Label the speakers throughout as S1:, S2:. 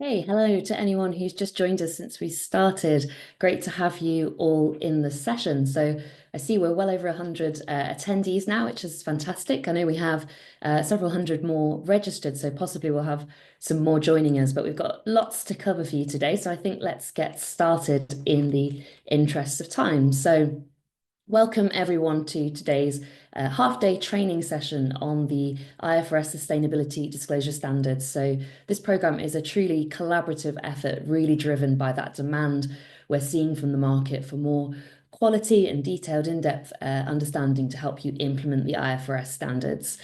S1: Hey, hello to anyone who's just joined us since we started. Great to have you all in the session. So I see we're well over 100 attendees now, which is fantastic. I know we have several hundred more registered, so possibly we'll have some more joining us, but we've got lots to cover for you today. So I think let's get started in the interest of time. So welcome everyone to today's half-day training session on the IFRS Sustainability Disclosure Standards. So this program is a truly collaborative effort, really driven by that demand we're seeing from the market for more quality and detailed in-depth understanding to help you implement the IFRS standards.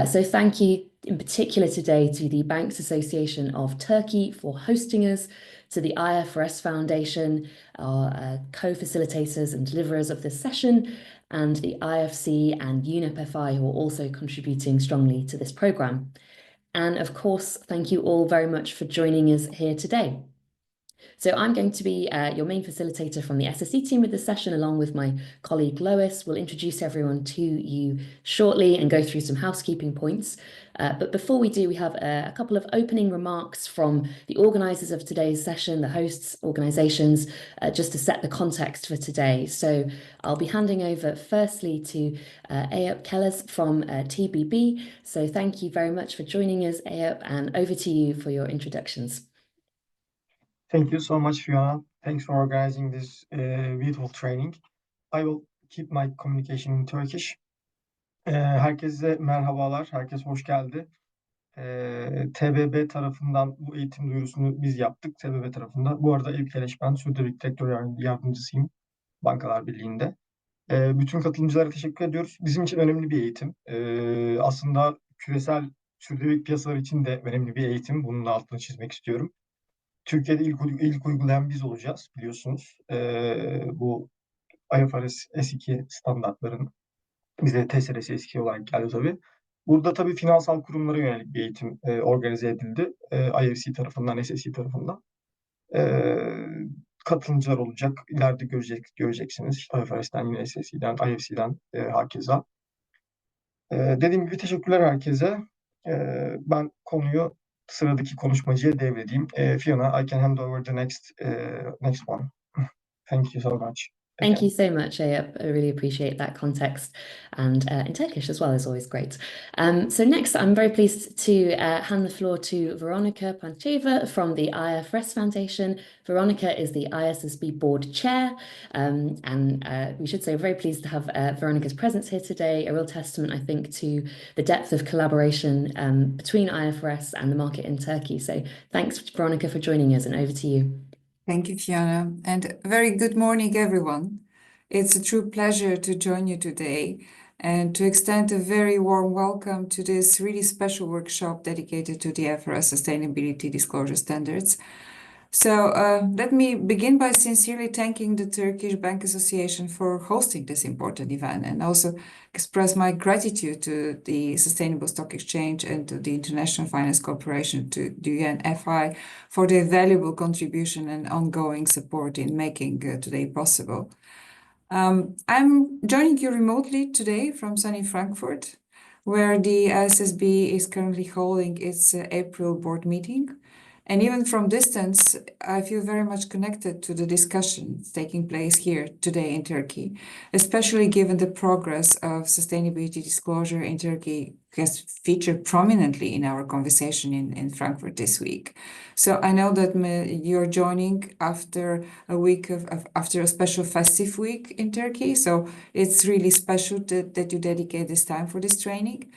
S1: So thank you in particular today to the Banks Association of Türkiye for hosting us, to the IFRS Foundation, our co-facilitators and deliverers of this session, and the IFC and UNEP-FI who are also contributing strongly to this programme. And of course, thank you all very much for joining us here today. So I'm going to be your main facilitator from the SSE team with this session, along with my colleague Lois. We'll introduce everyone to you shortly and go through some housekeeping points. But before we do, we have a couple of opening remarks from the organisers of today's session, the hosts organisations, just to set the context for today. So I'll be handing over firstly to Eyüp Kellers from TBB. So thank you very much for joining us, Eyüp, and over to you for your introductions.
S2: Thank you so much, Fiona. Thanks for organizing this beautiful training. I will keep my communication in Turkish. Herkese merhabalar, herkes hoş geldi. TBB tarafından bu eğitim duyurusunu biz yaptık, TBB tarafında. Bu arada Eyüp Keleş, ben Sürdürülebilir Direktör Yardımcısıyım Bankalar Birliği'nde. Bütün katılımcılara teşekkür ediyoruz. Bizim için önemli bir eğitim. Aslında küresel sürdürülebilir piyasalar için de önemli bir eğitim. Bunun da altını çizmek istiyorum. Türkiye'de ilk uygulayan biz olacağız biliyorsunuz. Bu IFRS S2 standartların bize TSRS S2 olarak geldi tabii. Burada tabii finansal kurumlara yönelik bir eğitim organize edildi. IFC tarafından, SSE tarafından. Katılımcılar olacak. İleride göreceksiniz. İşte IFRS'ten, yine SSE'den, IFC'den hakeza. Dediğim gibi teşekkürler herkese. Ben konuyu sıradaki konuşmacıya devredeyim. Fiona, I can hand over the next one. Thank you so much.
S1: Thank you so much, Eyüp. I really appreciate that context, and in Turkish as well is always great. So next, I'm very pleased to hand the floor to Veronica Pancheva from the IFRS Foundation. Veronica is the ISSB Board Chair, and we should say we're very pleased to have Veronica's presence here today, a real testament, I think, to the depth of collaboration between IFRS and the market in Turkey. So thanks, Veronica, for joining us, and over to you.
S3: Thank you, Fiona, and a very good morning, everyone. It's a true pleasure to join you today and to extend a very warm welcome to this really special workshop dedicated to the IFRS Sustainability Disclosure Standards. So let me begin by sincerely thanking the Turkish Banks Association for hosting this important event, and also express my gratitude to the Sustainable Stock Exchange and to the International Finance Corporation, to the UNFI, for their valuable contribution and ongoing support in making today possible. I'm joining you remotely today from sunny Frankfurt, where the ISSB is currently holding its April board meeting. And even from distance, I feel very much connected to the discussions taking place here today in Turkey, especially given the progress of sustainability disclosure in Turkey has featured prominently in our conversation in Frankfurt this week. So I know that you're joining after a week after a special festive week in Turkey. So it's really special that you dedicate this time for this training.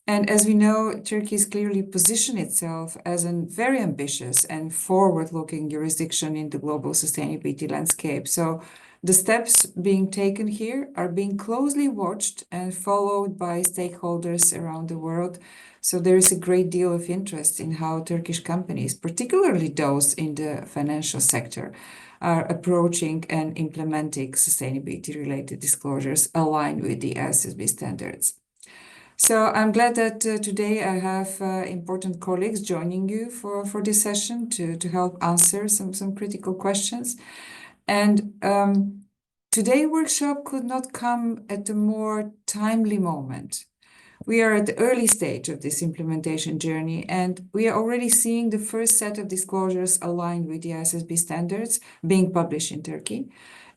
S3: And as we know, Turkey has clearly positioned itself as a very ambitious and forward-looking jurisdiction in the global sustainability landscape. So the steps being taken here are being closely watched and followed by stakeholders around the world. So there is a great deal of interest in how Turkish companies, particularly those in the financial sector, are approaching and implementing sustainability-related disclosures aligned with the ISSB standards. So I'm glad that today I have important colleagues joining you for this session to help answer some critical questions. And today's workshop could not come at a more timely moment, We are at the early stage of this implementation journey, and we are already seeing the first set of disclosures aligned with the ISSB standards being published in Turkey.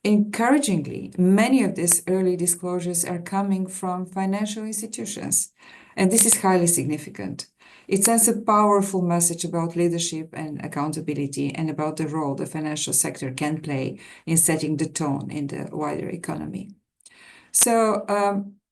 S3: Encouragingly, many of these early disclosures are coming from financial institutions, and this is highly significant. It sends a powerful message about leadership and accountability and about the role the financial sector can play in setting the tone in the wider economy. So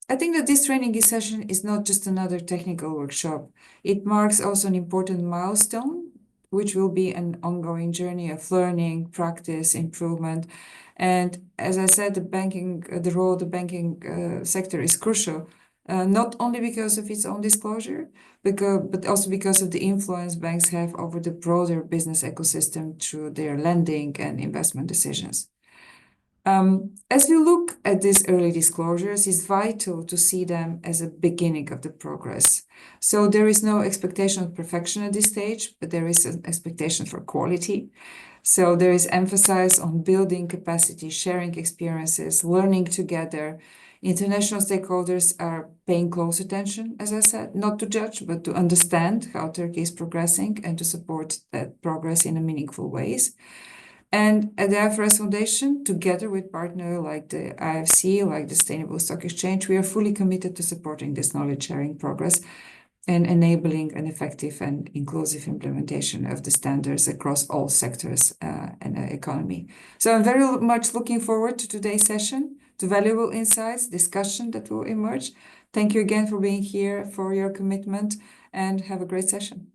S3: I think that this training session is not just another technical workshop. It marks also an important milestone, which will be an ongoing journey of learning, practice, improvement. And as I said, the role of the banking sector is crucial, not only because of its own disclosure, but also because of the influence banks have over the broader business ecosystem through their lending and investment decisions. As we look at these early disclosures, it's vital to see them as a beginning of the progress. So there is no expectation of perfection at this stage, but there is an expectation for quality. So there is emphasis on building capacity, sharing experiences, learning together. International stakeholders are paying close attention, as I said, not to judge, but to understand how Turkey is progressing and to support that progress in a meaningful ways. And at the IFRS Foundation, together with partners like the IFC, like the Sustainable Stock Exchange, we are fully committed to supporting this knowledge-sharing progress and enabling an effective and inclusive implementation of the standards across all sectors and the economy. So I'm very much looking forward to today's session, to valuable insights, discussion that will emerge. Thank you again for being here, for your commitment, and have a great session.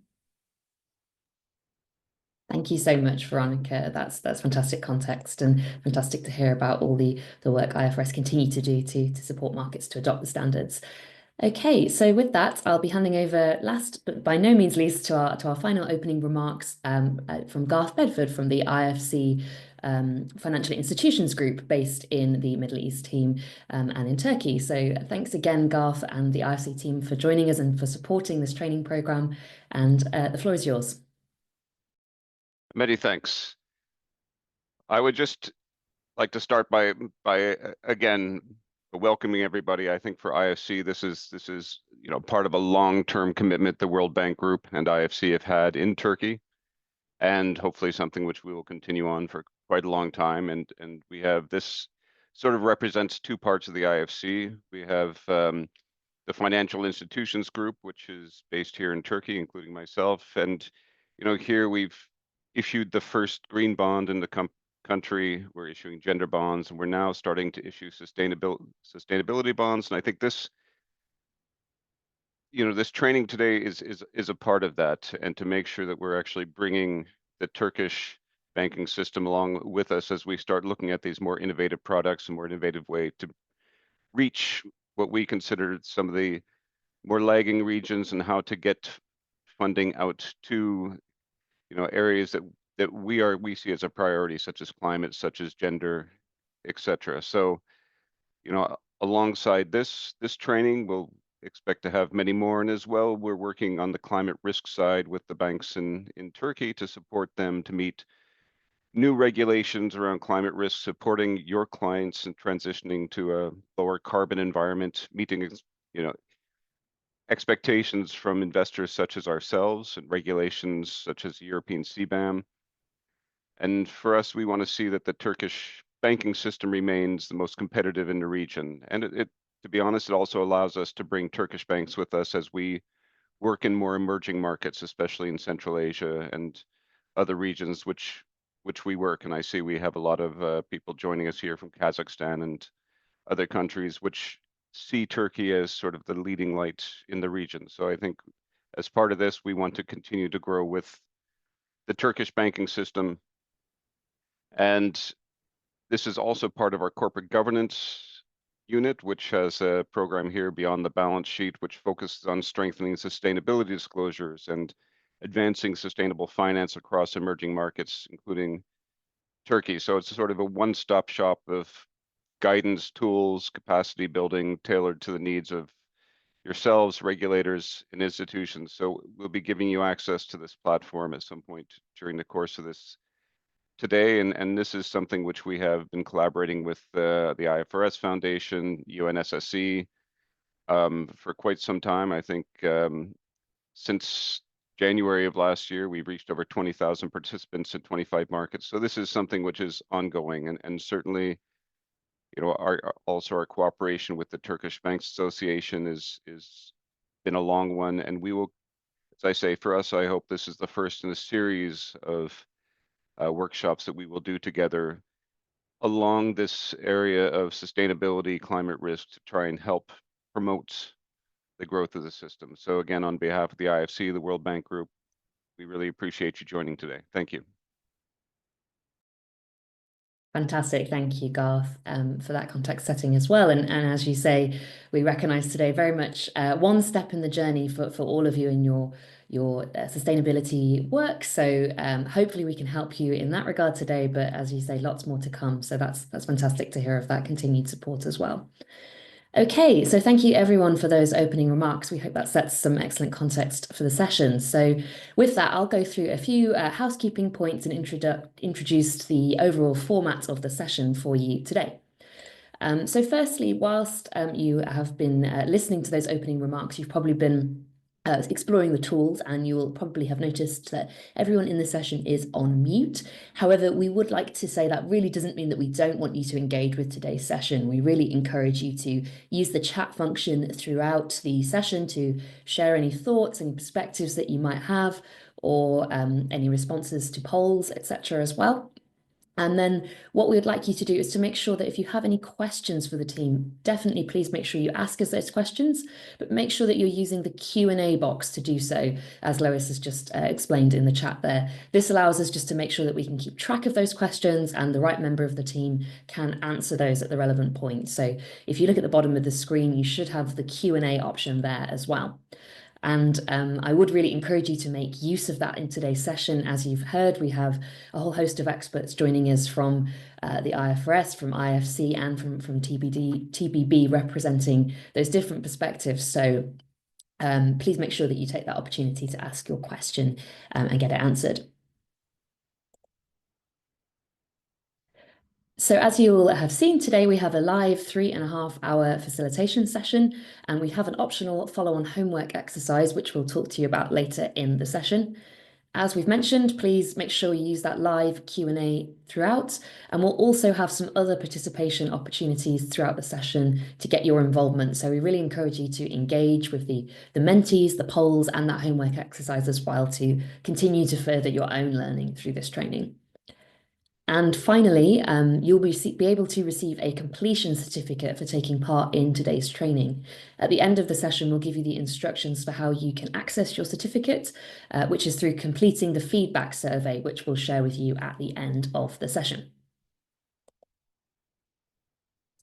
S1: Thank you so much, Veronica. That's fantastic context and fantastic to hear about all the work IFRS continue to do to support markets to adopt the standards. Okay, so with that, I'll be handing over last but by no means least to our final opening remarks from Garth Bedford from the IFC Financial Institutions Group based in the Middle East team and in Turkey. So thanks again, Garth and the IFC team for joining us and for supporting this training program. And the floor is yours.
S4: Many thanks. I would just like to start by again welcoming everybody. I think for IFC, this is part of a long-term commitment the World Bank Group and IFC have had in Turkey, and hopefully something which we will continue on for quite a long time. And we have this sort of represents two parts of the IFC. We have the Financial Institutions Group, which is based here in Turkey, including myself, and here we've issued the first green bond in the country. We're issuing gender bonds, and we're now starting to issue sustainability bonds. And I think this, this training today is a part of that, and to make sure that we're actually bringing the Turkish banking system along with us as we start looking at these more innovative products and more innovative way to reach what we consider some of the more lagging regions and how to get funding out to areas that we see as a priority, such as climate, such as gender, etc. So, alongside this training, we'll expect to have many more. And as well, we're working on the climate risk side with the banks in Turkey to support them to meet new regulations around climate risk, supporting your clients and transitioning to a lower carbon environment, meeting expectations from investors such as ourselves and regulations such as European CBAM. And for us, we want to see that the Turkish banking system remains the most competitive in the region. And to be honest, it also allows us to bring Turkish banks with us as we work in more emerging markets, especially in Central Asia and other regions which we work. And I see we have a lot of people joining us here from Kazakhstan and other countries which see Turkey as sort of the leading light in the region. So I think as part of this, we want to continue to grow with the Turkish banking system. And this is also part of our corporate governance unit, which has a program here beyond the balance sheet, which focuses on strengthening sustainability disclosures and advancing sustainable finance across emerging markets, including Turkey. So it's sort of a one-stop shop of guidance, tools, capacity building, tailored to the needs of yourselves, regulators, and institutions. So we'll be giving you access to this platform at some point during the course of this today. And this is something which we have been collaborating with the IFRS Foundation, UNSSE, for quite some time. I think since January of last year, we've reached over 20,000 participants in 25 markets. So this is something which is ongoing, and certainly, also our cooperation with the Turkish Banks Association is been a long one, and we will, as I say, for us, I hope this is the first in a series of workshops that we will do together along this area of sustainability, climate risk, to try and help promote the growth of the system. So again, on behalf of the IFC, the World Bank Group, we really appreciate you joining today. Thank you.
S1: Fantastic. Thank you, Garth, for that context setting as well. And as you say, we recognise today very much one step in the journey for all of you in your sustainability work. So hopefully we can help you in that regard today. But as you say, lots more to come. So that's fantastic to hear of that continued support as well. Okay, so thank you everyone for those opening remarks. We hope that sets some excellent context for the session. So with that, I'll go through a few housekeeping points and introduce the overall format of the session for you today. So firstly, whilst you have been listening to those opening remarks, you've probably been exploring the tools, and you will probably have noticed that everyone in the session is on mute. However, we would like to say that really doesn't mean that we don't want you to engage with today's session. We really encourage you to use the chat function throughout the session to share any thoughts, any perspectives that you might have, or any responses to polls, etc. as well. And then what we would like you to do is to make sure that if you have any questions for the team, definitely please make sure you ask us those questions, but make sure that you're using the Q&A box to do so, as Lois has just explained in the chat there. This allows us just to make sure that we can keep track of those questions and the right member of the team can answer those at the relevant point. So if you look at the bottom of the screen, you should have the Q&A option there as well. And I would really encourage you to make use of that in today's session. As you've heard, we have a whole host of experts joining us from the IFRS, from IFC, and from TBB, representing those different perspectives. So please make sure that you take that opportunity to ask your question and get it answered. So as you will have seen today, we have a live 3.5-hour facilitation session, and we have an optional follow-on homework exercise, which we'll talk to you about later in the session. As we've mentioned, please make sure you use that live Q&A throughout, and we'll also have some other participation opportunities throughout the session to get your involvement. So we really encourage you to engage with the mentees, the polls, and that homework exercise as well to continue to further your own learning through this training. And finally, you'll be able to receive a completion certificate for taking part in today's training. At the end of the session, we'll give you the instructions for how you can access your certificate, which is through completing the feedback survey, which we'll share with you at the end of the session.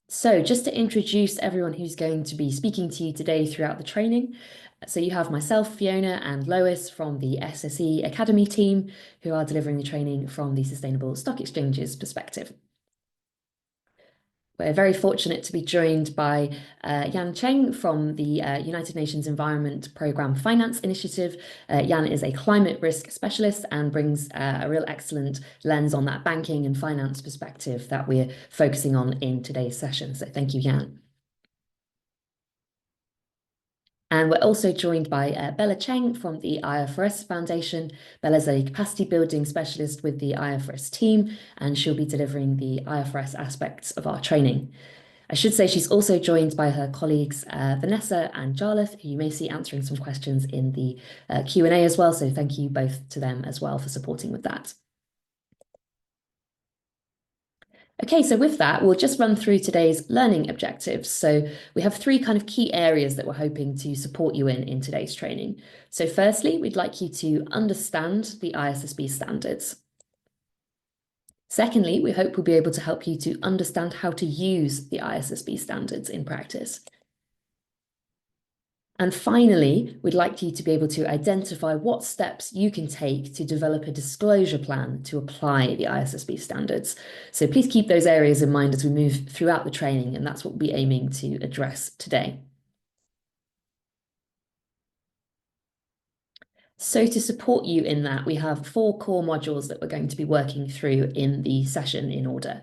S1: So just to introduce everyone who's going to be speaking to you today throughout the training. So you have myself, Fiona, and Lois from the SSE Academy team, who are delivering the training from the Sustainable Stock Exchanges perspective. We're very fortunate to be joined by Yan Cheng from the United Nations Environment Programme Finance Initiative. Yan is a climate risk specialist and brings a real excellent lens on that banking and finance perspective that we're focusing on in today's session. So thank you, Yan. And we're also joined by Bella Cheng from the IFRS Foundation. Bella's a capacity building specialist with the IFRS team, and she'll be delivering the IFRS aspects of our training. I should say she's also joined by her colleagues Vanessa and Jarlath, who you may see answering some questions in the Q&A as well. So thank you both to them as well for supporting with that. Okay, so with that, we'll just run through today's learning objectives. So we have three kind of key areas that we're hoping to support you in today's training. So firstly, we'd like you to understand the ISSB standards. Secondly, we hope we'll be able to help you to understand how to use the ISSB standards in practice. And finally, we'd like you to be able to identify what steps you can take to develop a disclosure plan to apply the ISSB standards. So please keep those areas in mind as we move throughout the training, and that's what we'll be aiming to address today. So to support you in that, we have 4 core modules that we're going to be working through in the session in order.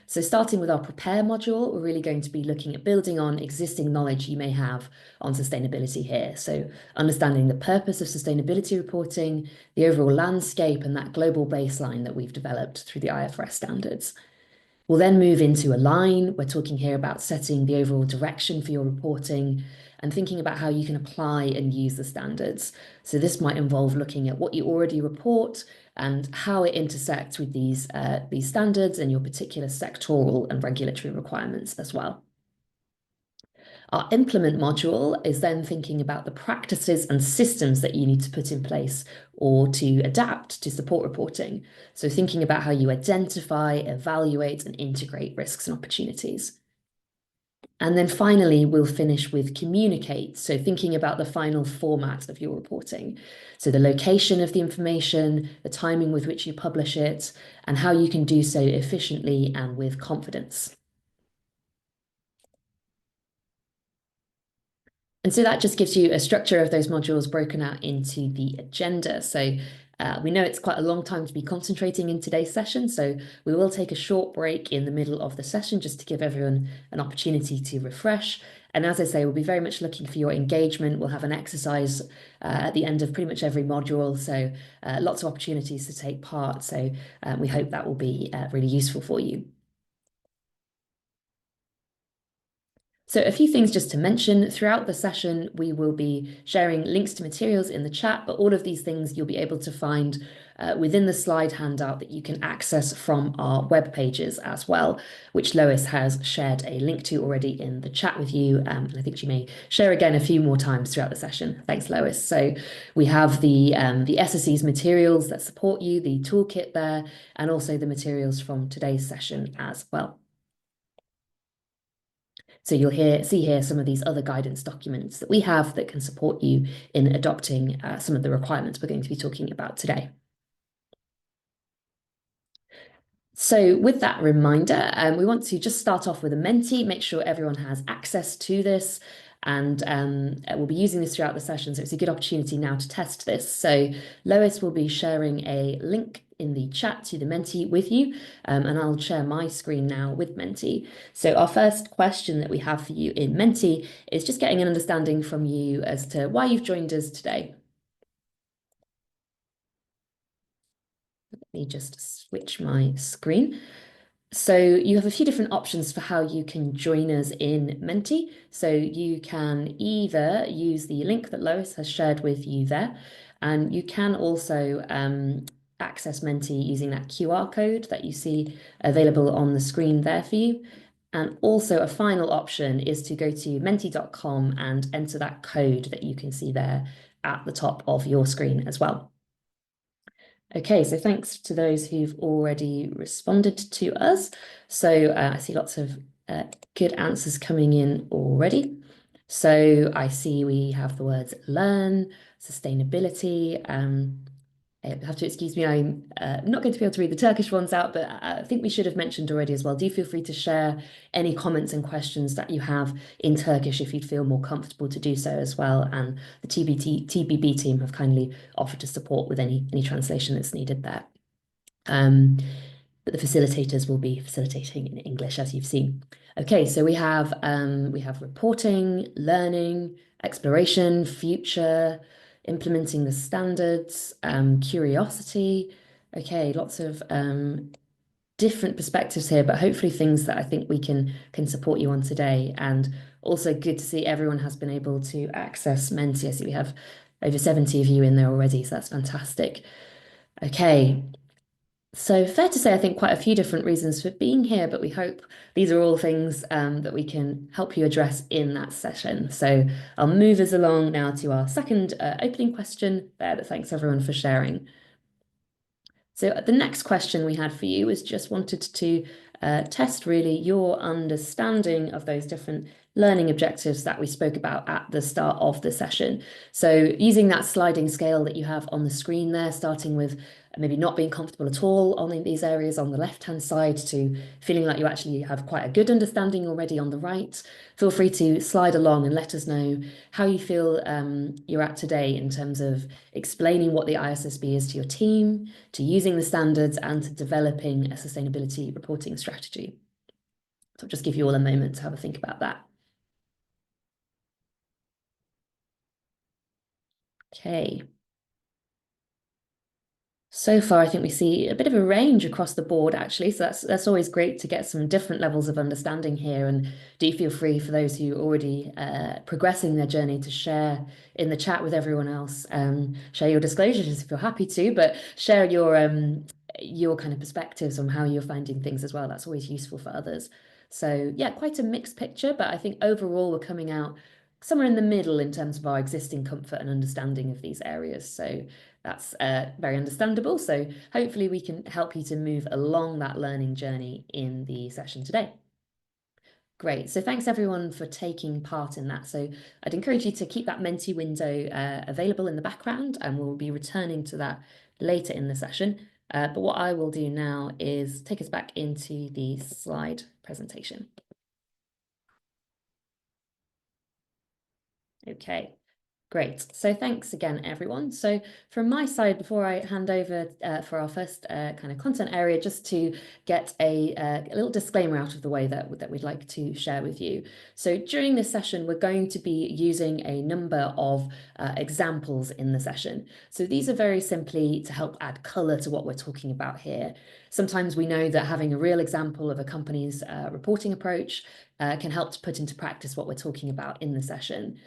S1: So starting with our prepare module, we're really going to be looking at building on existing knowledge you may have on sustainability here. So understanding the purpose of sustainability reporting, the overall landscape, and that global baseline that we've developed through the IFRS standards. We'll then move into align. We're talking here about setting the overall direction for your reporting and thinking about how you can apply and use the standards. So this might involve looking at what you already report and how it intersects with these standards and your particular sectoral and regulatory requirements as well. Our implement module is then thinking about the practices and systems that you need to put in place or to adapt to support reporting. So thinking about how you identify, evaluate, and integrate risks and opportunities. And then finally, we'll finish with communicate. So thinking about the final format of your reporting. So the location of the information, the timing with which you publish it, and how you can do so efficiently and with confidence. And so that just gives you a structure of those modules broken out into the agenda. So we know it's quite a long time to be concentrating in today's session, so we will take a short break in the middle of the session just to give everyone an opportunity to refresh. And as I say, we'll be very much looking for your engagement. We'll have an exercise at the end of pretty much every module, so lots of opportunities to take part. So we hope that will be really useful for you. So a few things just to mention. Throughout the session, we will be sharing links to materials in the chat, but all of these things you'll be able to find within the slide handout that you can access from our web pages as well, which Lois has shared a link to already in the chat with you. And I think she may share again a few more times throughout the session. Thanks, Lois. So we have the SSE's materials that support you, the toolkit there, and also the materials from today's session as well. So you'll see here some of these other guidance documents that we have that can support you in adopting some of the requirements we're going to be talking about today. So with that reminder, we want to just start off with a Menti, make sure everyone has access to this, and we'll be using this throughout the session, so it's a good opportunity now to test this. So Lois will be sharing a link in the chat to the Menti with you, and I'll share my screen now with Menti. So our first question that we have for you in Menti is just getting an understanding from you as to why you've joined us today. Let me just switch my screen. So you have a few different options for how you can join us in Menti. So you can either use the link that Lois has shared with you there, and you can also access Menti using that QR code that you see available on the screen there for you. And also a final option is to go to menti.com and enter that code that you can see there at the top of your screen as well. Okay, so thanks to those who've already responded to us. So I see lots of good answers coming in already. So I see we have the words learn, sustainability. You have to excuse me, I'm not going to be able to read the Turkish ones out, but I think we should have mentioned already as well. Do feel free to share any comments and questions that you have in Turkish if you'd feel more comfortable to do so as well. And the TBB team have kindly offered to support with any translation that's needed there. But the facilitators will be facilitating in English, as you've seen. Okay, so we have reporting, learning, exploration, future, implementing the standards, curiosity. Okay, lots of different perspectives here, but hopefully things that I think we can support you on today. And also good to see everyone has been able to access Menti. I see we have over 70 of you in there already, so that's fantastic. Okay. So fair to say, I think quite a few different reasons for being here, but we hope these are all things that we can help you address in that session. So I'll move us along now to our second opening question there, but thanks everyone for sharing. So the next question we had for you was just wanted to test really your understanding of those different learning objectives that we spoke about at the start of the session. So using that sliding scale that you have on the screen there, starting with maybe not being comfortable at all on these areas on the left-hand side to feeling like you actually have quite a good understanding already on the right. Feel free to slide along and let us know how you feel you're at today in terms of explaining what the ISSB is to your team, to using the standards and to developing a sustainability reporting strategy. So I'll just give you all a moment to have a think about that. Okay. So far, I think we see a bit of a range across the board, actually. So that's always great to get some different levels of understanding here. And do feel free for those who are already progressing their journey to share in the chat with everyone else. Share your disclosures if you're happy to, but share your kind of perspectives on how you're finding things as well. That's always useful for others. So yeah, quite a mixed picture, but I think overall we're coming out somewhere in the middle in terms of our existing comfort and understanding of these areas. So that's very understandable. So hopefully we can help you to move along that learning journey in the session today. Great. So thanks everyone for taking part in that. So I'd encourage you to keep that Menti window available in the background, and we'll be returning to that later in the session. But what I will do now is take us back into the slide presentation. Okay. Great. So thanks again, everyone. So from my side, before I hand over for our first kind of content area, just to get a little disclaimer out of the way that we'd like to share with you. So during this session, we're going to be using a number of examples in the session. So these are very simply to help add color to what we're talking about here. Sometimes we know that having a real example of a company's reporting approach can help to put into practice what we're talking about in the session.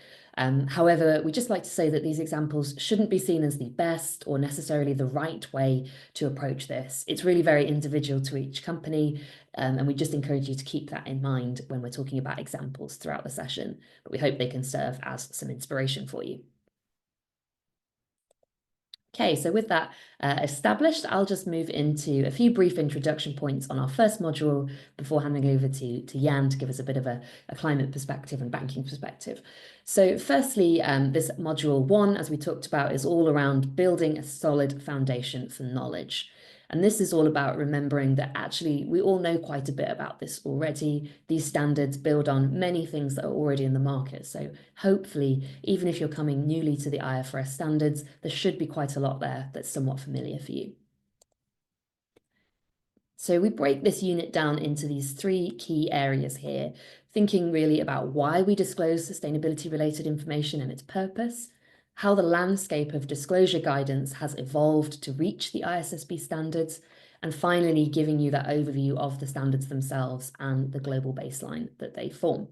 S1: However, we just like to say that these examples shouldn't be seen as the best or necessarily the right way to approach this. It's really very individual to each company, and we just encourage you to keep that in mind when we're talking about examples throughout the session, but we hope they can serve as some inspiration for you. Okay, so with that established, I'll just move into a few brief introduction points on our first module before handing over to Jan to give us a bit of a climate perspective and banking perspective. So firstly, this module 1, as we talked about, is all around building a solid foundation for knowledge. And this is all about remembering that actually we all know quite a bit about this already. These standards build on many things that are already in the market. So hopefully, even if you're coming newly to the IFRS standards, there should be quite a lot there that's somewhat familiar for you. So we break this unit down into these 3 key areas here, thinking really about why we disclose sustainability-related information and its purpose, how the landscape of disclosure guidance has evolved to reach the ISSB standards, and finally giving you that overview of the standards themselves and the global baseline that they form.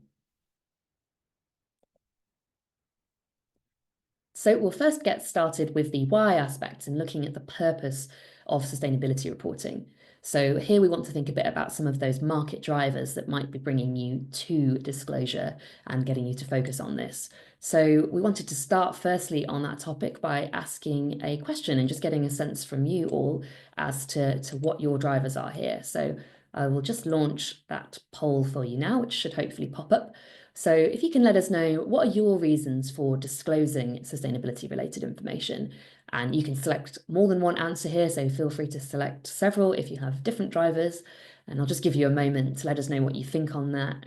S1: So we'll first get started with the why aspect and looking at the purpose of sustainability reporting. So here we want to think a bit about some of those market drivers that might be bringing you to disclosure and getting you to focus on this. So we wanted to start firstly on that topic by asking a question and just getting a sense from you all as to what your drivers are here. So I will just launch that poll for you now, which should hopefully pop up. So if you can let us know, what are your reasons for disclosing sustainability related information? And you can select more than one answer here, so feel free to select several if you have different drivers. And I'll just give you a moment to let us know what you think on that.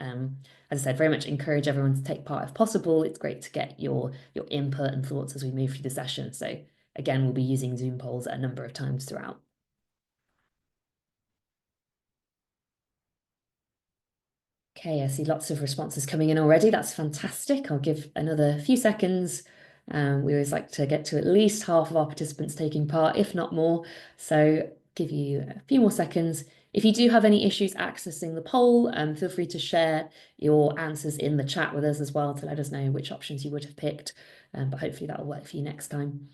S1: As I said, very much encourage everyone to take part if possible. It's great to get your input and thoughts as we move through the session. So again, we'll be using Zoom polls a number of times throughout. Okay, I see lots of responses coming in already. That's fantastic. I'll give another few seconds. We always like to get to at least half of our participants taking part, if not more. So give you a few more seconds. If you do have any issues accessing the poll, feel free to share your answers in the chat with us as well to let us know which options you would have picked. But hopefully that'll work for you next time.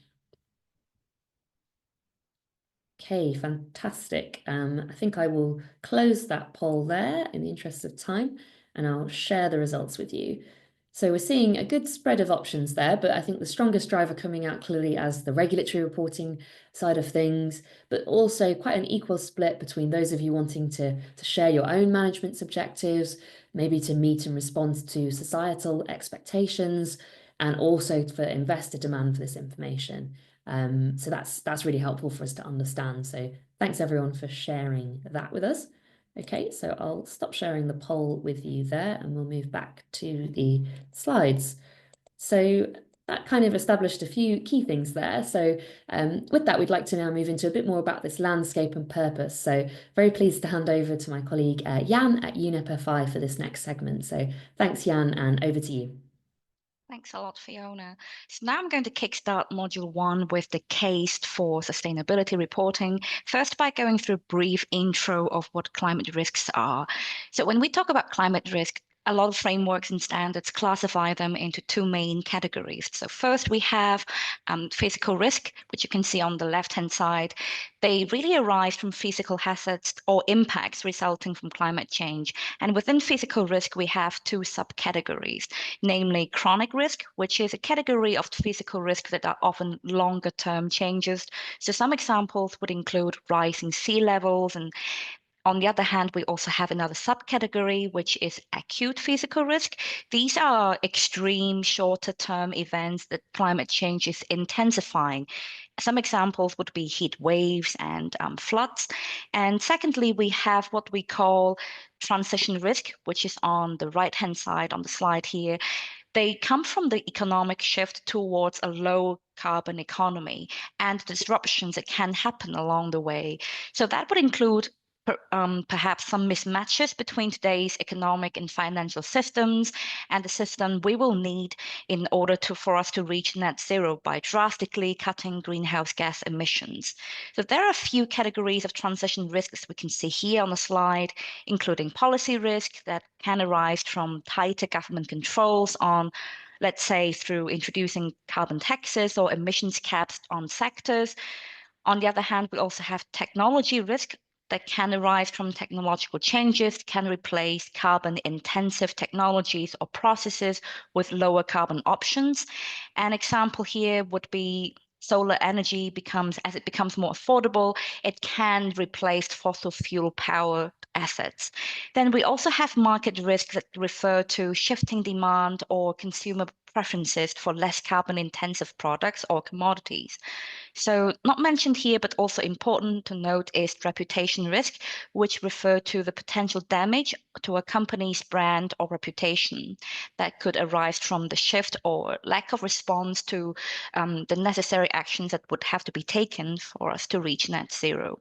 S1: Okay, fantastic. I think I will close that poll there in the interest of time, and I'll share the results with you. So we're seeing a good spread of options there, but I think the strongest driver coming out clearly as the regulatory reporting side of things, but also quite an equal split between those of you wanting to share your own management's objectives, maybe to meet and respond to societal expectations, and also for investor demand for this information. So that's really helpful for us to understand. So thanks everyone for sharing that with us. Okay, so I'll stop sharing the poll with you there and we'll move back to the slides. So that kind of established a few key things there. So with that, we'd like to now move into a bit more about this landscape and purpose. So very pleased to hand over to my colleague Jan at UNEP FI for this next segment. So thanks, Jan, and over to you.
S5: Thanks a lot, Fiona. So now I'm going to kickstart Module 1 with the case for sustainability reporting, first by going through a brief intro of what climate risks are. So when we talk about climate risk, a lot of frameworks and standards classify them into two main categories. So first we have physical risk, which you can see on the left-hand side. They really arise from physical hazards or impacts resulting from climate change. And within physical risk, we have two subcategories, namely chronic risk, which is a category of physical risk that are often longer-term changes. So some examples would include rising sea levels, and on the other hand, we also have another subcategory, which is acute physical risk. These are extreme, shorter-term events that climate change is intensifying. Some examples would be heat waves and floods. And secondly, we have what we call transition risk, which is on the right-hand side on the slide here. They come from the economic shift towards a low carbon economy and disruptions that can happen along the way. So that would include perhaps some mismatches between today's economic and financial systems and the system we will need in order for us to reach net zero by drastically cutting greenhouse gas emissions. So there are a few categories of transition risks we can see here on the slide, including policy risk that can arise from tighter government controls on, let's say, through introducing carbon taxes or emissions caps on sectors. On the other hand, we also have technology risk that can arise from technological changes, can replace carbon-intensive technologies or processes with lower carbon options. An example here would be solar energy as it becomes more affordable, it can replace fossil fuel power assets. Then we also have market risks that refer to shifting demand or consumer preferences for less carbon-intensive products or commodities. So not mentioned here, but also important to note is reputation risk, which refer to the potential damage to a company's brand or reputation that could arise from the shift or lack of response to the necessary actions that would have to be taken for us to reach net zero.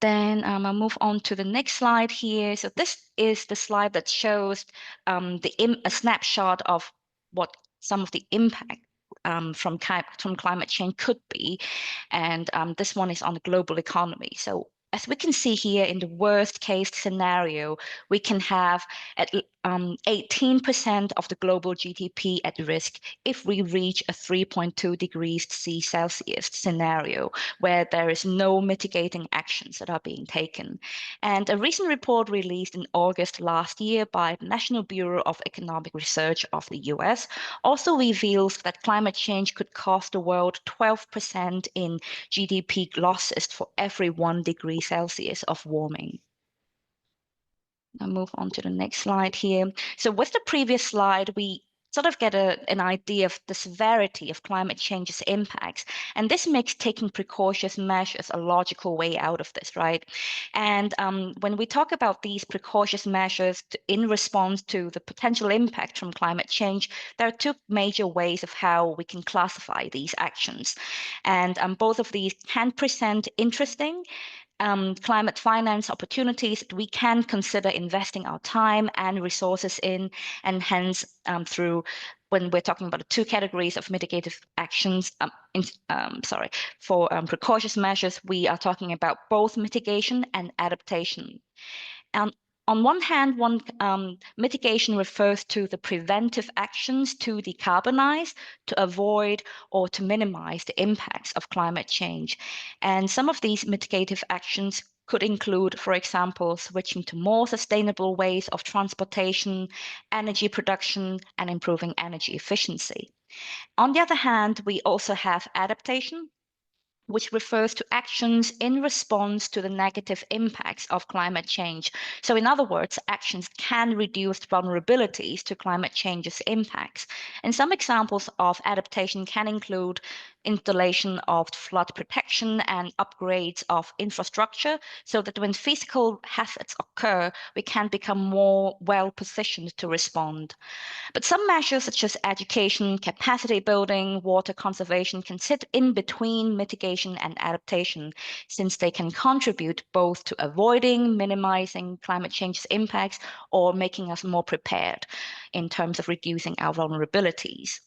S5: Then I'll move on to the next slide here. So this is the slide that shows a snapshot of what some of the impact from climate change could be. And this one is on the global economy. So as we can see here, in the worst case scenario, we can have 18% of the global GDP at risk if we reach a 3.2 degrees Celsius scenario, where there is no mitigating actions that are being taken. And a recent report released in August last year by the National Bureau of Economic Research of the US also reveals that climate change could cost the world 12% in GDP losses for every 1 degree Celsius of warming. I'll move on to the next slide here. So with the previous slide, we sort of get an idea of the severity of climate change's impacts. And this makes taking precautionary measures a logical way out of this, right? And when we talk about these precautionary measures in response to the potential impact from climate change, there are two major ways of how we can classify these actions. And both of these can present interesting climate finance opportunities that we can consider investing our time and resources in, and hence through when we're talking about the two categories of mitigative actions, for precautionary measures, we are talking about both mitigation and adaptation. On one hand, mitigation refers to the preventive actions to decarbonize, to avoid, or to minimize the impacts of climate change. And some of these mitigative actions could include, for example, switching to more sustainable ways of transportation, energy production, and improving energy efficiency. On the other hand, we also have adaptation, which refers to actions in response to the negative impacts of climate change. So in other words, actions can reduce vulnerabilities to climate change's impacts. And some examples of adaptation can include installation of flood protection and upgrades of infrastructure, so that when physical hazards occur, we can become more well-positioned to respond. But some measures such as education, capacity building, water conservation can sit in between mitigation and adaptation, since they can contribute both to avoiding, minimizing climate change's impacts or making us more prepared in terms of reducing our vulnerabilities.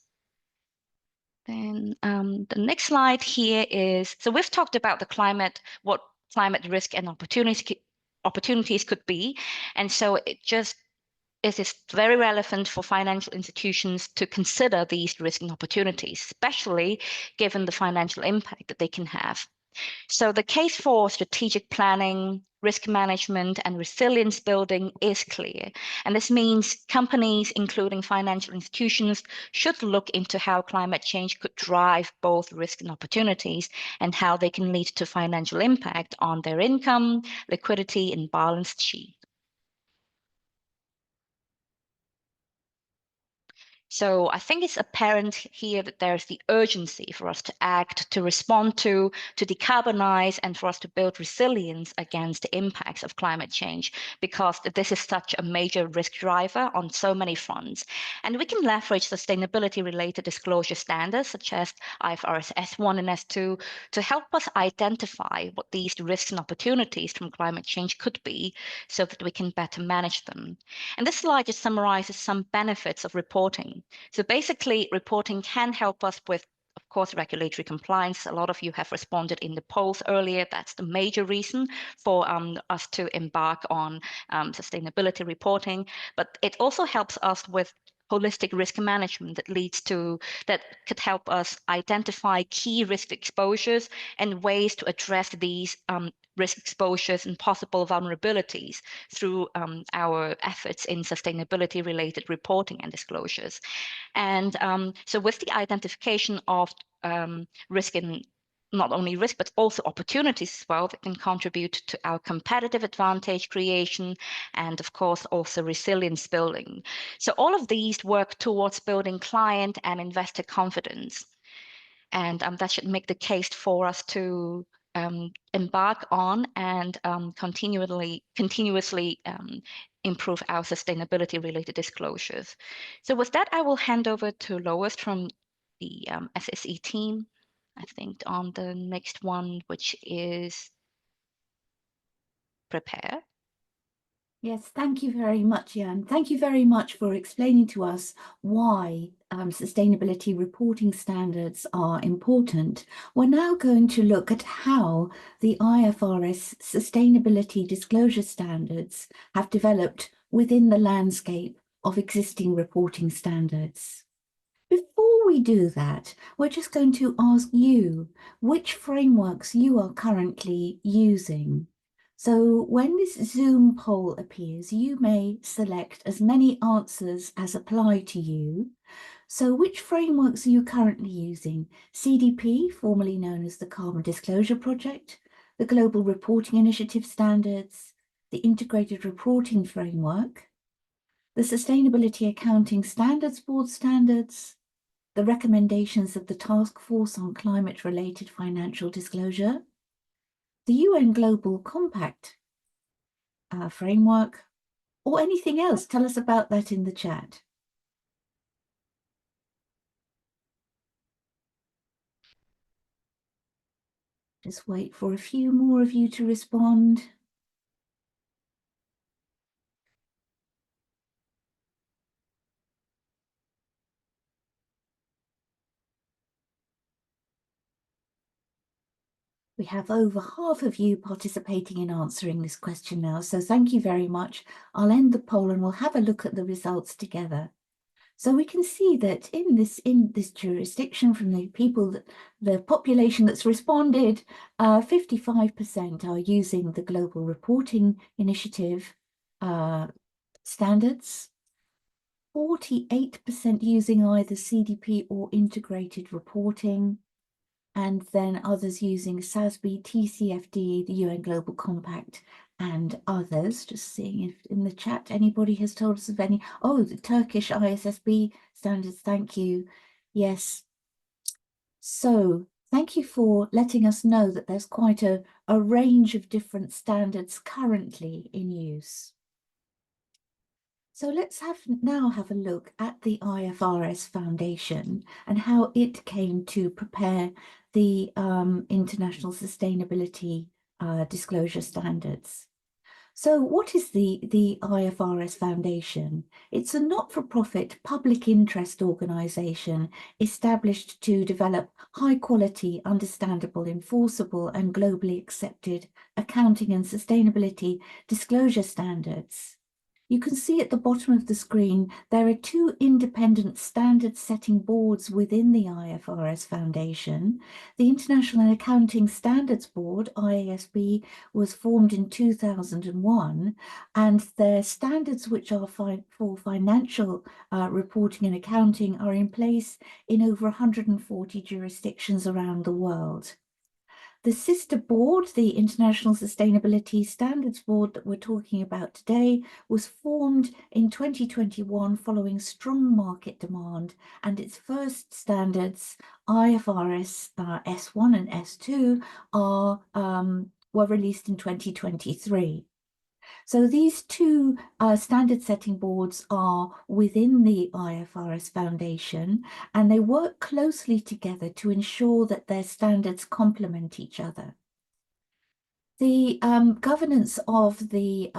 S5: Then the next slide here is, so we've talked about the climate, what climate risk and opportunities could be. And so it is very relevant for financial institutions to consider these risks and opportunities, especially given the financial impact that they can have. So the case for strategic planning, risk management, and resilience building is clear. And this means companies, including financial institutions, should look into how climate change could drive both risk and opportunities, and how they can lead to financial impact on their income, liquidity, and balance sheet. So I think it's apparent here that there's the urgency for us to act, to respond to decarbonize, and for us to build resilience against the impacts of climate change, because this is such a major risk driver on so many fronts. And we can leverage sustainability-related disclosure standards, such as IFRS S1 and S2, to help us identify what these risks and opportunities from climate change could be, so that we can better manage them. And this slide just summarizes some benefits of reporting. So basically, reporting can help us with, of course, regulatory compliance. A lot of you have responded in the polls earlier. That's the major reason for us to embark on sustainability reporting. But it also helps us with holistic risk management that could help us identify key risk exposures and ways to address these risk exposures and possible vulnerabilities through our efforts in sustainability-related reporting and disclosures. And so with the identification of risk in not only risk, but also opportunities as well that can contribute to our competitive advantage creation, and of course also resilience building. So all of these work towards building client and investor confidence. And that should make the case for us to embark on and continuously improve our sustainability related disclosures. So with that, I will hand over to Lois from the SSE team, I think, on the next one, which is prepare.
S6: Yes, thank you very much, Jan. Thank you very much for explaining to us why sustainability reporting standards are important. We're now going to look at how the IFRS sustainability disclosure standards have developed within the landscape of existing reporting standards. Before we do that, we're just going to ask you which frameworks you are currently using. So when this Zoom poll appears, you may select as many answers as apply to you. So which frameworks are you currently using? CDP, formerly known as the Carbon Disclosure Project, the Global Reporting Initiative Standards, the Integrated Reporting Framework, the Sustainability Accounting Standards Board standards, the recommendations of the Task Force on Climate-Related Financial Disclosure, the UN Global Compact framework, or anything else. Tell us about that in the chat. Just wait for a few more of you to respond. We have over half of you participating in answering this question now, so thank you very much. I'll end the poll and we'll have a look at the results together. So we can see that in this jurisdiction, from the people, the population that's responded, 55% are using the Global Reporting Initiative standards, 48% using either CDP or integrated reporting, and then others using SASB, TCFD, the UN Global Compact, and others. Just seeing if in the chat anybody has told us of any. Oh, the Turkish ISSB standards, thank you. Yes. So thank you for letting us know that there's quite a range of different standards currently in use. So let's now have a look at the IFRS Foundation and how it came to prepare the international sustainability disclosure standards. So what is the IFRS Foundation? It's a not-for-profit public interest organisation established to develop high-quality, understandable, enforceable and globally accepted accounting and sustainability disclosure standards. You can see at the bottom of the screen, there are two independent standard-setting boards within the IFRS Foundation. The International Accounting Standards Board, IASB, was formed in 2001, and their standards, which are for financial reporting and accounting, are in place in over 140 jurisdictions around the world. The sister board, the International Sustainability Standards Board that we're talking about today, was formed in 2021 following strong market demand, and its first standards, IFRS S1 and S2, were released in 2023. So these two standard setting boards are within the IFRS Foundation, and they work closely together to ensure that their standards complement each other. The governance of the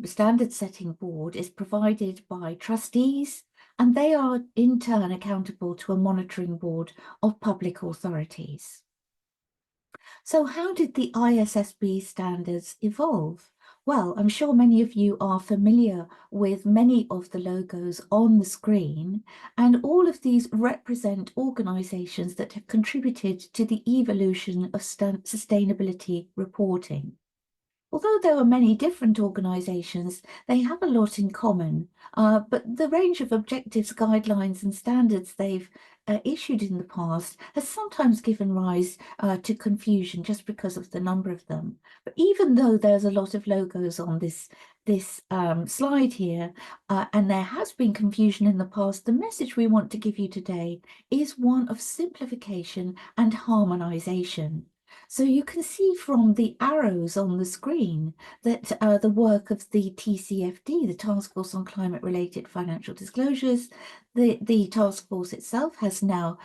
S6: standard setting board is provided by trustees, and they are in turn accountable to a monitoring board of public authorities. So how did the ISSB standards evolve? Well, I'm sure many of you are familiar with many of the logos on the screen, and all of these represent organisations that have contributed to the evolution of sustainability reporting. Although there are many different organisations, they have a lot in common, but the range of objectives, guidelines and standards they've issued in the past has sometimes given rise to confusion just because of the number of them. But even though there's a lot of logos on this slide here, and there has been confusion in the past, the message we want to give you today is one of simplification and harmonisation. So you can see from the arrows on the screen that the work of the TCFD, the Task Force on Climate-Related Financial Disclosures, the task force itself has now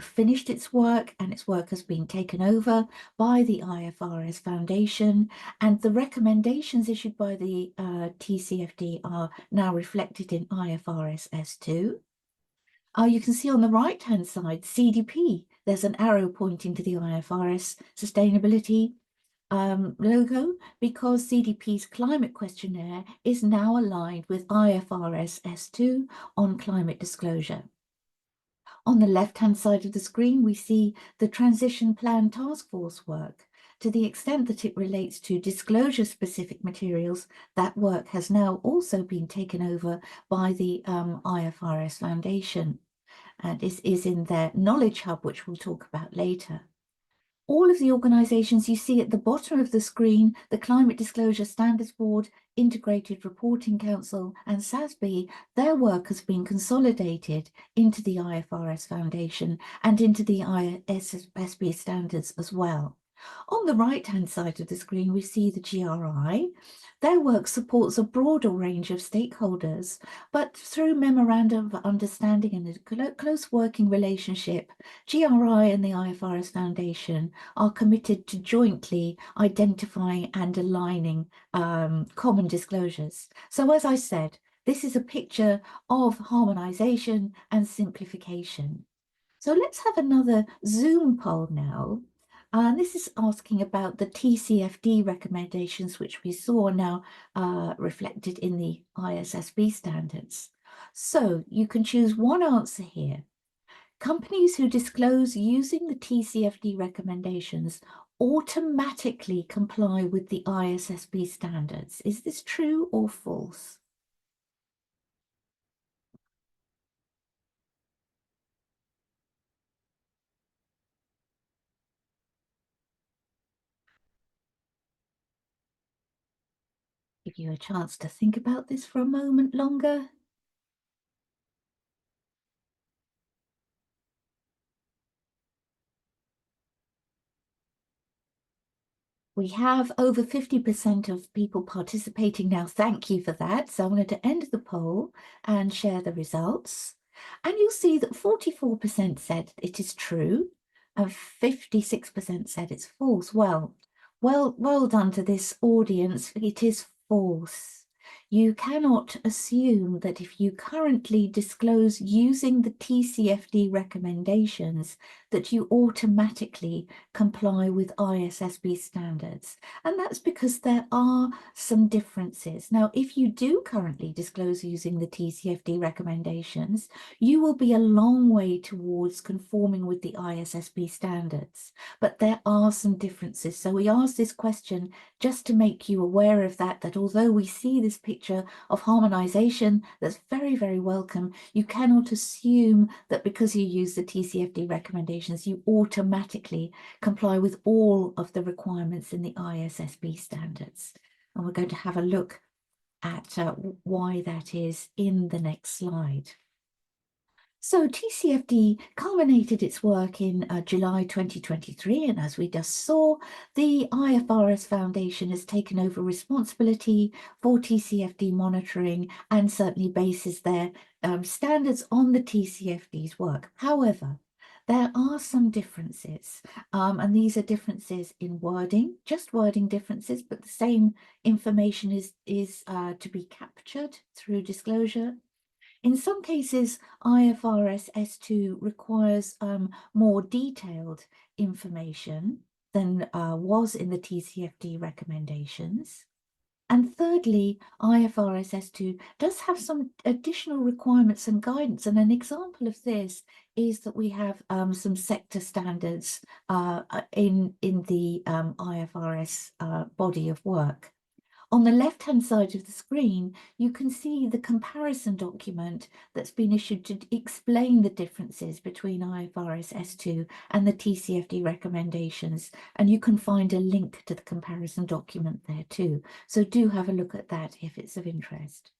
S6: finished its work, and its work has been taken over by the IFRS Foundation, and the recommendations issued by the TCFD are now reflected in IFRS S2. You can see on the right-hand side, CDP, there's an arrow pointing to the IFRS sustainability logo, because CDP's climate questionnaire is now aligned with IFRS S2 on climate disclosure. On the left-hand side of the screen, we see the Transition Plan Task Force work. To the extent that it relates to disclosure-specific materials, that work has now also been taken over by the IFRS Foundation. And this is in their Knowledge Hub, which we'll talk about later. All of the organisations you see at the bottom of the screen, the Climate Disclosure Standards Board, Integrated Reporting Council and SASB, their work has been consolidated into the IFRS Foundation and into the ISSB standards as well. On the right-hand side of the screen, we see the GRI. Their work supports a broader range of stakeholders, but through memorandum of understanding and a close working relationship, GRI and the IFRS Foundation are committed to jointly identifying and aligning common disclosures. So as I said, this is a picture of harmonisation and simplification. So let's have another Zoom poll now. This is asking about the TCFD recommendations, which we saw now reflected in the ISSB standards. So you can choose one answer here. Companies who disclose using the TCFD recommendations automatically comply with the ISSB standards. Is this true or false? Give you a chance to think about this for a moment longer. We have over 50% of people participating now. Thank you for that. So I'm going to end the poll and share the results. And you'll see that 44% said it is true and 56% said it's false. Well done to this audience. It is false. You cannot assume that if you currently disclose using the TCFD recommendations that you automatically comply with ISSB standards. And that's because there are some differences. Now, if you do currently disclose using the TCFD recommendations, you will be a long way towards conforming with the ISSB standards. But there are some differences. So we asked this question just to make you aware of that although we see this picture of harmonization that's very, very welcome, you cannot assume that because you use the TCFD recommendations, you automatically comply with all of the requirements in the ISSB standards. And we're going to have a look at why that is in the next slide. So TCFD culminated its work in July 2023, and as we just saw, the IFRS Foundation has taken over responsibility for TCFD monitoring and certainly bases their standards on the TCFD's work. However, there are some differences, and these are differences in wording, just wording differences, but the same information is to be captured through disclosure. In some cases, IFRS S2 requires more detailed information than was in the TCFD recommendations. And thirdly, IFRS S2 does have some additional requirements and guidance. And an example of this is that we have some sector standards in the IFRS body of work. On the left-hand side of the screen, you can see the comparison document that's been issued to explain the differences between IFRS S2 and the TCFD recommendations. And you can find a link to the comparison document there too. So do have a look at that if it's of interest.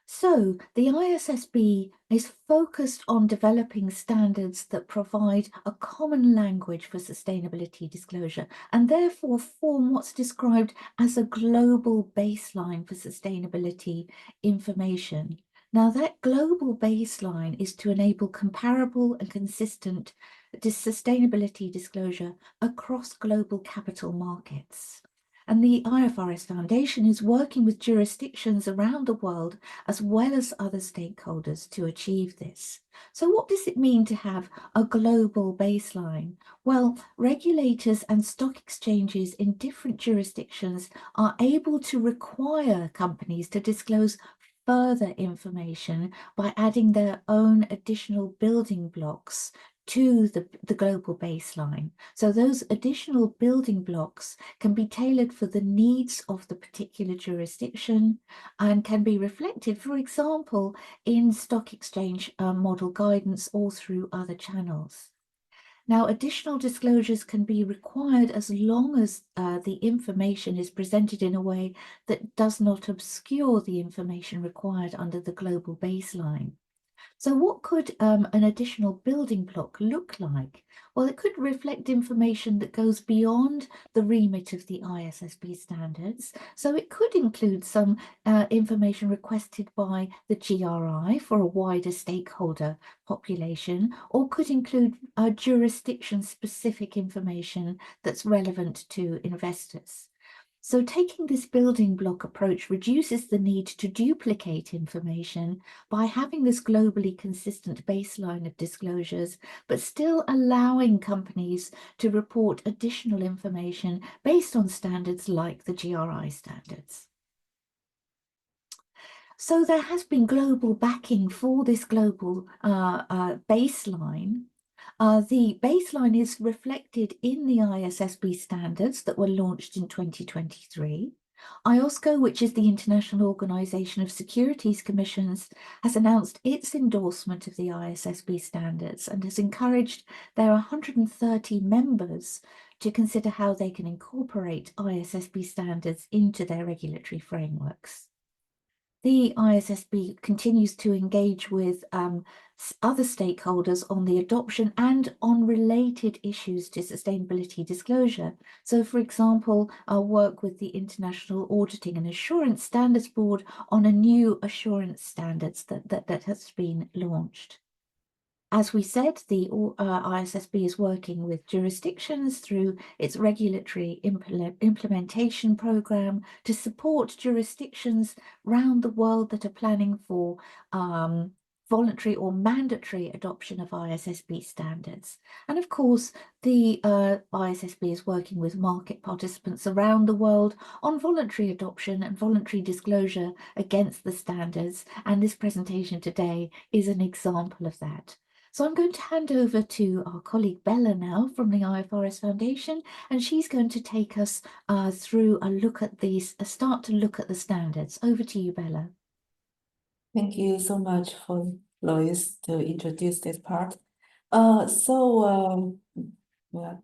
S6: So the ISSB is focused on developing standards that provide a common language for sustainability disclosure and therefore form what's described as a global baseline for sustainability information. Now, that global baseline is to enable comparable and consistent sustainability disclosure across global capital markets. And the IFRS Foundation is working with jurisdictions around the world as well as other stakeholders to achieve this. So what does it mean to have a global baseline? Well, regulators and stock exchanges in different jurisdictions are able to require companies to disclose further information by adding their own additional building blocks to the global baseline. So those additional building blocks can be tailored for the needs of the particular jurisdiction and can be reflected, for example, in stock exchange model guidance or through other channels. Now, additional disclosures can be required as long as the information is presented in a way that does not obscure the information required under the global baseline. So what could an additional building block look like? Well, it could reflect information that goes beyond the remit of the ISSB standards. So it could include some information requested by the GRI for a wider stakeholder population, or could include jurisdiction-specific information that's relevant to investors. So taking this building block approach reduces the need to duplicate information by having this globally consistent baseline of disclosures, but still allowing companies to report additional information based on standards like the GRI standards. So there has been global backing for this global baseline. The baseline is reflected in the ISSB standards that were launched in 2023. IOSCO, which is the International Organization of Securities Commissions, has announced its endorsement of the ISSB standards and has encouraged their 130 members to consider how they can incorporate ISSB standards into their regulatory frameworks. the ISSB continues to engage with other stakeholders on the adoption and on related issues to sustainability disclosure. So, for example, our work with the International Auditing and Assurance Standards Board on a new assurance standards that has been launched. As we said, the ISSB is working with jurisdictions through its regulatory implementation program to support jurisdictions around the world that are planning for voluntary or mandatory adoption of ISSB standards. And of course, the ISSB is working with market participants around the world on voluntary adoption and voluntary disclosure against the standards. And this presentation today is an example of that. So I'm going to hand over to our colleague Bella now from the IFRS Foundation, and she's going to take us through a look at these, start to look at the standards. Over to you, Bella.
S7: Thank you so much for Lois to introduce this part. We are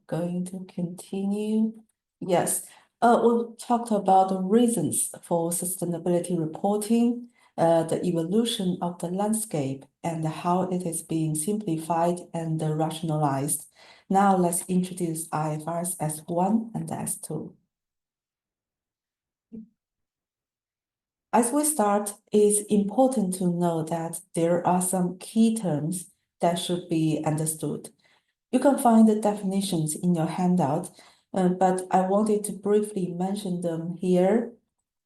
S7: going to continue. Yes, we'll talk about the reasons for sustainability reporting, the evolution of the landscape, and how it is being simplified and rationalized. Now let's introduce IFRS S1 and S2. As we start, it's important to know that there are some key terms that should be understood. You can find the definitions in your handout, but I wanted to briefly mention them here.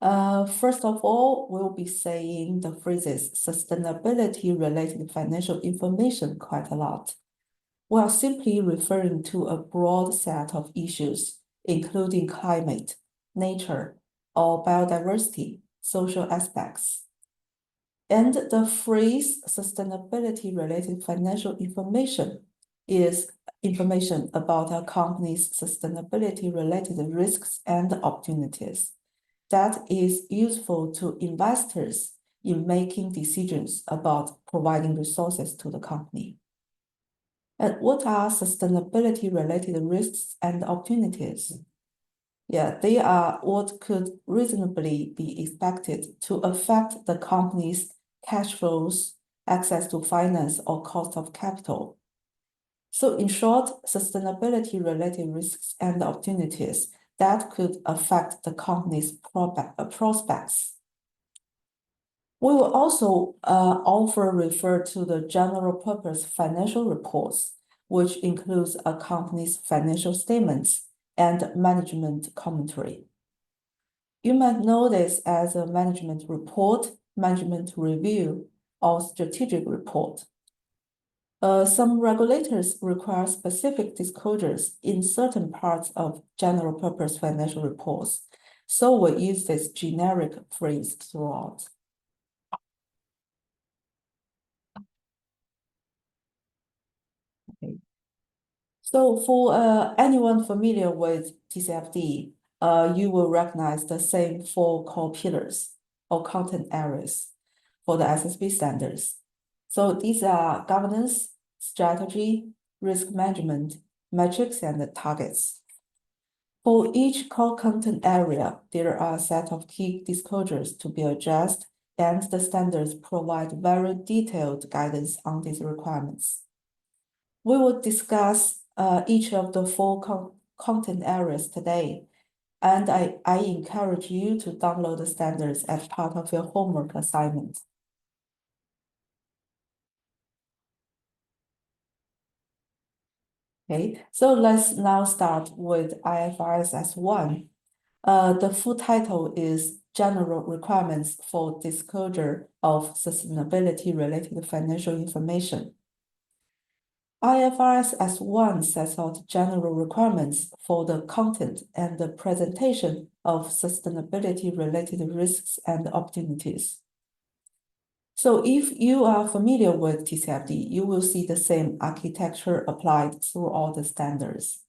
S7: First of all, we'll be saying the phrases sustainability-related financial information quite a lot. We are simply referring to a broad set of issues, including climate, nature, or biodiversity, social aspects. And the phrase sustainability-related financial information is information about a company's sustainability-related risks and opportunities that is useful to investors in making decisions about providing resources to the company. And what are sustainability-related risks and opportunities? Yeah, they are what could reasonably be expected to affect the company's cash flows, access to finance, or cost of capital. So in short, sustainability-related risks and opportunities that could affect the company's prospects. We will also refer to the general purpose financial reports, which includes a company's financial statements and management commentary. You might know this as a management report, management review, or strategic report. Some regulators require specific disclosures in certain parts of general purpose financial reports, so we use this generic phrase throughout. Okay. So for anyone familiar with TCFD, you will recognize the same 4 core pillars or content areas for the ISSB standards. So these are governance, strategy, risk management, metrics, and the targets. For each core content area, there are a set of key disclosures to be addressed, and the standards provide very detailed guidance on these requirements. We will discuss each of the 4 content areas today, and I encourage you to download the standards as part of your homework assignment. Okay, so let's now start with IFRS S1. The full title is General Requirements for Disclosure of Sustainability-Related Financial Information. IFRS S1 sets out general requirements for the content and the presentation of sustainability-related risks and opportunities. So if you are familiar with TCFD, you will see the same architecture applied through all the standards.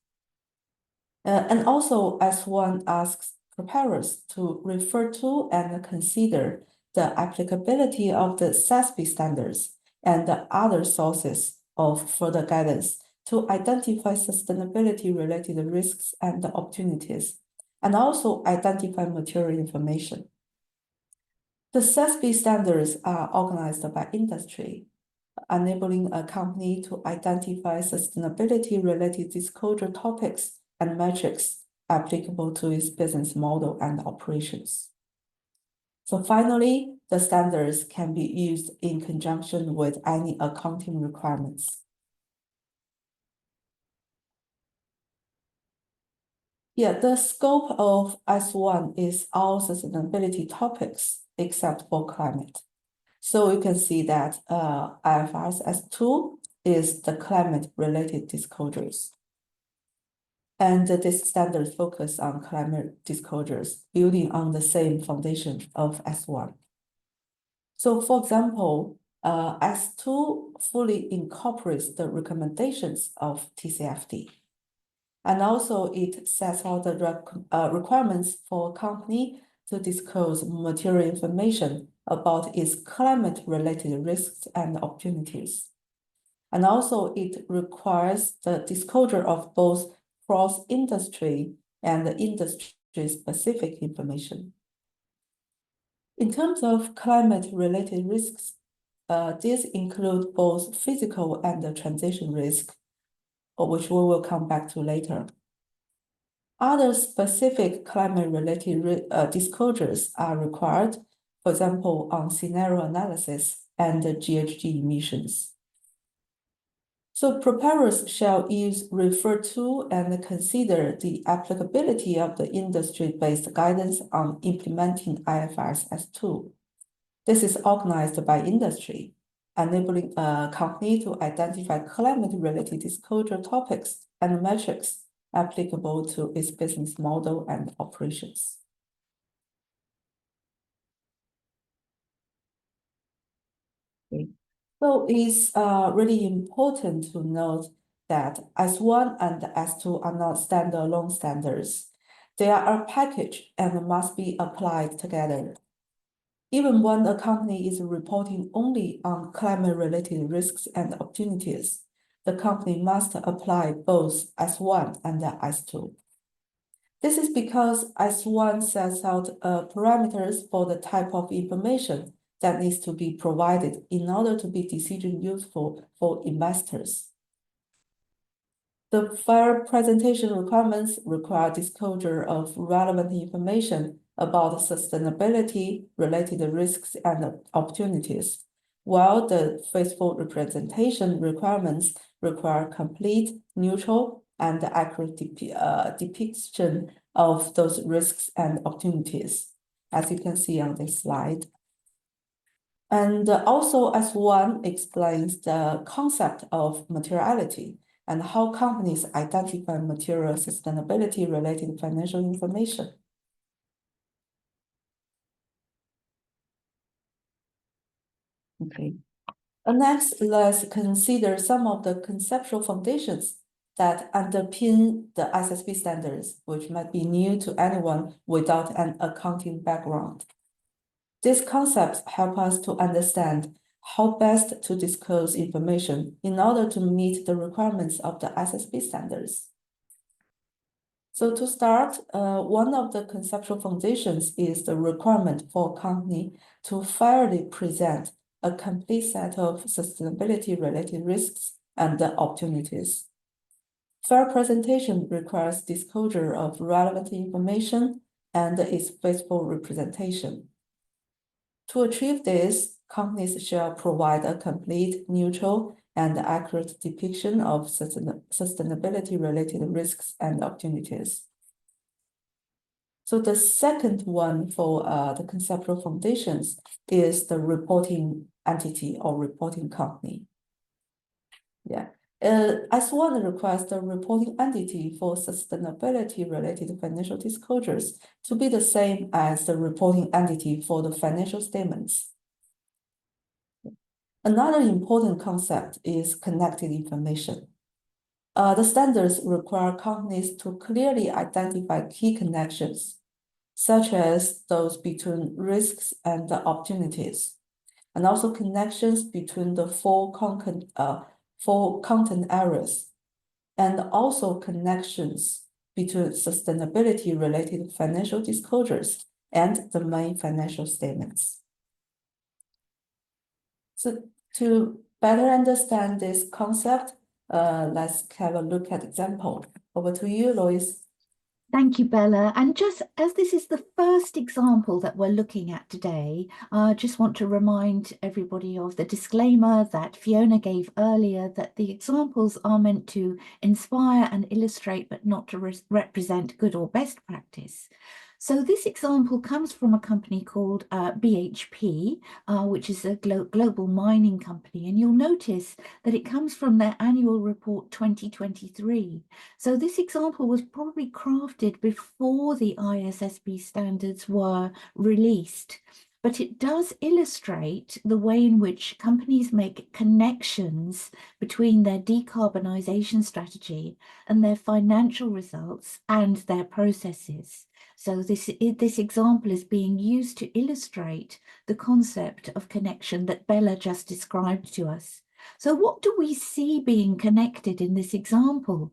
S7: And also, S1 asks preparers to refer to and consider the applicability of the SASB standards and the other sources of further guidance to identify sustainability-related risks and opportunities, and also identify material information. The SASB standards are organized by industry, enabling a company to identify sustainability-related disclosure topics and metrics applicable to its business model and operations. So finally, the standards can be used in conjunction with any accounting requirements. Yeah, the scope of S1 is all sustainability topics except for climate. So you can see that IFRS S2 is the climate-related disclosures. And this standard focus on climate disclosures, building on the same foundation of S1. So for example, S2 fully incorporates the recommendations of TCFD. And also it sets out the requirements for a company to disclose material information about its climate-related risks and opportunities. And also it requires the disclosure of both cross-industry and industry-specific information. In terms of climate-related risks, these include both physical and transition risk, which we will come back to later. Other specific climate-related disclosures are required, for example, on scenario analysis and GHG emissions. So preparers shall refer to and consider the applicability of the industry-based guidance on implementing IFRS S2. This is organized by industry, enabling a company to identify climate-related disclosure topics and metrics applicable to its business model and operations. Okay. So it's really important to note that S1 and S2 are not standalone standards. They are a package and must be applied together. Even when a company is reporting only on climate-related risks and opportunities, the company must apply both S1 and S2. This is because S1 sets out parameters for the type of information that needs to be provided in order to be decision useful for investors. The fair presentation requirements require disclosure of relevant information about sustainability-related risks and opportunities, while the faithful representation requirements require complete, neutral, and accurate depiction of those risks and opportunities, as you can see on this slide. And also S1 explains the concept of materiality and how companies identify material sustainability-related financial information. Okay. Next, let's consider some of the conceptual foundations that underpin the SSB standards, which might be new to anyone without an accounting background. These concepts help us to understand how best to disclose information in order to meet the requirements of the SSB standards. So to start, one of the conceptual foundations is the requirement for a company to fairly present a complete set of sustainability-related risks and opportunities. Fair presentation requires disclosure of relevant information and its faithful representation. To achieve this, companies shall provide a complete, neutral, and accurate depiction of sustainability-related risks and opportunities. So the second one for the conceptual foundations is the reporting entity or reporting company. Yeah. S1 requires the reporting entity for sustainability-related financial disclosures to be the same as the reporting entity for the financial statements. Another important concept is connected information. The standards require companies to clearly identify key connections, such as those between risks and the opportunities, and also connections between the four content areas, and also connections between sustainability-related financial disclosures and the main financial statements. So to better understand this concept, let's have a look at example. Over to you, Lois.
S6: Thank you, Bella. And just as this is the first example that we're looking at today, I just want to remind everybody of the disclaimer that Fiona gave earlier, that the examples are meant to inspire and illustrate, but not to represent good or best practice. So this example comes from a company called BHP, which is a global mining company. And you'll notice that it comes from their annual report 2023. So this example was probably crafted before the ISSB standards were released. But it does illustrate the way in which companies make connections between their decarbonisation strategy and their financial results and their processes. So this example is being used to illustrate the concept of connection that Bella just described to us. So what do we see being connected in this example?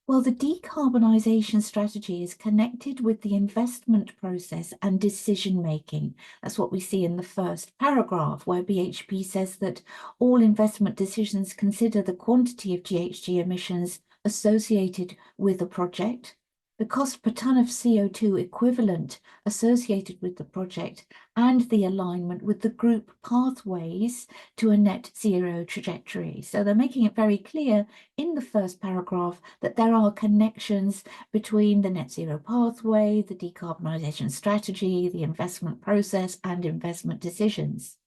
S6: Well, the decarbonisation strategy is connected with the investment process and decision making. That's what we see in the first paragraph, where BHP says that all investment decisions consider the quantity of GHG emissions associated with a project, the cost per tonne of CO2 equivalent associated with the project, and the alignment with the group pathways to a net zero trajectory. So they're making it very clear in the first paragraph that there are connections between the net zero pathway, the decarbonisation strategy, the investment process, and investment decisions.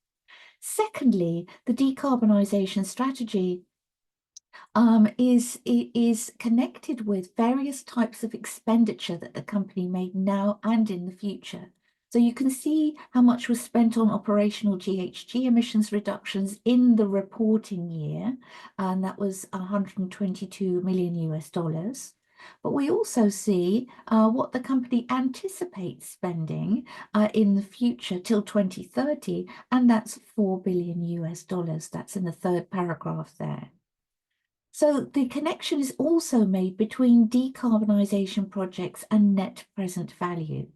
S6: Secondly, the decarbonisation strategy is connected with various types of expenditure that the company made now and in the future. So you can see how much was spent on operational GHG emissions reductions in the reporting year, and that was $122 million. But we also see what the company anticipates spending in the future till 2030, and that's $4 billion. That's in the third paragraph there. So the connection is also made between decarbonisation projects and net present value.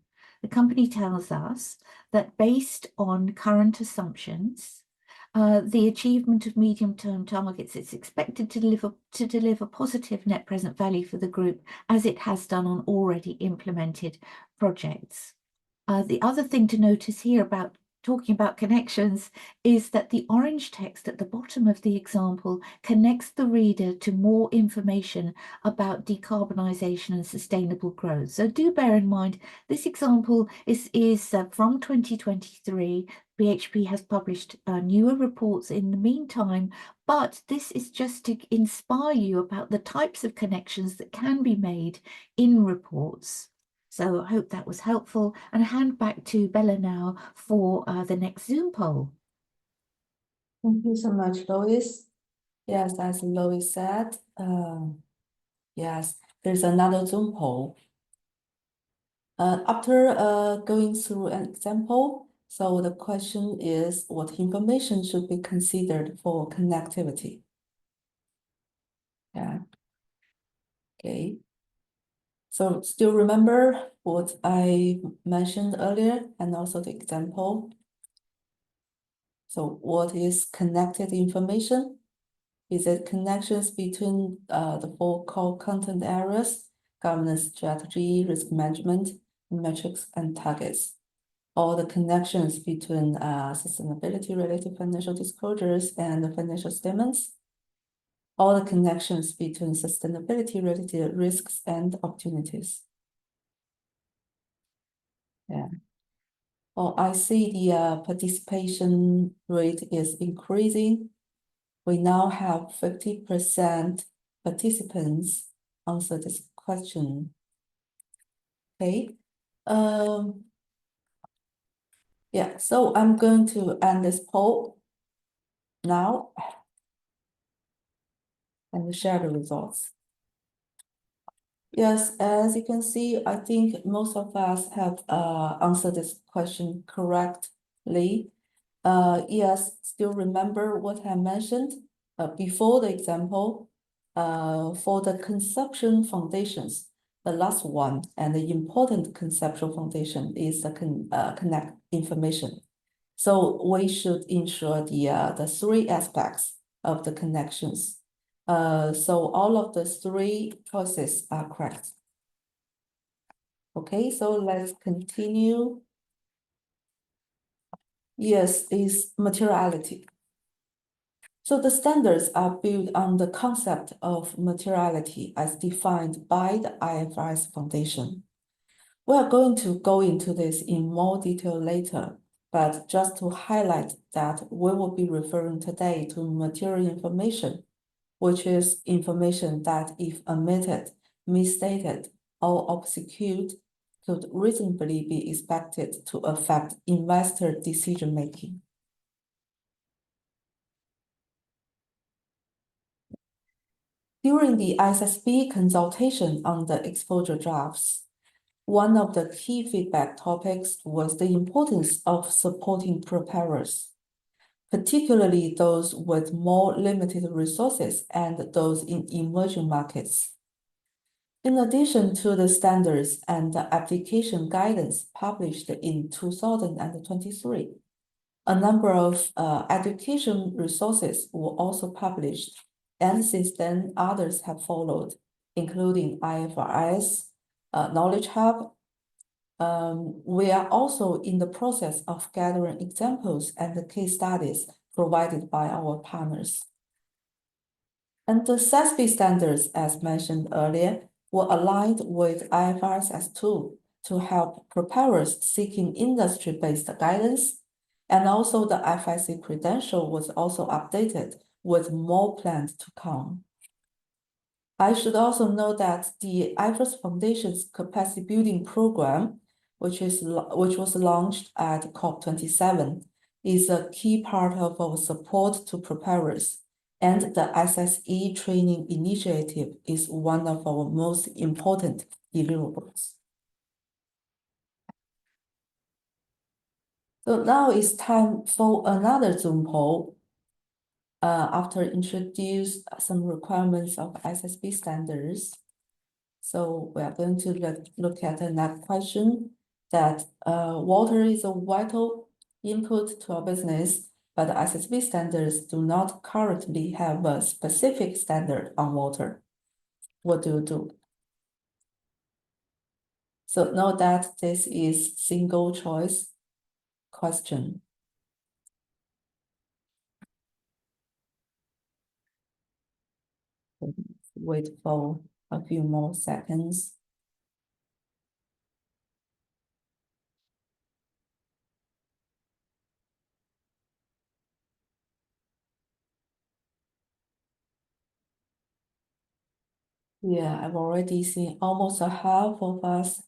S6: The company tells us that based on current assumptions, the achievement of medium-term targets is expected to deliver positive net present value for the group, as it has done on already implemented projects. The other thing to notice here about talking about connections is that the orange text at the bottom of the example connects the reader to more information about decarbonisation and sustainable growth. So do bear in mind, this example is from 2023. BHP has published newer reports in the meantime, but this is just to inspire you about the types of connections that can be made in reports. So I hope that was helpful, and I hand back to Bella now for the next Zoom poll.
S7: Thank you so much, Lois. Yes, as Lois said, yes, there's another Zoom poll. After going through an example, so the question is, what information should be considered for connectivity? Yeah. Okay. So still remember what I mentioned earlier and also the example. So what is connected information? Is it connections between the four core content areas: governance strategy, risk management, metrics, and targets? Or the connections between sustainability-related financial disclosures and the financial statements? Or the connections between sustainability-related risks and opportunities? Yeah. Oh, I see the participation rate is increasing. We now have 50% participants answer this question. Okay. Yeah, so I'm going to end this poll now and share the results. Yes, as you can see, I think most of us have answered this question correctly. Yes, still remember what I mentioned before the example. For the consumption foundations, the last one and the important conceptual foundation is the connect information. So we should ensure the three aspects of the connections. So all of the three choices are correct. Okay, so let's continue. Yes, is materiality. So the standards are built on the concept of materiality as defined by the IFRS Foundation. We are going to go into this in more detail later, but just to highlight that we will be referring today to material information, which is information that if omitted, misstated, or obscured, could reasonably be expected to affect investor decision-making. During the ISSB consultation on the exposure drafts, one of the key feedback topics was the importance of supporting preparers, particularly those with more limited resources and those in emerging markets. In addition to the standards and the application guidance published in 2023, a number of education resources were also published, and since then others have followed, including IFRS, Knowledge Hub. We are also in the process of gathering examples and the case studies provided by our partners. And the SASB standards, as mentioned earlier, were aligned with IFRS S2 to help preparers seeking industry-based guidance. And also the FIC credential was also updated with more plans to come. I should also note that the IFRS Foundation's capacity building program, which was launched at COP27, is a key part of our support to preparers, and the SSE training initiative is one of our most important deliverables. So now it's time for another Zoom poll. After introduce some requirements of SSB standards. So we are going to look at the next question that water is a vital input to our business, but the SSB standards do not currently have a specific standard on water. What do you do? So note that this is single choice question. Wait for a few more seconds. Yeah, I've already seen almost a half of us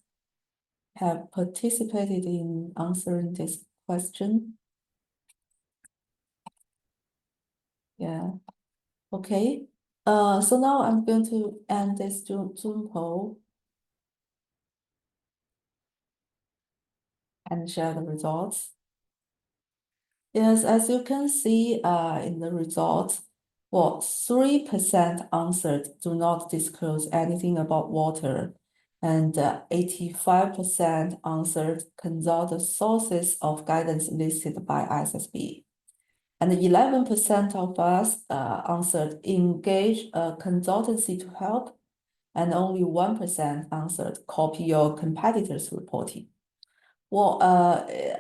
S7: have participated in answering this question. Yeah, okay. So now I'm going to end this Zoom poll and share the results. Yes, as you can see in the results, well, 3% answered do not disclose anything about water, and 85% answered consult the sources of guidance listed by ISSB. And 11% of us answered engage a consultancy to help, and only 1% answered copy your competitors' reporting. Well,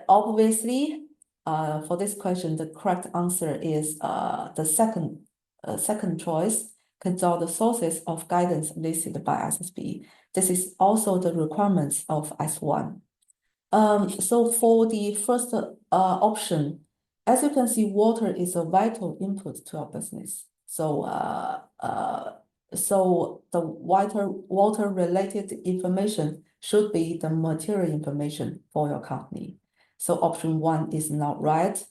S7: obviously, for this question, the correct answer is the second choice, consult the sources of guidance listed by ISSB. This is also the requirements of S1. So for the first option, as you can see, water is a vital input to our business. So the water-related information should be the material information for your company. So option 1 is not right.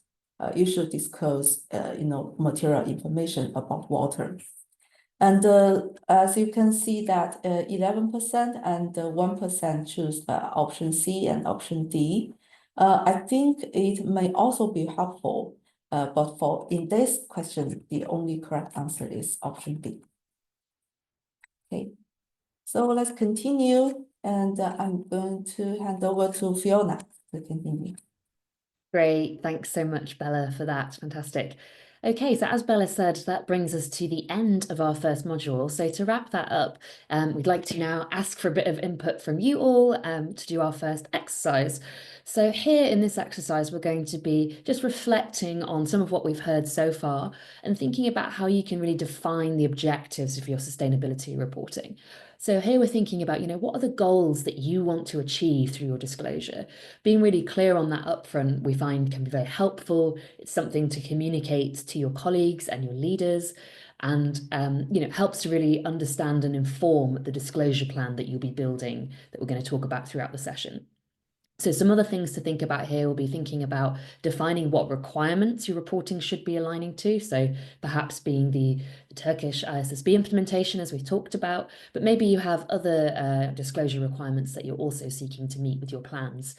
S7: You should disclose, material information about water. And as you can see that 11% and 1% choose option C and option D. I think it may also be helpful, but in this question, the only correct answer is option B. Okay, so let's continue, and I'm going to hand over to Fiona to continue.
S1: Great. Thanks so much, Bella, for that. Fantastic. Okay, so as Bella said, that brings us to the end of our first module. So to wrap that up, we'd like to now ask for a bit of input from you all to do our first exercise. So here in this exercise, we're going to be just reflecting on some of what we've heard so far and thinking about how you can really define the objectives of your sustainability reporting. So here we're thinking about, what are the goals that you want to achieve through your disclosure? Being really clear on that upfront, we find can be very helpful. It's something to communicate to your colleagues and your leaders, and helps to really understand and inform the disclosure plan that you'll be building that we're going to talk about throughout the session. So some other things to think about here will be thinking about defining what requirements your reporting should be aligning to. So perhaps being the Turkish ISSB implementation, as we've talked about, but maybe you have other disclosure requirements that you're also seeking to meet with your plans.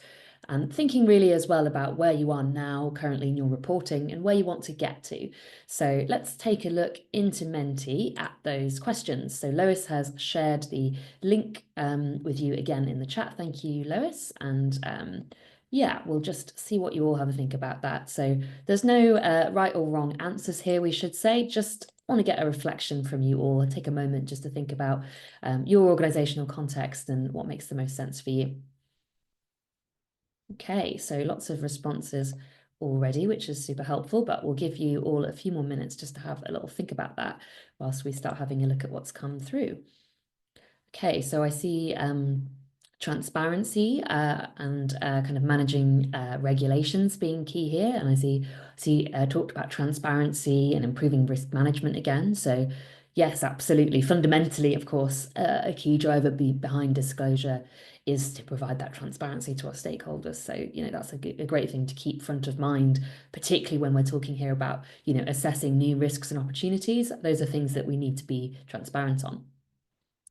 S1: And thinking really as well about where you are now currently in your reporting and where you want to get to. So let's take a look into Menti at those questions. So Lois has shared the link with you again in the chat. Thank you, Lois. And yeah, we'll just see what you all have to think about that. So there's no right or wrong answers here, we should say. Just want to get a reflection from you all. Take a moment just to think about your organizational context and what makes the most sense for you. Okay, so lots of responses already, which is super helpful, but we'll give you all a few more minutes just to have a little think about that whilst we start having a look at what's come through. Okay, so I see transparency and kind of managing regulations being key here. And I see talked about transparency and improving risk management again. So yes, absolutely. Fundamentally, of course, a key driver behind disclosure is to provide that transparency to our stakeholders. So, that's a great thing to keep front of mind, particularly when we're talking here about, assessing new risks and opportunities. Those are things that we need to be transparent on.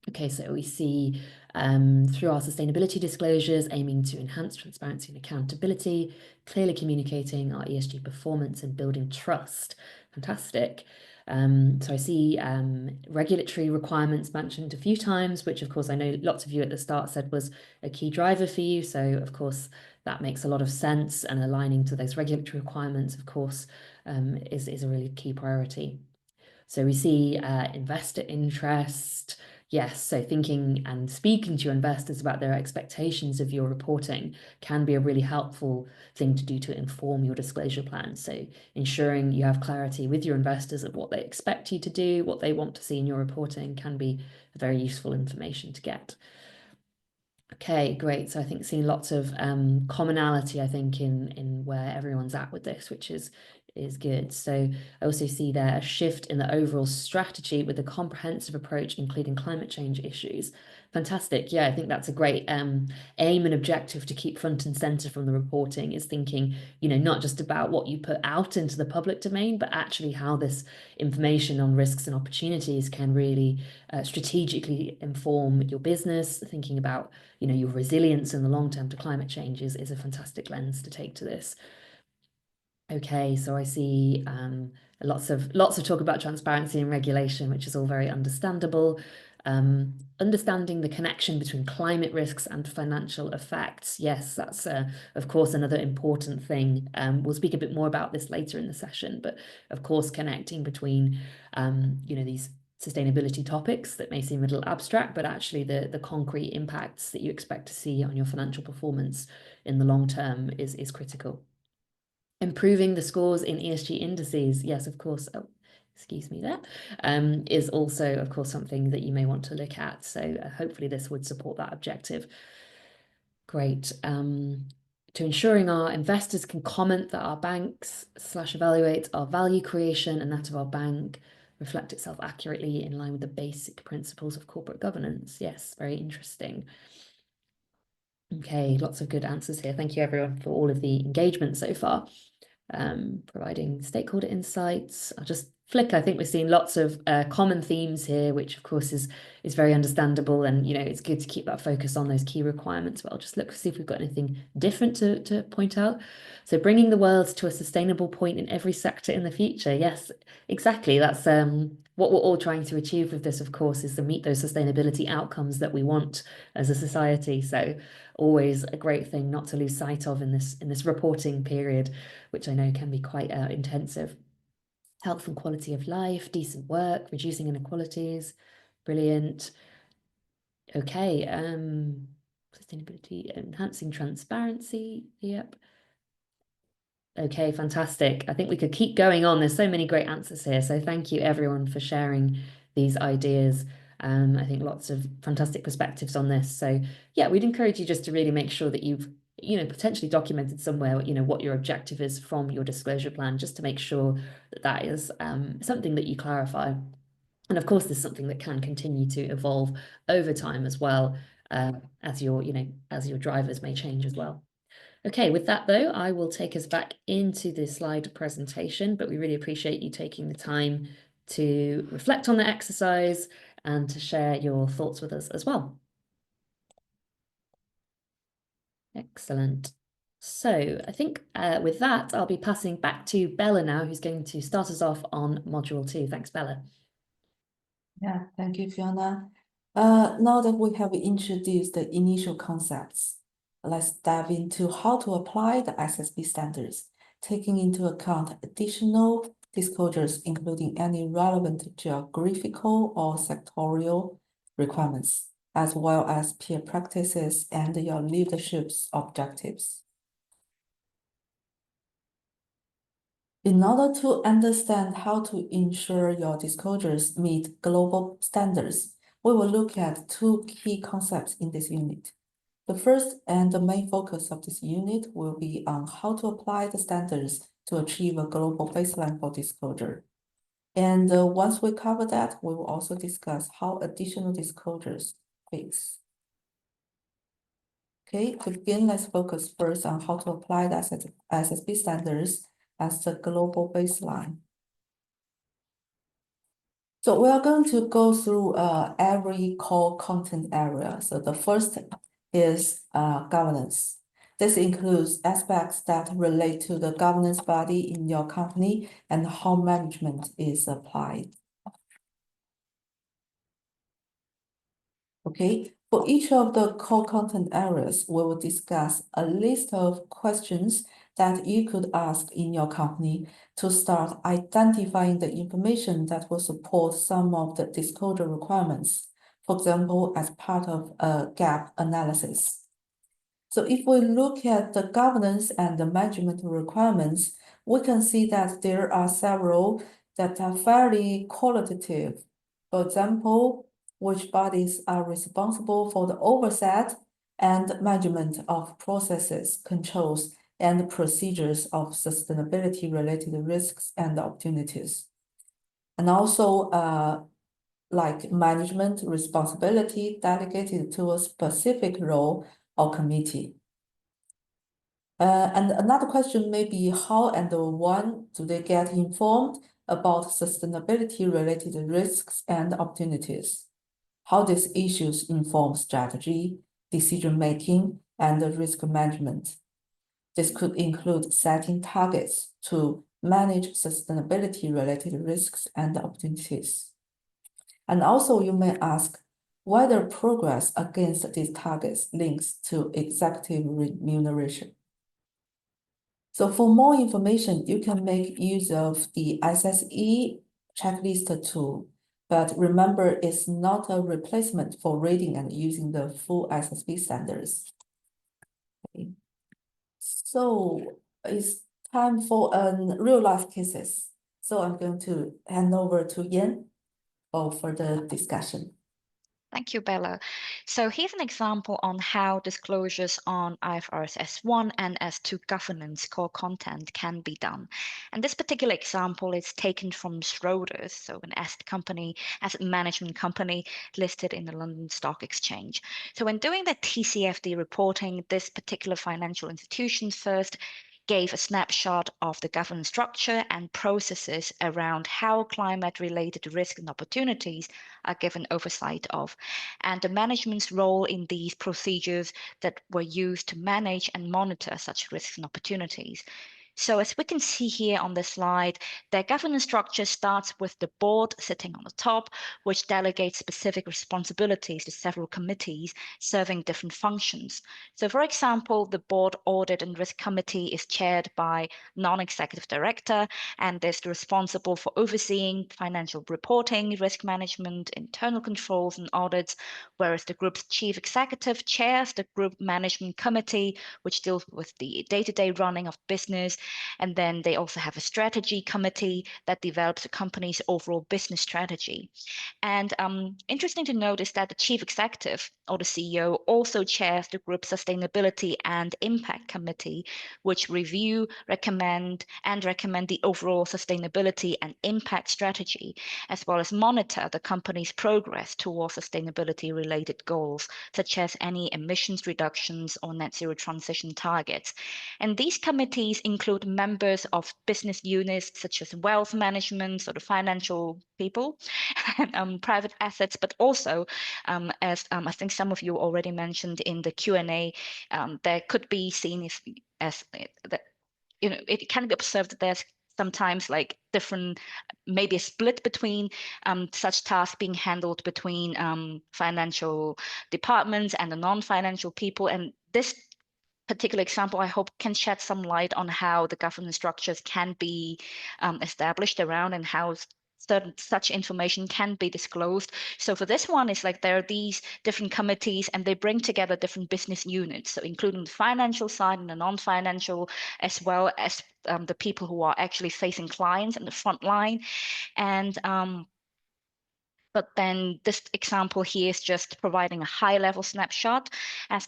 S1: Okay, so we see through our sustainability disclosures, aiming to enhance transparency and accountability, clearly communicating our ESG performance and building trust. Fantastic. So I see regulatory requirements mentioned a few times, which of course I know lots of you at the start said was a key driver for you. So of course that makes a lot of sense, and aligning to those regulatory requirements, of course, is a really key priority. So we see investor interest. Yes, so thinking and speaking to your investors about their expectations of your reporting can be a really helpful thing to do to inform your disclosure plan. So ensuring you have clarity with your investors of what they expect you to do, what they want to see in your reporting, can be very useful information to get. Okay, great. So I think seeing lots of commonality, I think, in where everyone's at with this, which is good. So I also see there a shift in the overall strategy with a comprehensive approach, including climate change issues. Fantastic. Yeah, I think that's a great aim and objective to keep front and center from the reporting, is thinking, not just about what you put out into the public domain, but actually how this information on risks and opportunities can really strategically inform your business. Thinking about, your resilience in the long term to climate change is a fantastic lens to take to this. Okay, so I see lots of talk about transparency and regulation, which is all very understandable. Understanding the connection between climate risks and financial effects. Yes, that's of course another important thing. We'll speak a bit more about this later in the session, but of course connecting between these sustainability topics that may seem a little abstract, but actually the concrete impacts that you expect to see on your financial performance in the long term is critical. Improving the scores in ESG indices, yes, of course. Oh, excuse me, there is also, of course, something that you may want to look at. So hopefully this would support that objective. Great. To ensuring our investors can comment that our banks /evaluate our value creation and that of our bank reflect itself accurately in line with the basic principles of corporate governance. Yes, very interesting. Okay, lots of good answers here. Thank you everyone for all of the engagement so far. Providing stakeholder insights. I'll just flick. I think we're seeing lots of common themes here, which of course is very understandable, and it's good to keep that focus on those key requirements. But I'll just look to see if we've got anything different to point out. So bringing the world to a sustainable point in every sector in the future. Yes, exactly. That's what we're all trying to achieve with this, of course, is to meet those sustainability outcomes that we want as a society. So always a great thing not to lose sight of in this reporting period, which I know can be quite intensive. Health and quality of life, decent work, reducing inequalities. Brilliant. Okay, sustainability, enhancing transparency. Yep. Okay, fantastic. I think we could keep going on. There's so many great answers here. So thank you everyone for sharing these ideas. I think lots of fantastic perspectives on this. So yeah, we'd encourage you just to really make sure that you've potentially documented somewhere, what your objective is from your disclosure plan, just to make sure that that is something that you clarify. And of course, there's something that can continue to evolve over time as well, as your drivers may change as well. Okay, with that though, I will take us back into the slide presentation, but we really appreciate you taking the time to reflect on the exercise and to share your thoughts with us as well. Excellent. So I think with that, I'll be passing back to Bella now, who's going to start us off on Module 2. Thanks, Bella.
S7: Yeah, thank you, Fiona. Now that we have introduced the initial concepts, let's dive into how to apply the SSB standards, taking into account additional disclosures, including any relevant geographical or sectorial requirements, as well as peer practices and your leadership's objectives. In order to understand how to ensure your disclosures meet global standards, we will look at two key concepts in this unit. The first and the main focus of this unit will be on how to apply the standards to achieve a global baseline for disclosure. And once we cover that, we will also discuss how additional disclosures fix. Okay, to begin, let's focus first on how to apply the SSB standards as the global baseline. So we are going to go through every core content area. So the first is governance. This includes aspects that relate to the governance body in your company and how management is applied. Okay, for each of the core content areas, we will discuss a list of questions that you could ask in your company to start identifying the information that will support some of the disclosure requirements, for example, as part of a gap analysis. So if we look at the governance and the management requirements, we can see that there are several that are fairly qualitative. For example, which bodies are responsible for the oversight and management of processes, controls, and procedures of sustainability-related risks and opportunities. And also, like management responsibility delegated to a specific role or committee. And another question may be how and when do they get informed about sustainability-related risks and opportunities? How these issues inform strategy, decision-making, and risk management. This could include setting targets to manage sustainability-related risks and opportunities. And also you may ask whether progress against these targets links to executive remuneration. So for more information, you can make use of the SSE checklist tool. But remember, it's not a replacement for reading and using the full SSB standards. Okay. So it's time for real-life cases. So I'm going to hand over to Yan for further discussion.
S5: Thank you, Bella. So here's an example on how disclosures on IFRS S1 and S2 governance core content can be done. And this particular example is taken from Schroders, so an asset management company listed in the London Stock Exchange. So when doing the TCFD reporting, this particular financial institution first gave a snapshot of the governance structure and processes around how climate-related risks and opportunities are given oversight of, and the management's role in these procedures that were used to manage and monitor such risks and opportunities. So as we can see here on the slide, their governance structure starts with the board sitting on the top, which delegates specific responsibilities to several committees serving different functions. So for example, the board audit and risk committee is chaired by non-executive director and is responsible for overseeing financial reporting, risk management, internal controls and audits, whereas the group's chief executive chairs the group management committee, which deals with the day-to-day running of business. And then they also have a strategy committee that develops the company's overall business strategy. And interesting to note is that the chief executive or the CEO also chairs the group sustainability and impact committee, which review, recommend the overall sustainability and impact strategy, as well as monitor the company's progress towards sustainability related goals, such as any emissions reductions or net zero transition targets. And these committees include members of business units such as wealth management, so the financial people, and private assets, but also, as I think some of you already mentioned in the Q&A, there could be seen as that, you know, it can be observed that there's sometimes like different, maybe a split between such tasks being handled between financial departments and the non-financial people. And this particular example, I hope, can shed some light on how the governance structures can be established around and how such information can be disclosed. So for this one, it's like there are these different committees and they bring together different business units, so including the financial side and the non-financial, as well as the people who are actually facing clients in the front line. And but then this example here is just providing a high-level snapshot as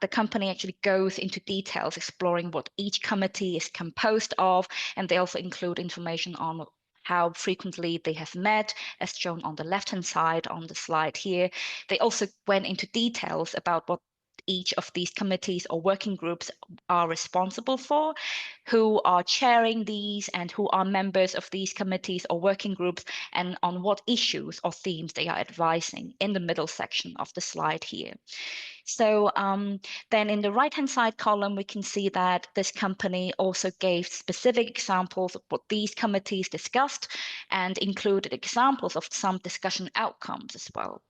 S5: the company actually goes into details exploring what each committee is composed of, and they also include information on how frequently they have met, as shown on the left-hand side on the slide here. They also went into details about what each of these committees or working groups are responsible for, who are chairing these and who are members of these committees or working groups, and on what issues or themes they are advising in the middle section of the slide here. So then in the right-hand side column, we can see that this company also gave specific examples of what these committees discussed and included examples of some discussion outcomes as well.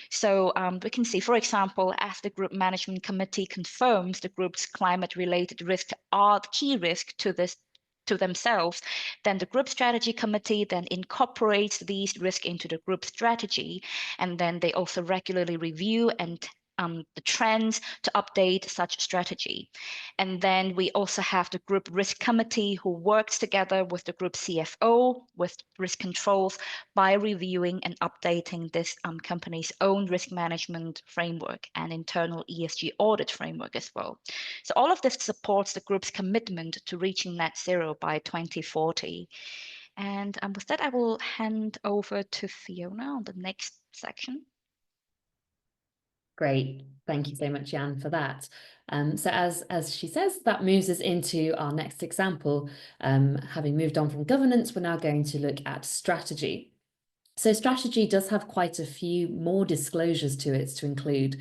S5: So we can see, for example, as the group management committee confirms the group's climate-related risks are the key risk to themselves, then the group strategy committee then incorporates these risks into the group strategy, and then they also regularly review and the trends to update such strategy. And then we also have the group risk committee who works together with the group CFO with risk controls by reviewing and updating this company's own risk management framework and internal ESG audit framework as well. So all of this supports the group's commitment to reaching net zero by 2040. And with that, I will hand over to Fiona on the next section.
S1: Great. Thank you so much, Jan, for that. So as she says, that moves us into our next example. Having moved on from governance, we're now going to look at strategy. So strategy does have quite a few more disclosures to it to include.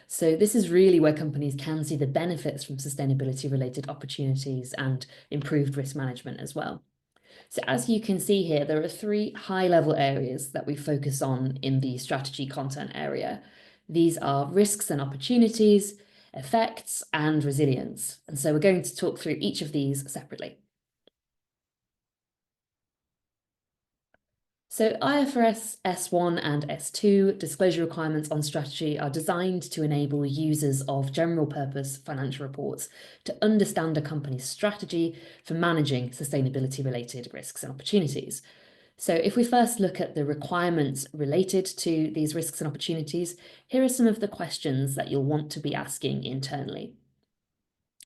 S1: So this is really where companies can see the benefits from sustainability related opportunities and improved risk management as well. So as you can see here, there are 3 high-level areas that we focus on in the strategy content area. These are risks and opportunities, effects, and resilience. And so we're going to talk through each of these separately. So IFRS S1 and S2 disclosure requirements on strategy are designed to enable users of general purpose financial reports to understand a company's strategy for managing sustainability related risks and opportunities. So if we first look at the requirements related to these risks and opportunities, here are some of the questions that you'll want to be asking internally.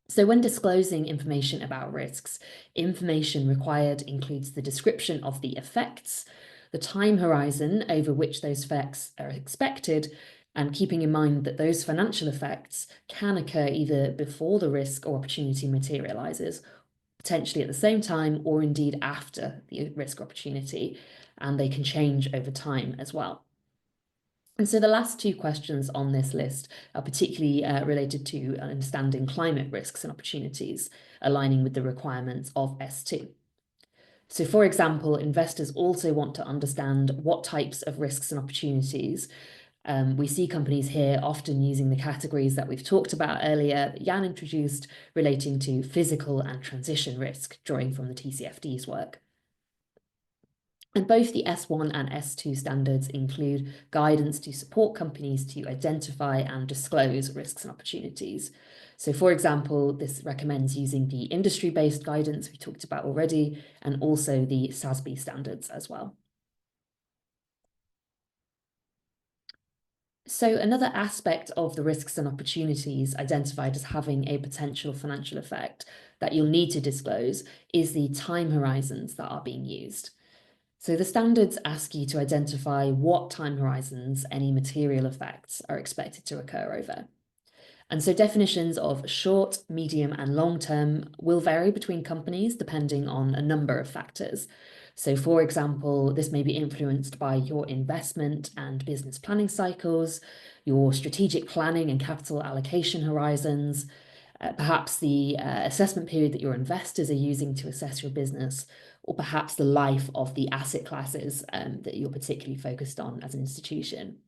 S1: So when disclosing information about risks, information required includes the description of the effects, the time horizon over which those effects are expected, and keeping in mind that those financial effects can occur either before the risk or opportunity materializes potentially at the same time or indeed after the risk opportunity, and they can change over time as well. And so the last two questions on this list are particularly related to understanding climate risks and opportunities, aligning with the requirements of S2. So for example, investors also want to understand what types of risks and opportunities. We see companies here often using the categories that we've talked about earlier, that Jan introduced, relating to physical and transition risk, drawing from the TCFD's work. And both the S1 and S2 standards include guidance to support companies to identify and disclose risks and opportunities. So for example, this recommends using the industry-based guidance we talked about already, and also the SASB standards as well. So another aspect of the risks and opportunities identified as having a potential financial effect that you'll need to disclose is the time horizons that are being used. So the standards ask you to identify what time horizons any material effects are expected to occur over. And so definitions of short, medium, and long term will vary between companies depending on a number of factors. So for example, this may be influenced by your investment and business planning cycles, your strategic planning and capital allocation horizons, perhaps the assessment period that your investors are using to assess your business, or perhaps the life of the asset classes that you're particularly focused on as an institution.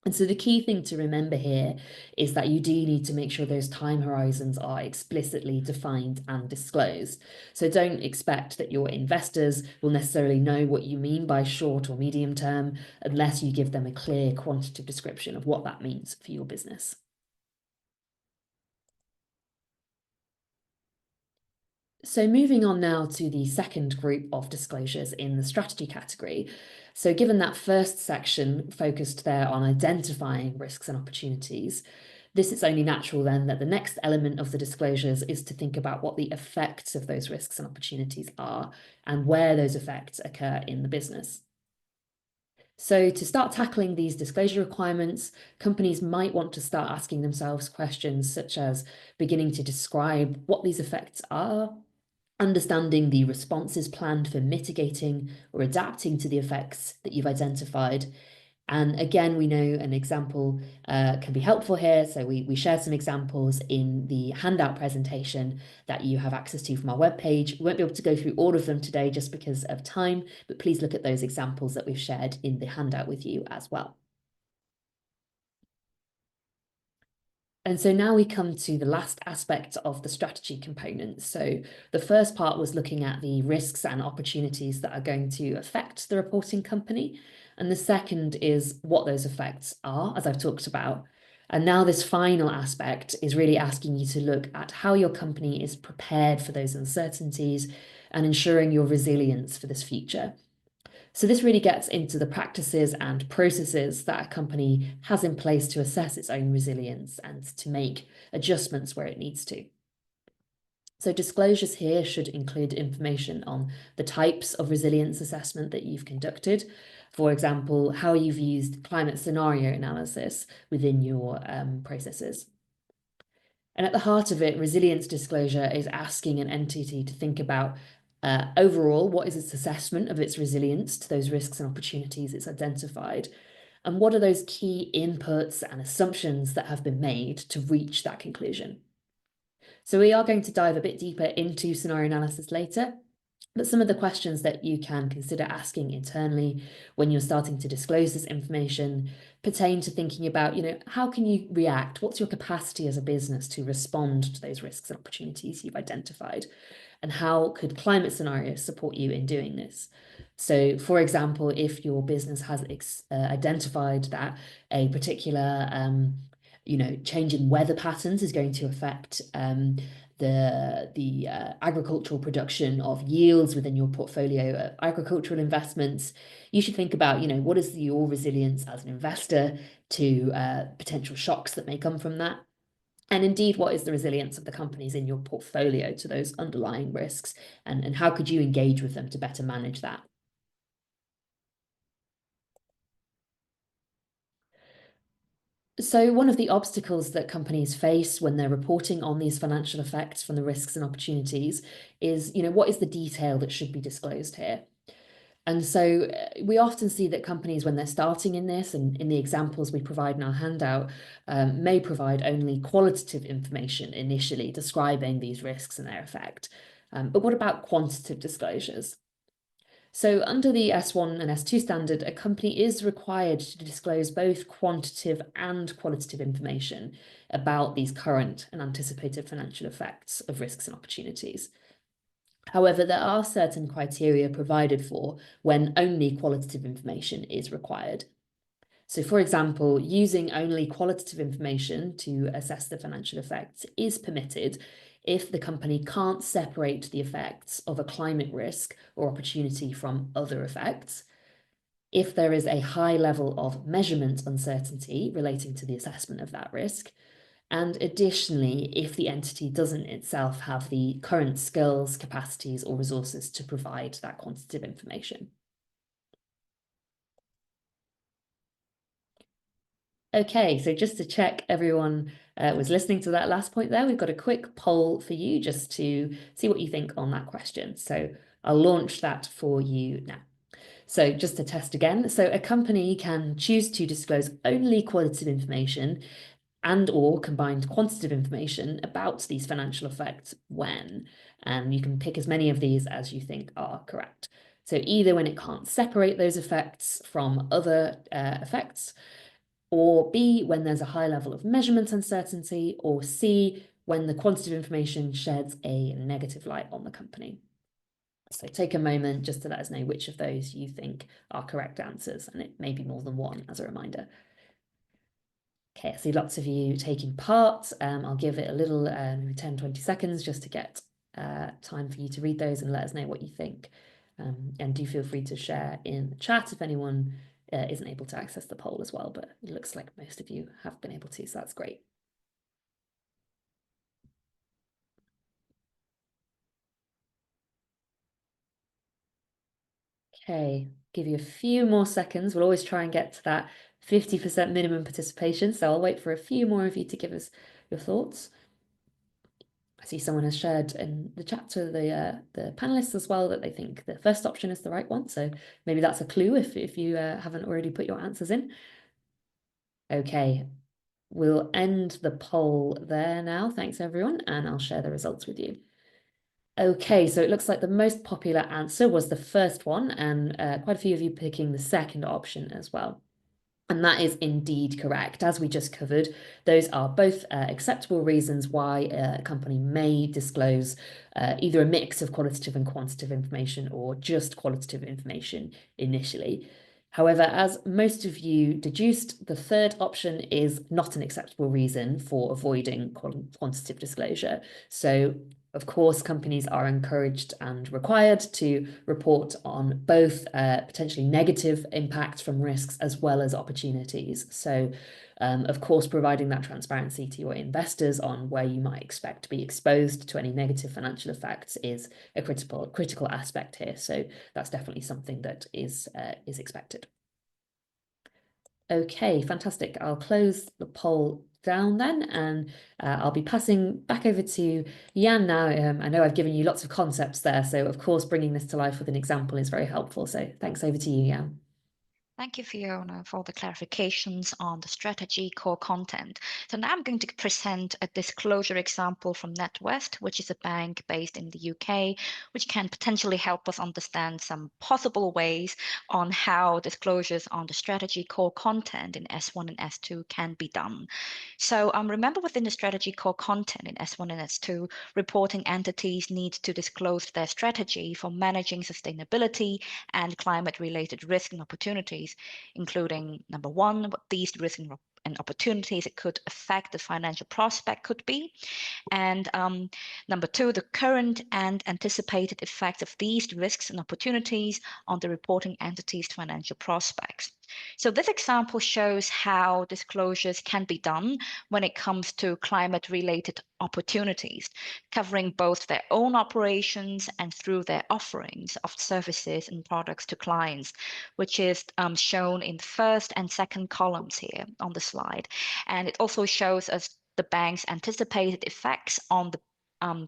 S1: And so the key thing to remember here is that you do need to make sure those time horizons are explicitly defined and disclosed. So don't expect that your investors will necessarily know what you mean by short or medium term unless you give them a clear quantitative description of what that means for your business. So moving on now to the second group of disclosures in the strategy category. So given that first section focused there on identifying risks and opportunities, this is only natural then that the next element of the disclosures is to think about what the effects of those risks and opportunities are and where those effects occur in the business. So to start tackling these disclosure requirements, companies might want to start asking themselves questions such as beginning to describe what these effects are, understanding the responses planned for mitigating or adapting to the effects that you've identified. And again, we know an example can be helpful here. So we share some examples in the handout presentation that you have access to from our webpage. We won't be able to go through all of them today just because of time, but please look at those examples that we've shared in the handout with you as well. And so now we come to the last aspect of the strategy component. So the first part was looking at the risks and opportunities that are going to affect the reporting company. And the second is what those effects are, as I've talked about. And now this final aspect is really asking you to look at how your company is prepared for those uncertainties and ensuring your resilience for this future. So this really gets into the practices and processes that a company has in place to assess its own resilience and to make adjustments where it needs to. So disclosures here should include information on the types of resilience assessment that you've conducted. For example, how you've used climate scenario analysis within your processes. And at the heart of it, resilience disclosure is asking an entity to think about overall, what is its assessment of its resilience to those risks and opportunities it's identified? And what are those key inputs and assumptions that have been made to reach that conclusion? So we are going to dive a bit deeper into scenario analysis later, but some of the questions that you can consider asking internally when you're starting to disclose this information pertain to thinking about, how can you react? What's your capacity as a business to respond to those risks and opportunities you've identified? And how could climate scenarios support you in doing this? So, for example, if your business has identified that a particular change in weather patterns is going to affect the agricultural production of yields within your portfolio of agricultural investments, you should think about, what is your resilience as an investor to potential shocks that may come from that? And indeed, what is the resilience of the companies in your portfolio to those underlying risks? And how could you engage with them to better manage that? So one of the obstacles that companies face when they're reporting on these financial effects from the risks and opportunities is, what is the detail that should be disclosed here? And so we often see that companies, when they're starting in this, and in the examples we provide in our handout, may provide only qualitative information initially describing these risks and their effect. But what about quantitative disclosures? So under the S1 and S2 standard, a company is required to disclose both quantitative and qualitative information about these current and anticipated financial effects of risks and opportunities. However, there are certain criteria provided for when only qualitative information is required. So, for example, using only qualitative information to assess the financial effects is permitted if the company can't separate the effects of a climate risk or opportunity from other effects, if there is a high level of measurement uncertainty relating to the assessment of that risk, and additionally, if the entity doesn't itself have the current skills, capacities, or resources to provide that quantitative information. Okay, so just to check everyone was listening to that last point there, we've got a quick poll for you just to see what you think on that question. So I'll launch that for you now. So just to test again, so a company can choose to disclose only qualitative information and or combined quantitative information about these financial effects when, and you can pick as many of these as you think are correct. So either when it can't separate those effects from other effects, or B, when there's a high level of measurement uncertainty, or C, when the quantitative information sheds a negative light on the company. So take a moment just to let us know which of those you think are correct answers, and it may be more than one as a reminder. Okay, I see lots of you taking part. I'll give it a little, maybe 10, 20 seconds just to get time for you to read those and let us know what you think. And do feel free to share in the chat if anyone isn't able to access the poll as well, but it looks like most of you have been able to, so that's great. Okay, give you a few more seconds. We'll always try and get to that 50% minimum participation, so I'll wait for a few more of you to give us your thoughts. I see someone has shared in the chat to the panelists as well that they think the first option is the right one, so maybe that's a clue if you haven't already put your answers in. Okay, we'll end the poll there now. Thanks everyone, and I'll share the results with you. Okay, so it looks like the most popular answer was the first one, and quite a few of you picking the second option as well. And that is indeed correct. As we just covered, those are both acceptable reasons why a company may disclose either a mix of qualitative and quantitative information or just qualitative information initially. However, as most of you deduced, the third option is not an acceptable reason for avoiding quantitative disclosure. So of course, companies are encouraged and required to report on both potentially negative impacts from risks as well as opportunities. So, of course, providing that transparency to your investors on where you might expect to be exposed to any negative financial effects is a critical aspect here. So that's definitely something that is expected. Okay, fantastic. I'll close the poll down then, and I'll be passing back over to Jan now. I know I've given you lots of concepts there, so of course bringing this to life with an example is very helpful. So thanks, over to you, Jan.
S5: Thank you, Fiona, for the clarifications on the strategy core content. So now I'm going to present a disclosure example from NatWest, which is a bank based in the UK, which can potentially help us understand some possible ways on how disclosures on the strategy core content in S1 and S2 can be done. So remember, within the strategy core content in S1 and S2, reporting entities need to disclose their strategy for managing sustainability and climate-related risks and opportunities, including, number one, what these risks and opportunities that could affect the financial prospect could be, and number two, the current and anticipated effects of these risks and opportunities on the reporting entity's financial prospects. So this example shows how disclosures can be done when it comes to climate-related opportunities, covering both their own operations and through their offerings of services and products to clients, which is shown in the first and second columns here on the slide. And it also shows us the bank's anticipated effects on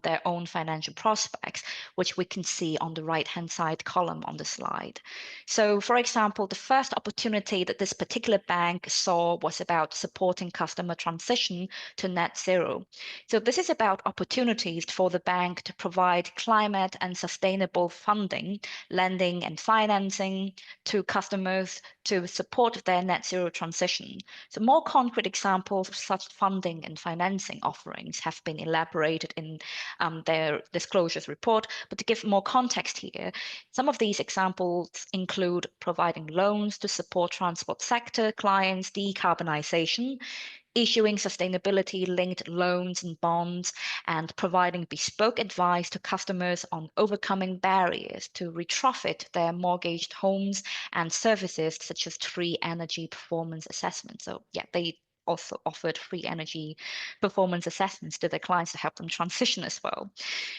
S5: their own financial prospects, which we can see on the right-hand side column on the slide. So, for example, the first opportunity that this particular bank saw was about supporting customer transition to net zero. So this is about opportunities for the bank to provide climate and sustainable funding, lending and financing to customers to support their net zero transition. So more concrete examples of such funding and financing offerings have been elaborated in their disclosures report. But to give more context here, some of these examples include providing loans to support transport sector clients' decarbonization, issuing sustainability-linked loans and bonds, and providing bespoke advice to customers on overcoming barriers to retrofit their mortgaged homes, and services such as free energy performance assessment. So yeah, they also offered free energy performance assessments to their clients to help them transition as well.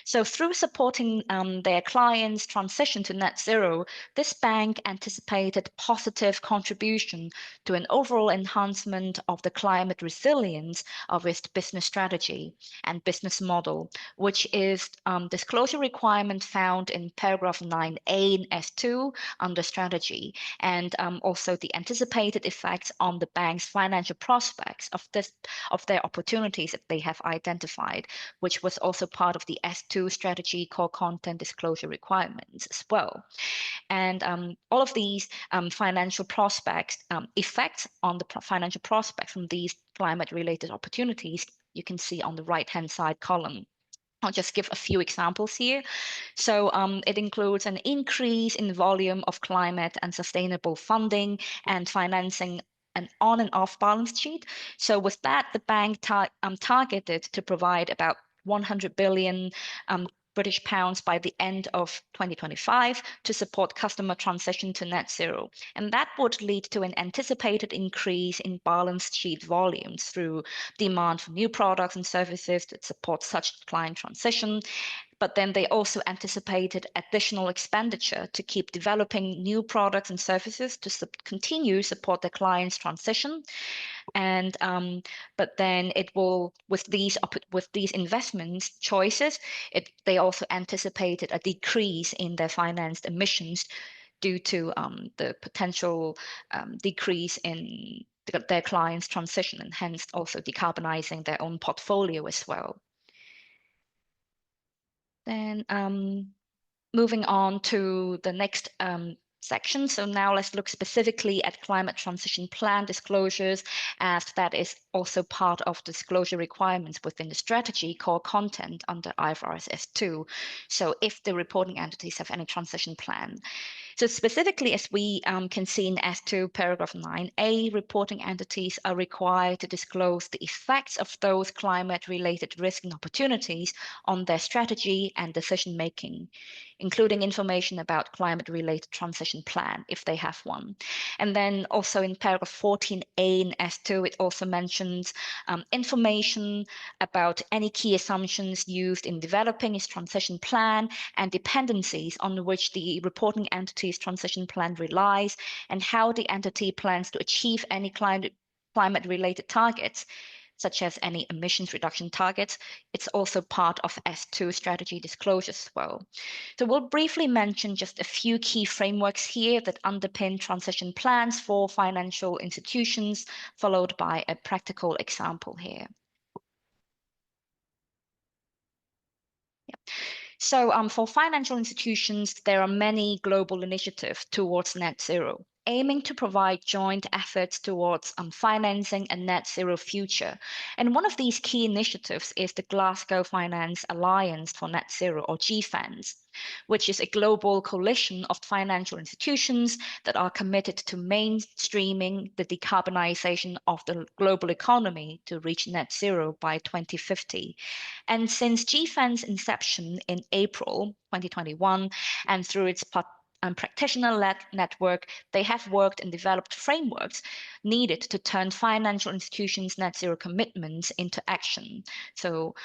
S5: So through supporting their clients' transition to net zero, this bank anticipated positive contribution to an overall enhancement of the climate resilience of its business strategy and business model, which is disclosure requirement found in paragraph 9A in S2 under strategy, and also the anticipated effects on the bank's financial prospects of their opportunities that they have identified, which was also part of the S2 strategy core content disclosure requirements as well. And all of these financial prospects, effects on the financial prospects from these climate-related opportunities, you can see on the right-hand side column. I'll just give a few examples here. So it includes an increase in volume of climate and sustainable funding and financing an on and off balance sheet. So with that, the bank targeted to provide about 100 billion British pounds by the end of 2025 to support customer transition to net zero. And that would lead to an anticipated increase in balance sheet volumes through demand for new products and services that support such client transition. But then they also anticipated additional expenditure to keep developing new products and services to continue support their clients' transition. And but then it will, with these investments choices, they also anticipated a decrease in their financed emissions due to the potential decrease in their clients' transition, and hence also decarbonizing their own portfolio as well. Then moving on to the next section. So now let's look specifically at climate transition plan disclosures, as that is also part of disclosure requirements within the strategy core content under IFRS S2. So if the reporting entities have any transition plan. So specifically, as we can see in S2 paragraph 9A, reporting entities are required to disclose the effects of those climate-related risks and opportunities on their strategy and decision-making, including information about climate-related transition plan, if they have one. And then also in paragraph 14A in S2, it also mentions information about any key assumptions used in developing its transition plan and dependencies on which the reporting entity's transition plan relies, and how the entity plans to achieve any climate-related targets, such as any emissions reduction targets. It's also part of S2 strategy disclosures as well. So we'll briefly mention just a few key frameworks here that underpin transition plans for financial institutions, followed by a practical example here. Yep. So for financial institutions, there are many global initiatives towards net zero, aiming to provide joint efforts towards financing a net zero future. And one of these key initiatives is the Glasgow Finance Alliance for Net Zero, or GFANZ, which is a global coalition of financial institutions that are committed to mainstreaming the decarbonization of the global economy to reach net zero by 2050. And since GFAN's inception in April 2021, and through its practitioner-led network, they have worked and developed frameworks needed to turn financial institutions' net zero commitments into action. So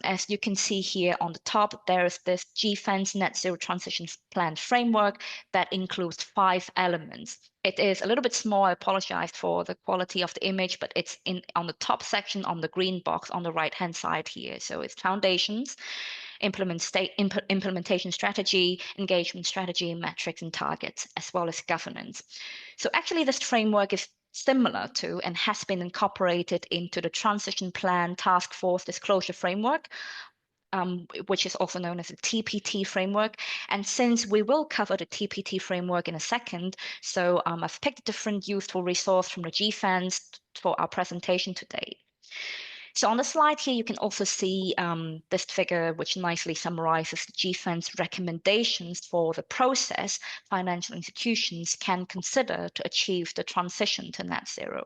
S5: as you can see here on the top, there is this GFANZ Net Zero Transition Plan framework that includes 5 elements. It is a little bit small. I apologize for the quality of the image, but it's on the top section on the green box on the right-hand side here. So it's foundations, implementation strategy, engagement strategy, metrics and targets, as well as governance. So actually this framework is similar to and has been incorporated into the Transition Plan Task Force Disclosure Framework, which is also known as the TPT framework. And since we will cover the TPT framework in a second, so I've picked a different useful resource from the GFANZ for our presentation today. So on the slide here, you can also see this figure, which nicely summarizes the GFANZ recommendations for the process financial institutions can consider to achieve the transition to net zero,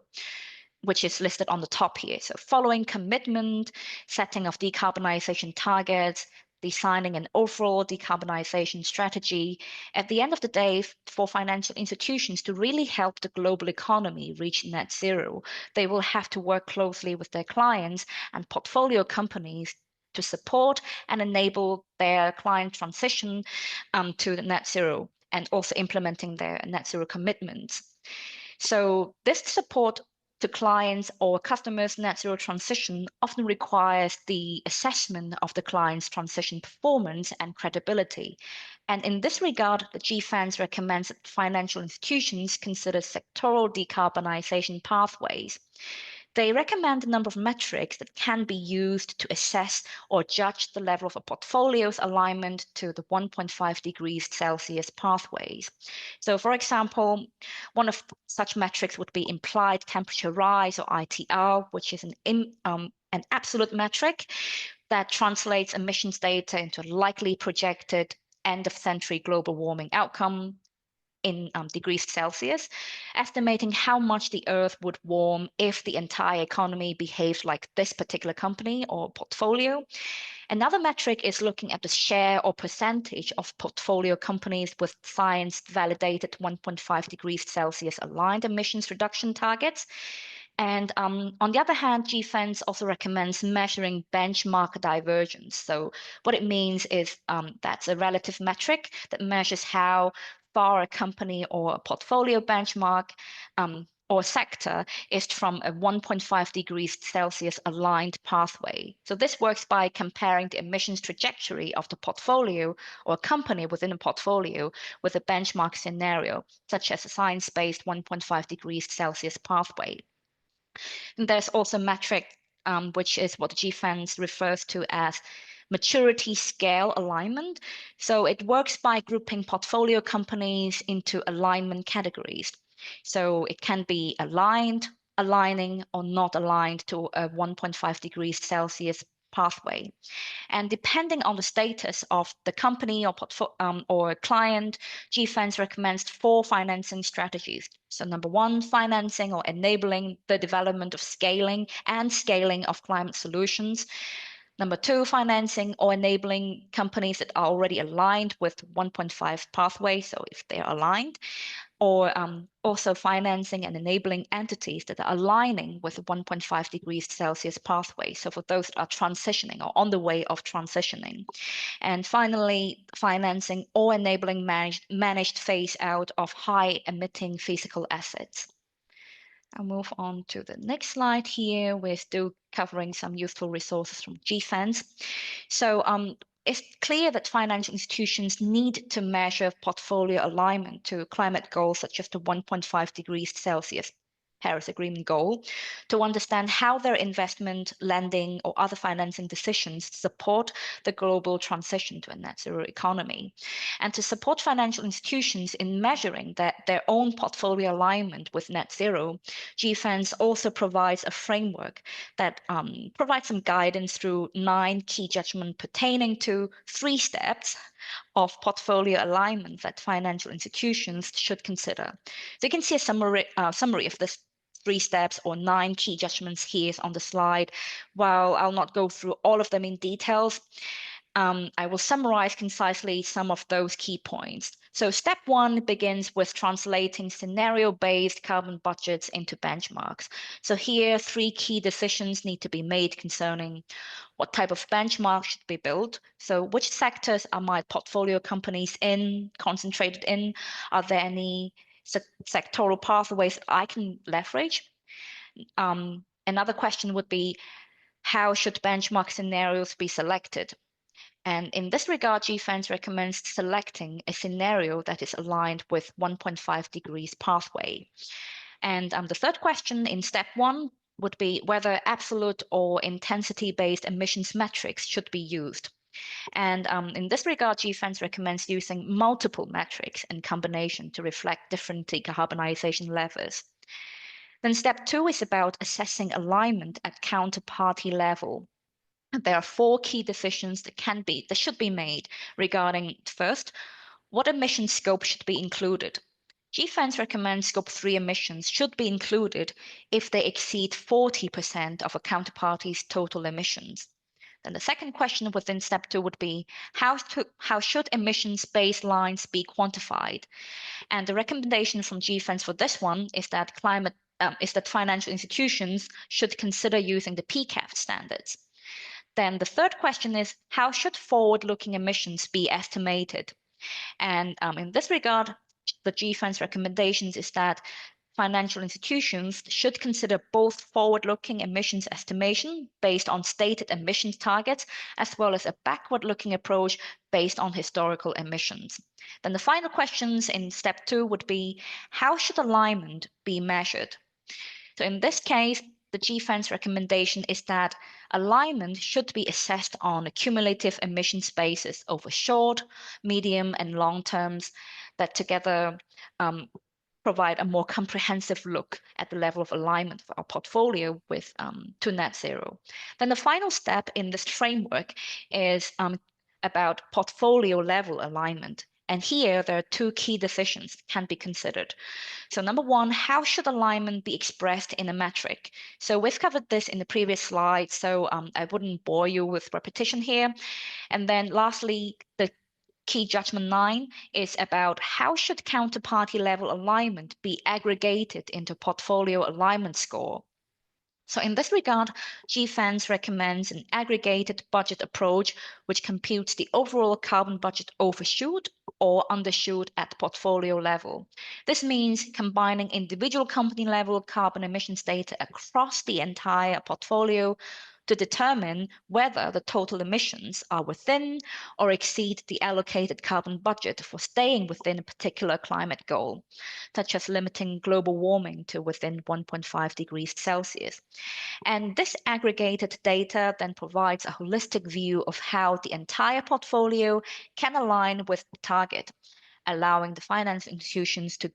S5: which is listed on the top here. So following commitment, setting of decarbonization targets, designing an overall decarbonization strategy. At the end of the day, for financial institutions to really help the global economy reach net zero, they will have to work closely with their clients and portfolio companies to support and enable their client transition to the net zero, and also implementing their net zero commitments. So this support to clients or customers' net zero transition often requires the assessment of the client's transition performance and credibility. And in this regard, the GFANZ recommends that financial institutions consider sectoral decarbonization pathways. They recommend a number of metrics that can be used to assess or judge the level of a portfolio's alignment to the 1.5 degrees Celsius pathways. So, for example, one of such metrics would be implied temperature rise, or ITR, which is an absolute metric that translates emissions data into a likely projected end-of-century global warming outcome in degrees Celsius, estimating how much the Earth would warm if the entire economy behaved like this particular company or portfolio. Another metric is looking at the share or percentage of portfolio companies with science-validated 1.5 degrees Celsius aligned emissions reduction targets. And on the other hand, GFANZ also recommends measuring benchmark divergence. So what it means is that's a relative metric that measures how far a company or a portfolio benchmark or sector is from a 1.5 degrees Celsius aligned pathway. So this works by comparing the emissions trajectory of the portfolio or a company within a portfolio with a benchmark scenario, such as a science-based 1.5 degrees Celsius pathway. And there's also a metric, which is what GFANZ refers to as maturity scale alignment. So it works by grouping portfolio companies into alignment categories. So it can be aligned, aligning, or not aligned to a 1.5 degrees Celsius pathway. And depending on the status of the company or client, GFANZ recommends 4 financing strategies. So number 1, financing or enabling the development of scaling of climate solutions. Number 2, financing or enabling companies that are already aligned with 1.5 pathway, so if they're aligned, or also financing and enabling entities that are aligning with the 1.5 degrees Celsius pathway. So for those that are transitioning or on the way of transitioning. And finally, financing or enabling managed phase out of high emitting physical assets. I'll move on to the next slide here. We're still covering some useful resources from GFANZ. So it's clear that financial institutions need to measure portfolio alignment to climate goals such as the 1.5 degrees Celsius Paris Agreement goal to understand how their investment, lending, or other financing decisions support the global transition to a net zero economy. And to support financial institutions in measuring their own portfolio alignment with net zero, GFANZ also provides a framework that provides some guidance through 9 key judgments pertaining to 3 steps of portfolio alignment that financial institutions should consider. So you can see a summary of this 3 steps or 9 key judgments here on the slide. While I'll not go through all of them in details, I will summarize concisely some of those key points. So step 1 begins with translating scenario-based carbon budgets into benchmarks. So here, 3 key decisions need to be made concerning what type of benchmark should be built. So which sectors are my portfolio companies concentrated in? Are there any sectoral pathways I can leverage? Another question would be, how should benchmark scenarios be selected? And in this regard, GFANZ recommends selecting a scenario that is aligned with 1.5 degrees pathway. And the third question in step 1 would be whether absolute or intensity-based emissions metrics should be used. And in this regard, GFANZ recommends using multiple metrics in combination to reflect different decarbonization levels. Then step 2 is about assessing alignment at counterparty level. There are 4 key decisions that should be made regarding, first, what emission scope should be included. GFANZ recommends scope 3 emissions should be included if they exceed 40% of a counterparty's total emissions. Then the second question within step 2 would be, how should emissions baselines be quantified? And the recommendation from GFANZ for this one is that financial institutions should consider using the PCAF standards. Then the third question is, how should forward-looking emissions be estimated? And in this regard, the GFANZ recommendations is that financial institutions should consider both forward-looking emissions estimation based on stated emissions targets, as well as a backward-looking approach based on historical emissions. Then the final questions in step 2 would be, how should alignment be measured? So in this case, the GFANZ recommendation is that alignment should be assessed on a cumulative emissions basis over short, medium, and long terms that together provide a more comprehensive look at the level of alignment of our portfolio with to net zero. Then the final step in this framework is about portfolio level alignment. And here there are 2 key decisions that can be considered. So number 1, how should alignment be expressed in a metric? So we've covered this in the previous slide, so I wouldn't bore you with repetition here. And then lastly, the key judgment 9 is about how should counterparty level alignment be aggregated into portfolio alignment score. So in this regard, GFANZ recommends an aggregated budget approach, which computes the overall carbon budget overshoot or undershoot at portfolio level. This means combining individual company level carbon emissions data across the entire portfolio to determine whether the total emissions are within or exceed the allocated carbon budget for staying within a particular climate goal, such as limiting global warming to within 1.5 degrees Celsius. And this aggregated data then provides a holistic view of how the entire portfolio can align with the target, allowing the finance institutions to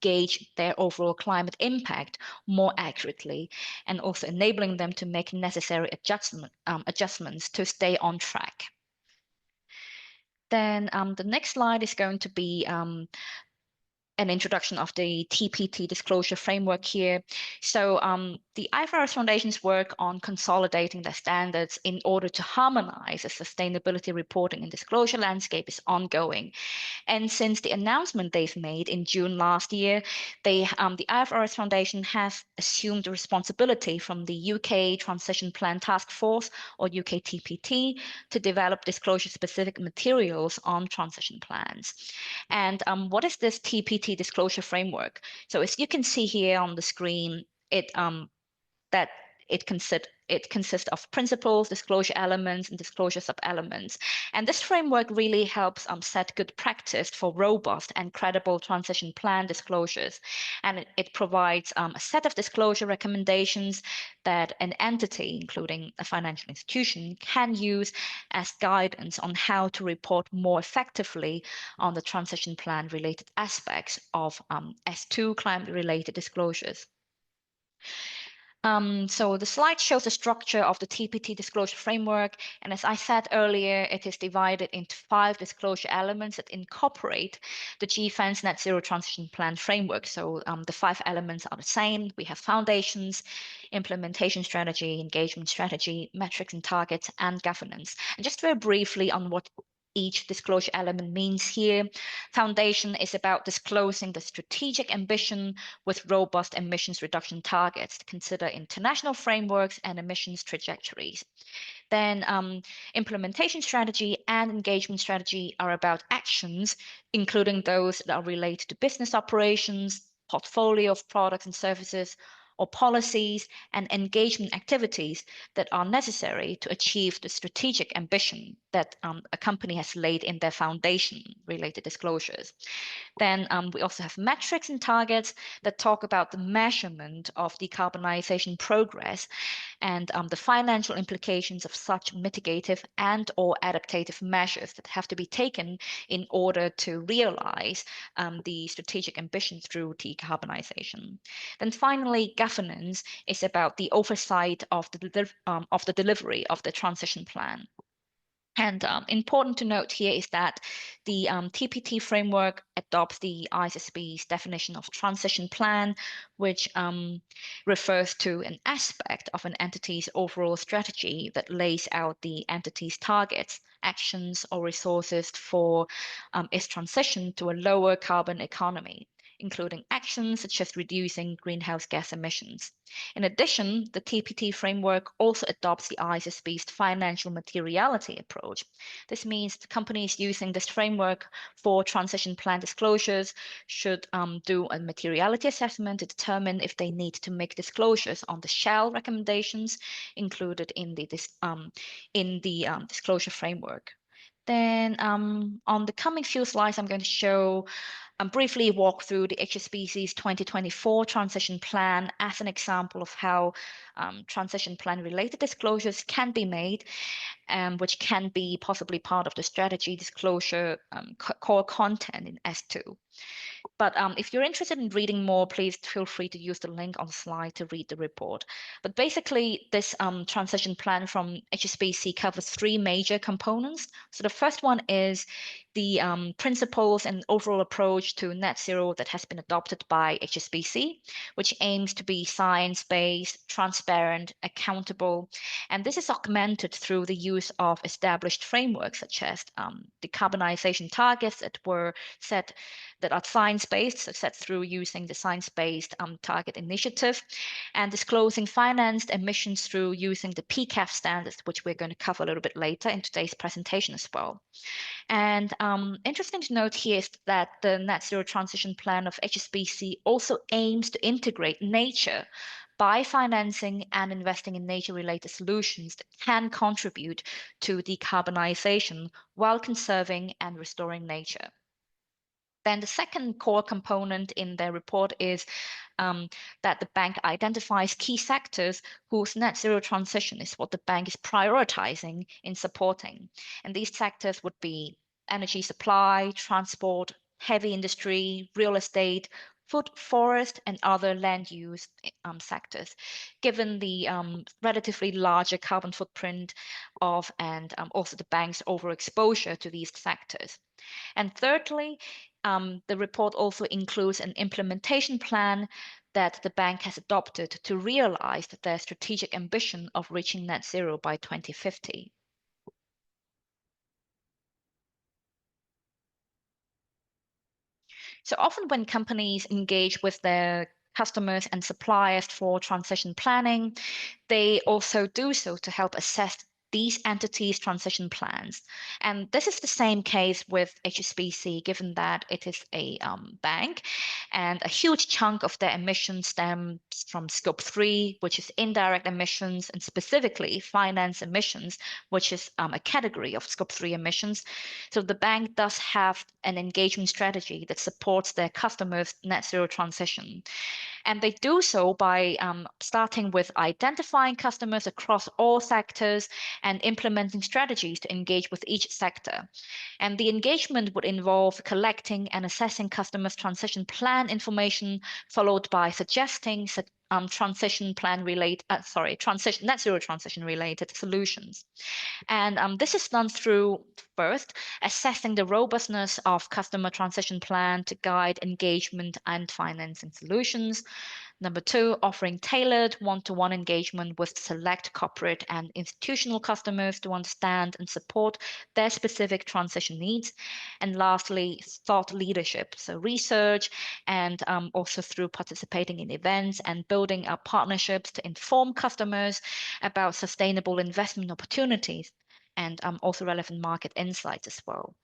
S5: gauge their overall climate impact more accurately, and also enabling them to make necessary adjustments to stay on track. Then the next slide is going to be an introduction of the TPT disclosure framework here. So the IFRS Foundation's work on consolidating their standards in order to harmonize the sustainability reporting and disclosure landscape is ongoing. And since the announcement they've made in June last year, the IFRS Foundation has assumed the responsibility from the UK Transition Plan Task Force, or UKTPT, to develop disclosure-specific materials on transition plans. And what is this TPT disclosure framework? So as you can see here on the screen, it consists of principles, disclosure elements, and disclosure sub-elements. And this framework really helps set good practice for robust and credible transition plan disclosures. And it provides a set of disclosure recommendations that an entity, including a financial institution, can use as guidance on how to report more effectively on the transition plan related aspects of S2 climate related disclosures. So the slide shows the structure of the TPT disclosure framework. And as I said earlier, it is divided into 5 disclosure elements that incorporate the GFANZ Net Zero Transition Plan framework. So the 5 elements are the same. We have foundations, implementation strategy, engagement strategy, metrics and targets, and governance. And just very briefly on what each disclosure element means here. Foundation is about disclosing the strategic ambition with robust emissions reduction targets to consider international frameworks and emissions trajectories. Then implementation strategy and engagement strategy are about actions, including those that are related to business operations, portfolio of products and services, or policies and engagement activities that are necessary to achieve the strategic ambition that a company has laid in their foundation related disclosures. Then we also have metrics and targets that talk about the measurement of decarbonization progress and the financial implications of such mitigative and or adaptative measures that have to be taken in order to realize the strategic ambition through decarbonization. Then finally, governance is about the oversight of the delivery of the transition plan. And important to note here is that the TPT framework adopts the ISSB's definition of transition plan, which refers to an aspect of an entity's overall strategy that lays out the entity's targets, actions, or resources for its transition to a lower carbon economy, including actions such as reducing greenhouse gas emissions. In addition, the TPT framework also adopts the ISSB's financial materiality approach. This means companies using this framework for transition plan disclosures should do a materiality assessment to determine if they need to make disclosures on the shall recommendations included in the disclosure framework. Then on the coming few slides, I'm going to show briefly walk through the HSBC's 2024 transition plan as an example of how transition plan related disclosures can be made, which can be possibly part of the strategy disclosure core content in S2. But if you're interested in reading more, please feel free to use the link on the slide to read the report. But basically, this transition plan from HSBC covers 3 major components. So the first one is the principles and overall approach to net zero that has been adopted by HSBC, which aims to be science-based, transparent, accountable. And this is augmented through the use of established frameworks such as decarbonization targets that were set that are science-based, so set through using the science-based target initiative, and disclosing financed emissions through using the PCAF standards, which we're going to cover a little bit later in today's presentation as well. And interesting to note here is that the Net Zero Transition Plan of HSBC also aims to integrate nature by financing and investing in nature-related solutions that can contribute to decarbonization while conserving and restoring nature. Then the second core component in their report is that the bank identifies key sectors whose net zero transition is what the bank is prioritizing in supporting. And these sectors would be energy supply, transport, heavy industry, real estate, food, forest, and other land use sectors, given the relatively larger carbon footprint of and also the bank's overexposure to these sectors. And thirdly, the report also includes an implementation plan that the bank has adopted to realize their strategic ambition of reaching net zero by 2050. So often when companies engage with their customers and suppliers for transition planning, they also do so to help assess these entities' transition plans. And this is the same case with HSBC, given that it is a bank, and a huge chunk of their emissions stems from Scope 3, which is indirect emissions, and specifically finance emissions, which is a category of Scope 3 emissions. So the bank does have an engagement strategy that supports their customers' net zero transition. And they do so by starting with identifying customers across all sectors and implementing strategies to engage with each sector. And the engagement would involve collecting and assessing customers' transition plan information, followed by suggesting transition plan related, net zero transition related solutions. And this is done through, first, assessing the robustness of customer transition plan to guide engagement and financing solutions. Number two, offering tailored one-to-one engagement with select corporate and institutional customers to understand and support their specific transition needs. And lastly, thought leadership, so research and also through participating in events and building up partnerships to inform customers about sustainable investment opportunities and also relevant market insights as well.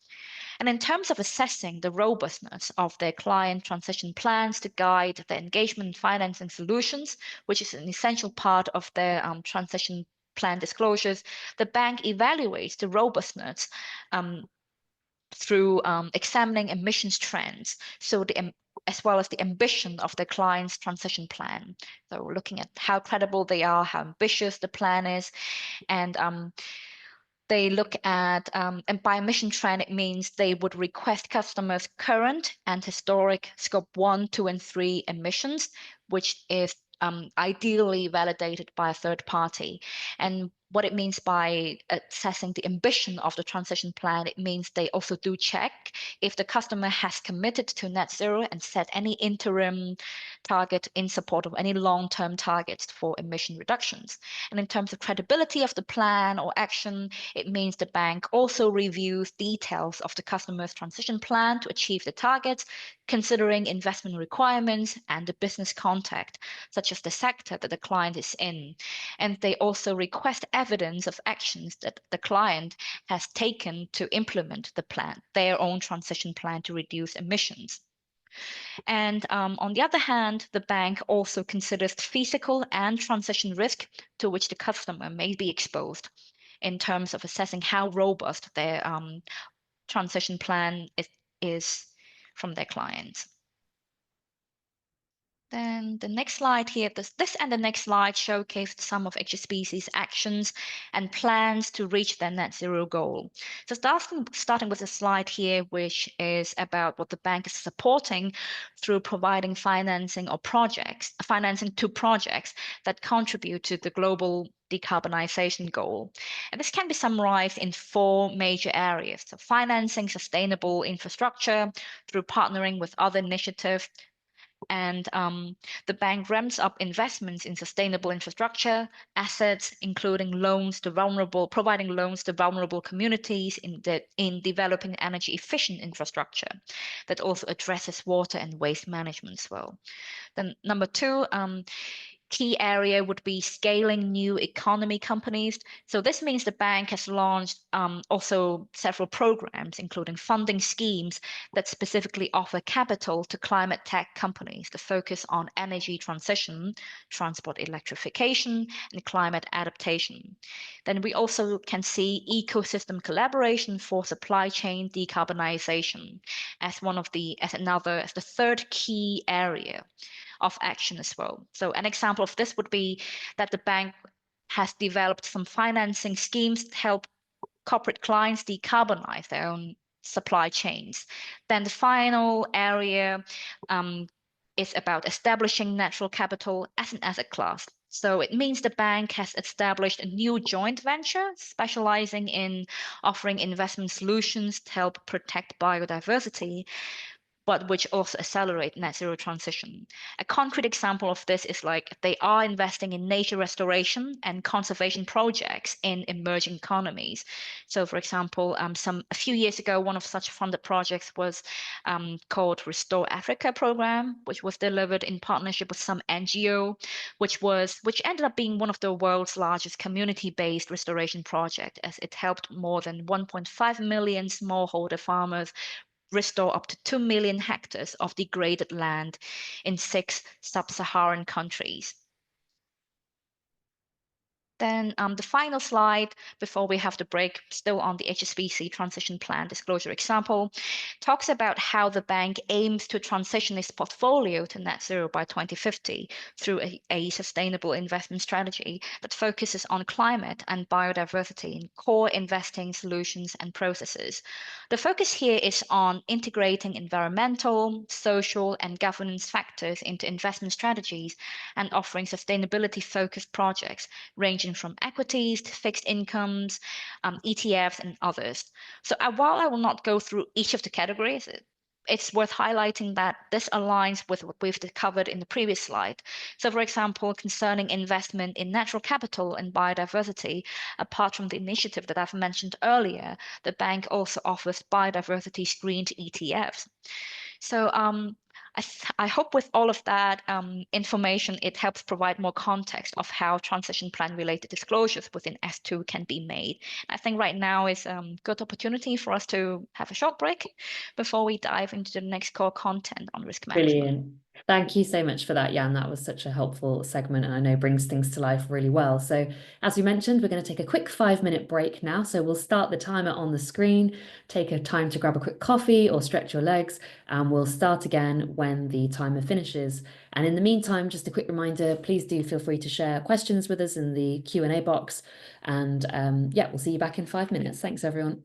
S5: And in terms of assessing the robustness of their client transition plans to guide the engagement and financing solutions, which is an essential part of their transition plan disclosures, the bank evaluates the robustness through examining emissions trends, so as well as the ambition of the client's transition plan. So looking at how credible they are, how ambitious the plan is, and they look at, and by emission trend, it means they would request customers' current and historic scope 1, 2, and 3 emissions, which is ideally validated by a third party. And what it means by assessing the ambition of the transition plan, it means they also do check if the customer has committed to net zero and set any interim target in support of any long-term targets for emission reductions. And in terms of credibility of the plan or action, it means the bank also reviews details of the customer's transition plan to achieve the targets, considering investment requirements and the business context, such as the sector that the client is in. And they also request evidence of actions that the client has taken to implement the plan, their own transition plan to reduce emissions. And on the other hand, the bank also considers physical and transition risk to which the customer may be exposed in terms of assessing how robust their transition plan is from their clients. Then the next slide here, this and the next slide showcase some of HSBC's actions and plans to reach their net zero goal. So starting with the slide here, which is about what the bank is supporting through providing financing to projects that contribute to the global decarbonization goal. And this can be summarized in 4 major areas. So financing sustainable infrastructure through partnering with other initiatives. And the bank ramps up investments in sustainable infrastructure assets, including providing loans to vulnerable communities in developing energy efficient infrastructure that also addresses water and waste management as well. Then number 2, key area would be scaling new economy companies. So this means the bank has launched also several programs, including funding schemes that specifically offer capital to climate tech companies to focus on energy transition, transport electrification, and climate adaptation. Then we also can see ecosystem collaboration for supply chain decarbonization as the third key area of action as well. So an example of this would be that the bank has developed some financing schemes to help corporate clients decarbonize their own supply chains. Then the final area is about establishing natural capital as an asset class. So it means the bank has established a new joint venture specializing in offering investment solutions to help protect biodiversity, but which also accelerate net zero transition. A concrete example of this is like they are investing in nature restoration and conservation projects in emerging economies. So for example, a few years ago, one of such funded projects was called Restore Africa program, which was delivered in partnership with some NGO, which ended up being one of the world's largest community-based restoration project, as it helped more than 1.5 million smallholder farmers restore up to 2 million hectares of degraded land in 6 sub-Saharan countries. Then the final slide before we have the break, still on the HSBC transition plan disclosure example, talks about how the bank aims to transition its portfolio to net zero by 2050 through a sustainable investment strategy that focuses on climate and biodiversity in core investing solutions and processes. The focus here is on integrating environmental, social, and governance factors into investment strategies and offering sustainability-focused projects ranging from equities to fixed incomes, ETFs, and others. So while I will not go through each of the categories, it's worth highlighting that this aligns with what we've covered in the previous slide. So, for example, concerning investment in natural capital and biodiversity, apart from the initiative that I've mentioned earlier, the bank also offers biodiversity screened ETFs. So I hope with all of that information, it helps provide more context of how transition plan related disclosures within S2 can be made. I think right now is a good opportunity for us to have a short break before we dive into the next core content on risk management.
S1: Brilliant. Thank you so much for that, Jan. That was such a helpful segment and I know brings things to life really well. So as we mentioned, we're going to take a quick 5-minute break now. So we'll start the timer on the screen, take a time to grab a quick coffee or stretch your legs, and we'll start again when the timer finishes. And in the meantime, just a quick reminder, please do feel free to share questions with us in the Q&A box. And yeah, we'll see you back in 5 minutes. Thanks, everyone.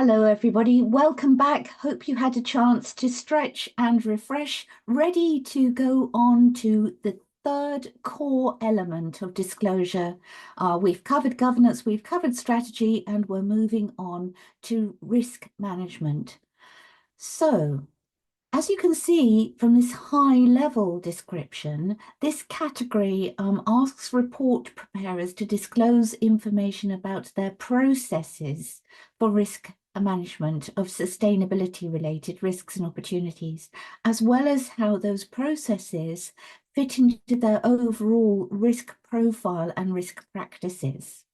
S6: Hello, everybody. Welcome back. Hope you had a chance to stretch and refresh, ready to go on to the third core element of disclosure. We've covered governance, we've covered strategy, and we're moving on to risk management. So, as you can see from this high-level description, this category asks report preparers to disclose information about their processes for risk management of sustainability-related risks and opportunities, as well as how those processes fit into their overall risk profile and risk practices.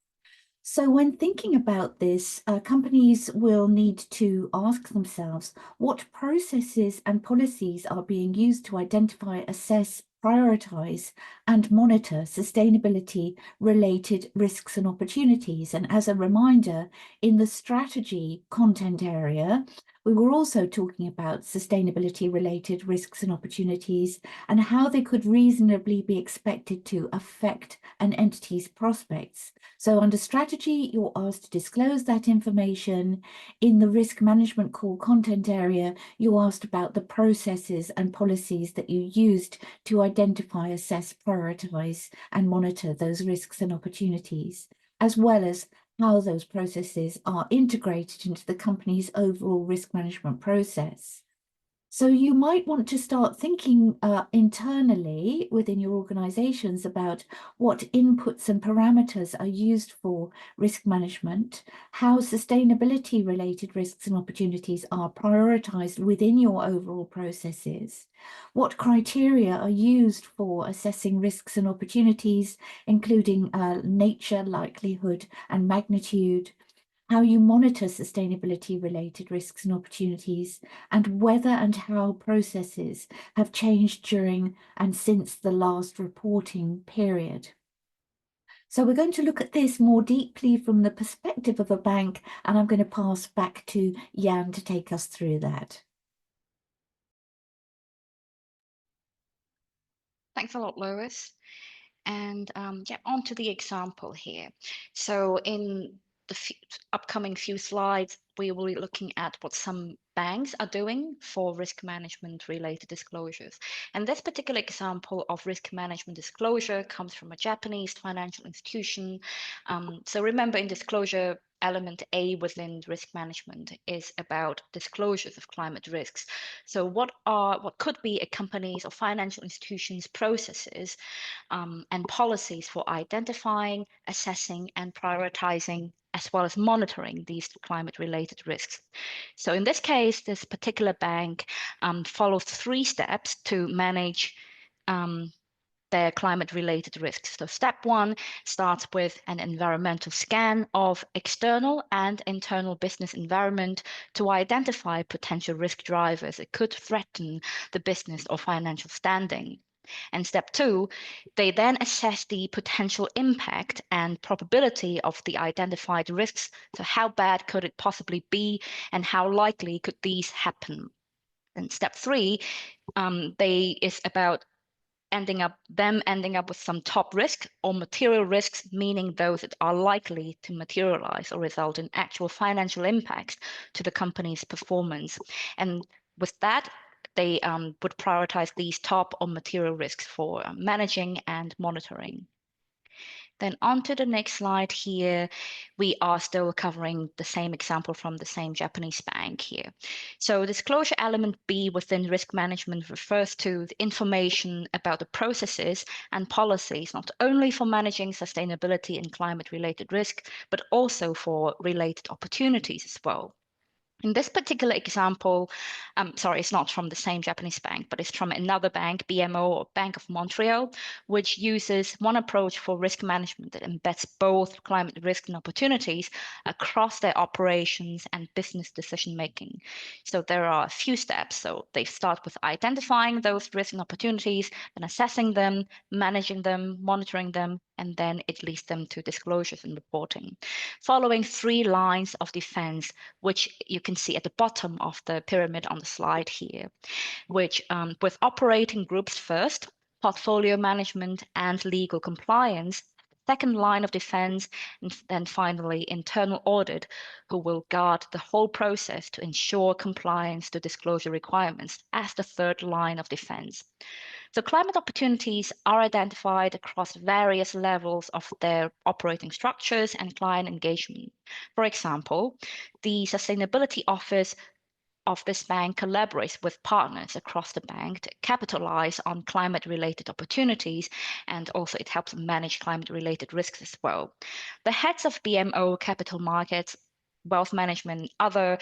S6: So when thinking about this, companies will need to ask themselves what processes and policies are being used to identify, assess, prioritize, and monitor sustainability-related risks and opportunities. And as a reminder, in the strategy content area, we were also talking about sustainability-related risks and opportunities and how they could reasonably be expected to affect an entity's prospects. So under strategy, you're asked to disclose that information. In the risk management core content area, you're asked about the processes and policies that you used to identify, assess, prioritize, and monitor those risks and opportunities, as well as how those processes are integrated into the company's overall risk management process. So you might want to start thinking internally within your organizations about what inputs and parameters are used for risk management, how sustainability related risks and opportunities are prioritized within your overall processes, what criteria are used for assessing risks and opportunities, including nature, likelihood, and magnitude, how you monitor sustainability-related risks and opportunities, and whether and how processes have changed during and since the last reporting period. So we're going to look at this more deeply from the perspective of a bank, and I'm going to pass back to Jan to take us through that.
S5: Thanks a lot, Lois. And yeah, on to the example here. So in the upcoming few slides, we will be looking at what some banks are doing for risk management related disclosures. And this particular example of risk management disclosure comes from a Japanese financial institution. So remember, in disclosure, element A within risk management is about disclosures of climate risks. So what could be a company's or financial institution's processes and policies for identifying, assessing, and prioritizing, as well as monitoring these climate-related risks. So in this case, this particular bank follows 3 steps to manage their climate-related risks. So step 1 starts with an environmental scan of external and internal business environment to identify potential risk drivers that could threaten the business or financial standing. And step 2, they then assess the potential impact and probability of the identified risks. So how bad could it possibly be, and how likely could these happen? And step 3, is about ending up with some top risk or material risks, meaning those that are likely to materialize or result in actual financial impacts to the company's performance. And with that, they would prioritize these top or material risks for managing and monitoring. Then on to the next slide here, we are still covering the same example from the same Japanese bank here. So disclosure element B within risk management refers to the information about the processes and policies, not only for managing sustainability and climate-related risk, but also for related opportunities as well. In this particular example, sorry, it's not from the same Japanese bank, but it's from another bank, BMO or Bank of Montreal, which uses one approach for risk management that embeds both climate risk and opportunities across their operations and business decision making. So there are a few steps. So they start with identifying those risks and opportunities, then assessing them, managing them, monitoring them, and then it leads them to disclosures and reporting. Following 3 lines of defense, which you can see at the bottom of the pyramid on the slide here, which with operating groups first, portfolio management and legal compliance, second line of defense, and then finally internal audit, who will guard the whole process to ensure compliance to disclosure requirements as the third line of defense. So climate opportunities are identified across various levels of their operating structures and client engagement. For example, the Sustainability Office of this bank collaborates with partners across the bank to capitalize on climate-related opportunities, and also it helps manage climate-related risks as well. The heads of BMO capital markets, wealth management, and other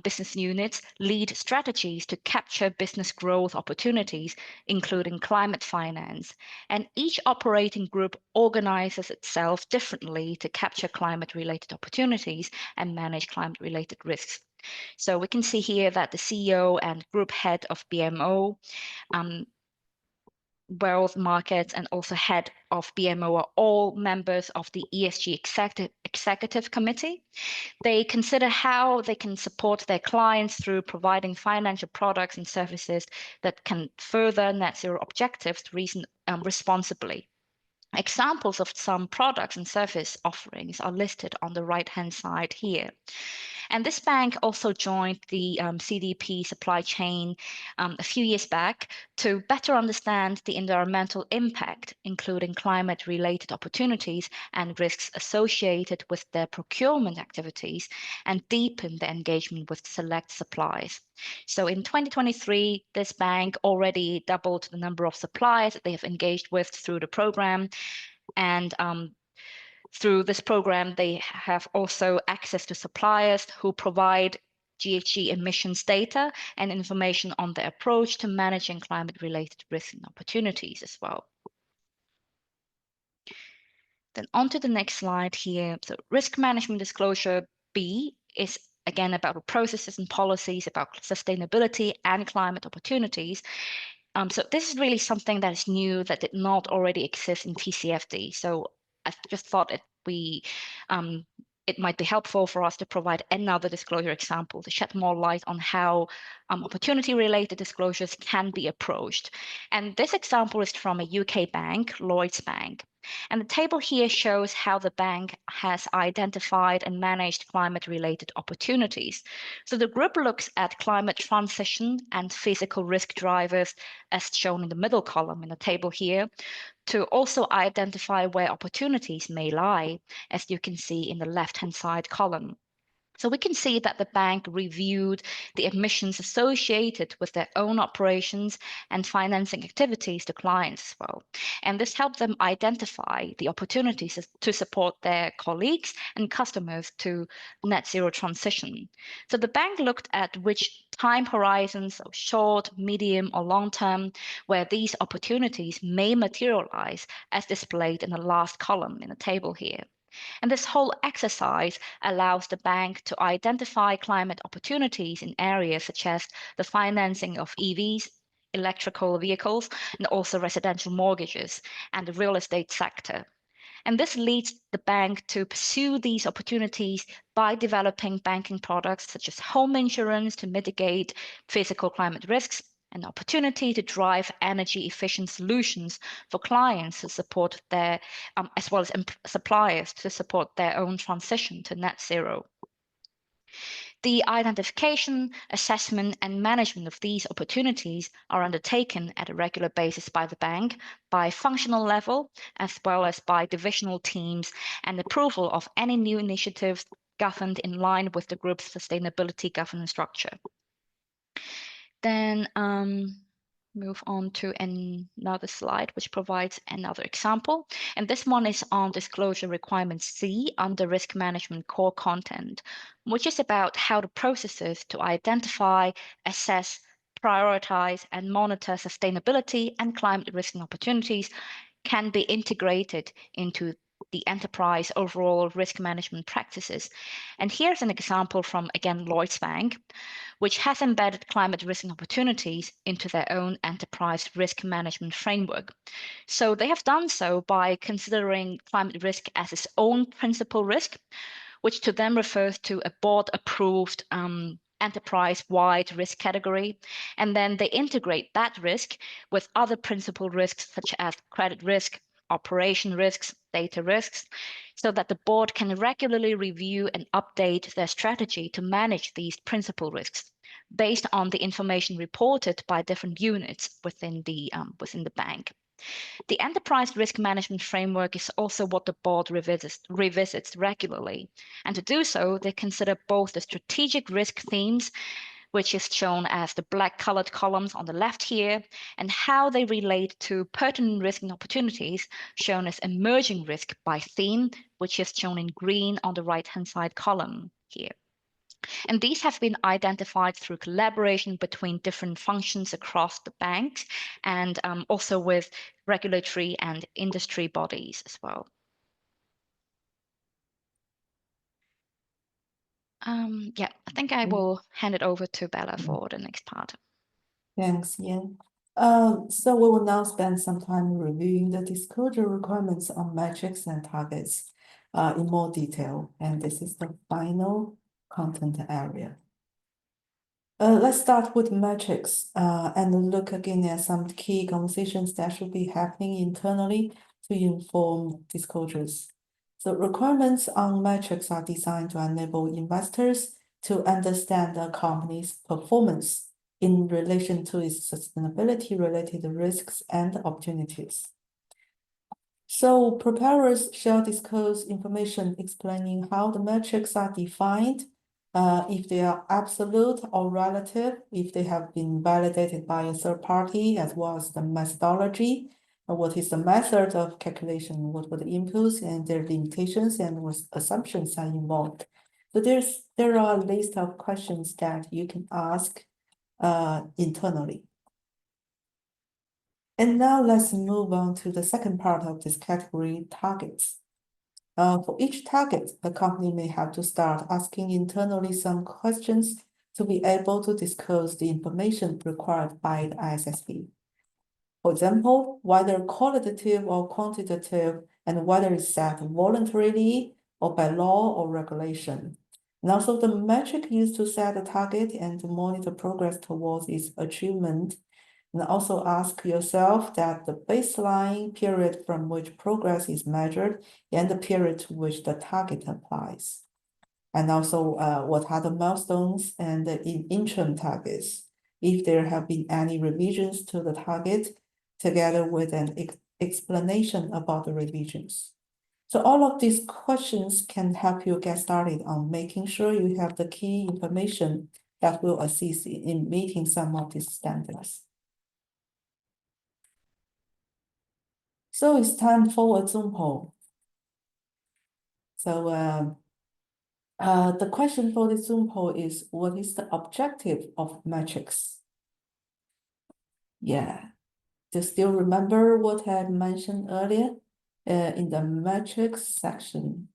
S5: business units lead strategies to capture business growth opportunities, including climate finance. And each operating group organizes itself differently to capture climate-related opportunities and manage climate-related risks. So we can see here that the CEO and group head of BMO, wealth markets, and also head of BMO are all members of the ESG executive committee. They consider how they can support their clients through providing financial products and services that can further net zero objectives responsibly. Examples of some products and service offerings are listed on the right-hand side here. And this bank also joined the CDP supply chain a few years back to better understand the environmental impact, including climate-related opportunities and risks associated with their procurement activities, and deepen the engagement with select suppliers. So in 2023, this bank already doubled the number of suppliers that they have engaged with through the program. And through this program, they have also access to suppliers who provide GHG emissions data and information on their approach to managing climate-related risks and opportunities as well. Then on to the next slide here. So risk management disclosure B is again about processes and policies about sustainability and climate opportunities. So this is really something that is new that did not already exist in TCFD. So I just thought it might be helpful for us to provide another disclosure example to shed more light on how opportunity-related disclosures can be approached. And this example is from a UK bank, Lloyds Bank. And the table here shows how the bank has identified and managed climate-related opportunities. So the group looks at climate transition and physical risk drivers, as shown in the middle column in the table here, to also identify where opportunities may lie, as you can see in the left-hand side column. So we can see that the bank reviewed the emissions associated with their own operations and financing activities to clients as well. And this helped them identify the opportunities to support their colleagues and customers to net zero transition. So the bank looked at which time horizons, so short, medium, or long term, where these opportunities may materialize, as displayed in the last column in the table here. And this whole exercise allows the bank to identify climate opportunities in areas such as the financing of EVs, electrical vehicles, and also residential mortgages and the real estate sector. And this leads the bank to pursue these opportunities by developing banking products such as home insurance to mitigate physical climate risks, an opportunity to drive energy efficient solutions for clients to support their, as well as suppliers to support their own transition to net zero. The identification, assessment, and management of these opportunities are undertaken at a regular basis by the bank, by functional level, as well as by divisional teams, and approval of any new initiatives governed in line with the group's sustainability governance structure. Then move on to another slide, which provides another example. And this one is on disclosure requirement C under risk management core content, which is about how the processes to identify, assess, prioritize, and monitor sustainability and climate risk and opportunities can be integrated into the enterprise overall risk management practices. And here's an example from, again, Lloyds Bank, which has embedded climate risk and opportunities into their own enterprise risk management framework. So they have done so by considering climate risk as its own principal risk, which to them refers to a board-approved enterprise-wide risk category. And then they integrate that risk with other principal risks, such as credit risk, operation risks, data risks, so that the board can regularly review and update their strategy to manage these principal risks based on the information reported by different units within the bank. The enterprise risk management framework is also what the board revisits regularly. And to do so, they consider both the strategic risk themes, which is shown as the black colored columns on the left here, and how they relate to pertinent risk and opportunities, shown as emerging risk by theme, which is shown in green on the right-hand side column here. And these have been identified through collaboration between different functions across the bank and also with regulatory and industry bodies as well. Yeah, I think I will hand it over to Bella for the next part.
S7: Thanks, Ian. So we will now spend some time reviewing the disclosure requirements on metrics and targets in more detail, and this is the final content area. Let's start with metrics and look again at some key conversations that should be happening internally to inform disclosures. So requirements on metrics are designed to enable investors to understand the company's performance in relation to its sustainability-related risks and opportunities. So preparers shall disclose information explaining how the metrics are defined, if they are absolute or relative, if they have been validated by a third party, as well as the methodology, what is the method of calculation, what were the inputs and their limitations, and what assumptions are involved. So there are a list of questions that you can ask internally. And now let's move on to the second part of this category, targets. For each target, the company may have to start asking internally some questions to be able to disclose the information required by the ISSB. For example, whether qualitative or quantitative, and whether it's set voluntarily or by law or regulation. And also the metric used to set a target and to monitor progress towards its achievement. And also ask yourself that the baseline period from which progress is measured and the period to which the target applies. And also what are the milestones and the interim targets, if there have been any revisions to the target, together with an explanation about the revisions. So all of these questions can help you get started on making sure you have the key information that will assist in meeting some of these standards. So it's time for a Zoom poll. So the question for the Zoom poll is, what is the objective of metrics? Yeah, do you still remember what I mentioned earlier in the metrics section?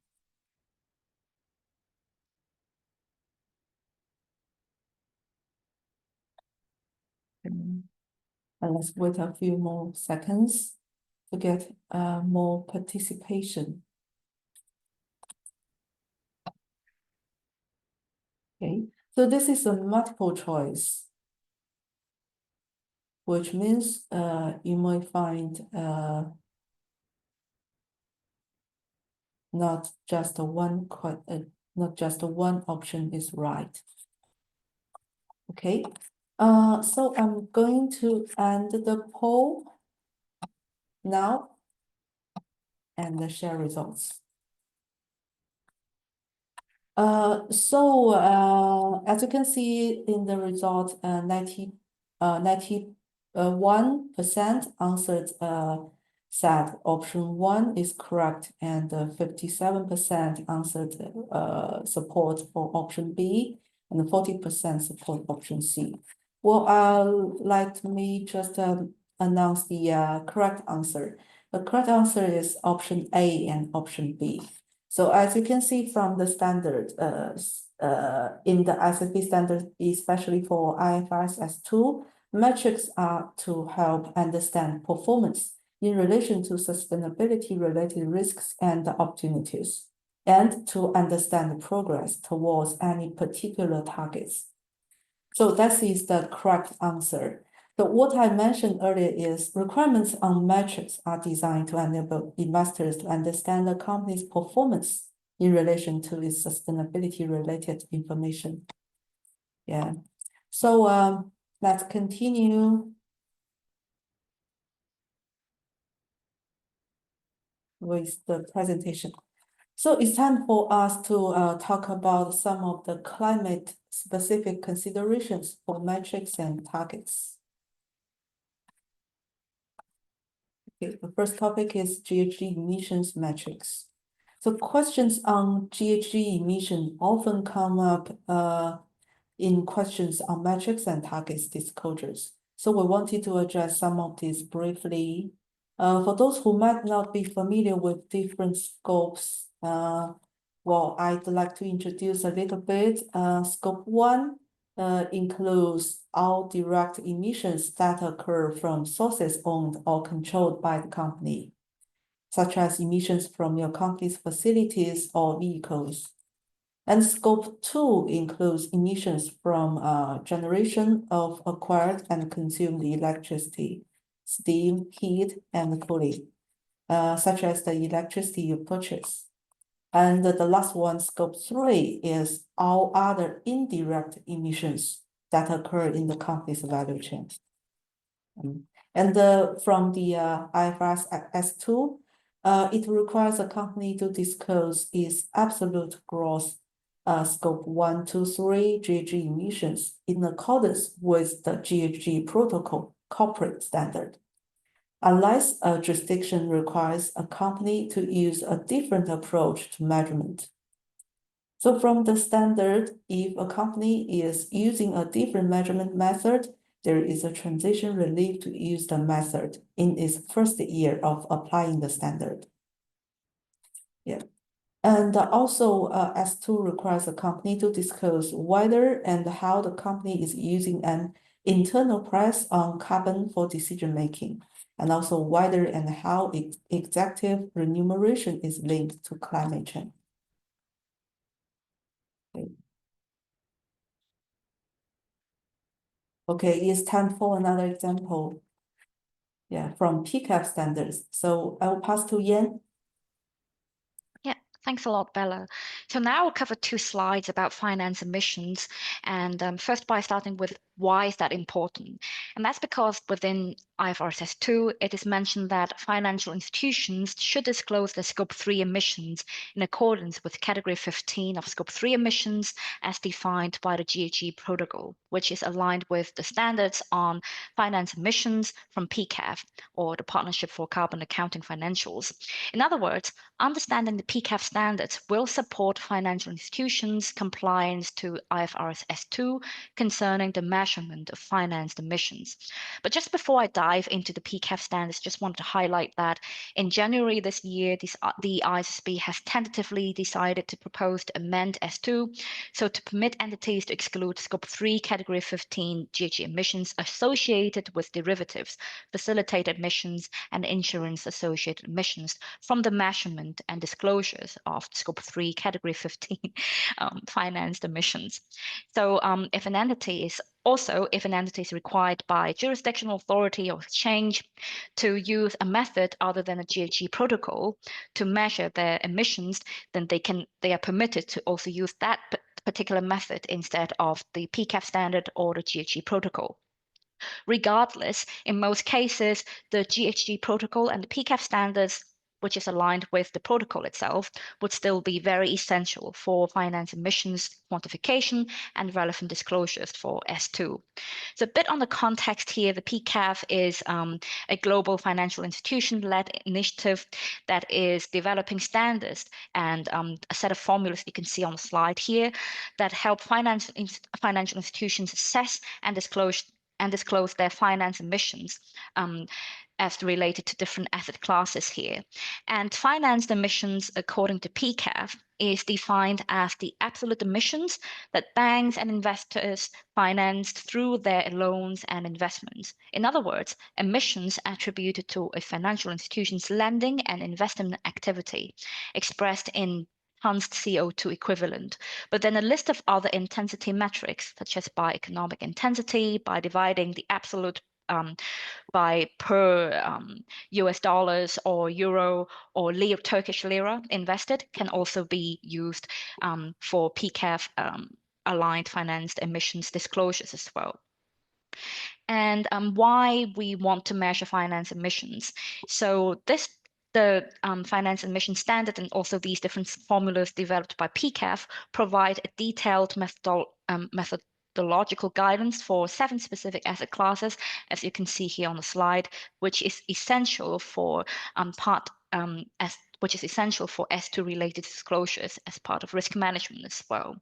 S7: And let's wait a few more seconds to get more participation. Okay, so this is a multiple choice, which means you might find not just one option is right. Okay, so I'm going to end the poll now and share results. As you can see in the result, 91% answered said option 1 is correct, and 57% answered support for option B, and 40% support option C. Well, let me just announce the correct answer. The correct answer is option A and option B. So as you can see from the standard, in the ISSB standard, especially for IFRS S2, metrics are to help understand performance in relation to sustainability-related risks and opportunities, and to understand the progress towards any particular targets. So that is the correct answer. So what I mentioned earlier is requirements on metrics are designed to enable investors to understand the company's performance in relation to its sustainability-related information. Yeah. So let's continue with the presentation. So it's time for us to talk about some of the climate-specific considerations for metrics and targets. Okay, the first topic is GHG emissions metrics. So questions on GHG emission often come up in questions on metrics and targets disclosures. So we wanted to address some of these briefly. For those who might not be familiar with different scopes, well, I'd like to introduce a little bit. Scope 1 includes all direct emissions that occur from sources owned or controlled by the company, such as emissions from your company's facilities or vehicles. And Scope 2 includes emissions from generation of acquired and consumed electricity, steam, heat, and cooling, such as the electricity you purchase. And the last one, Scope 3, is all other indirect emissions that occur in the company's value chain. And from the IFRS S2, it requires a company to disclose its absolute gross Scope 1, 2, 3 GHG emissions in accordance with the GHG Protocol corporate standard, unless a jurisdiction requires a company to use a different approach to measurement. So from the standard, if a company is using a different measurement method, there is a transition relief to use the method in its first year of applying the standard. Yeah. And also, S2 requires a company to disclose whether and how the company is using an internal price on carbon for decision-making, and also whether and how executive remuneration is linked to climate change. Okay, it's time for another example. Yeah, from PCAF standards. So I will pass to Yan.
S5: Thanks a lot, Bella. So now I'll cover 2 slides about finance emissions, and first by starting with why is that important? And that's because within IFRS S2, it is mentioned that financial institutions should disclose their Scope 3 emissions in accordance with Category 15 of Scope 3 emissions as defined by the GHG Protocol, which is aligned with the standards on finance emissions from PCAF, or the Partnership for Carbon Accounting Financials. In other words, understanding the PCAF standards will support financial institutions' compliance to IFRS S2 concerning the measurement of financed emissions. But just before I dive into the PCAF standards, just wanted to highlight that in January this year, the ISSB has tentatively decided to propose to amend S2, so to permit entities to exclude Scope 3 Category 15 GHG emissions associated with derivatives, facilitated emissions, and insurance-associated emissions from the measurement and disclosures of Scope 3 Category 15 financed emissions. So if an entity is required by jurisdictional authority or exchange to use a method other than a GHG protocol to measure their emissions, then they are permitted to also use that particular method instead of the PCAF standard or the GHG protocol. Regardless, in most cases, the GHG protocol and the PCAF standards, which is aligned with the protocol itself, would still be very essential for finance emissions quantification and relevant disclosures for S2. So a bit on the context here, the PCAF is a global financial institution-led initiative that is developing standards and a set of formulas you can see on the slide here that help financial institutions assess and disclose their finance emissions as related to different asset classes here. And financed emissions, according to PCAF, is defined as the absolute emissions that banks and investors financed through their loans and investments. In other words, emissions attributed to a financial institution's lending and investment activity, expressed in tons CO2 equivalent, but then a list of other intensity metrics, such as by economic intensity, by dividing the absolute by per US dollars or euro or Turkish lira invested can also be used for PCAF aligned financed emissions disclosures as well. And why we want to measure finance emissions. So the finance emission standard and also these different formulas developed by PCAF provide a detailed methodological guidance for 7 specific asset classes, as you can see here on the slide, which is essential for S2 related disclosures as part of risk management as well.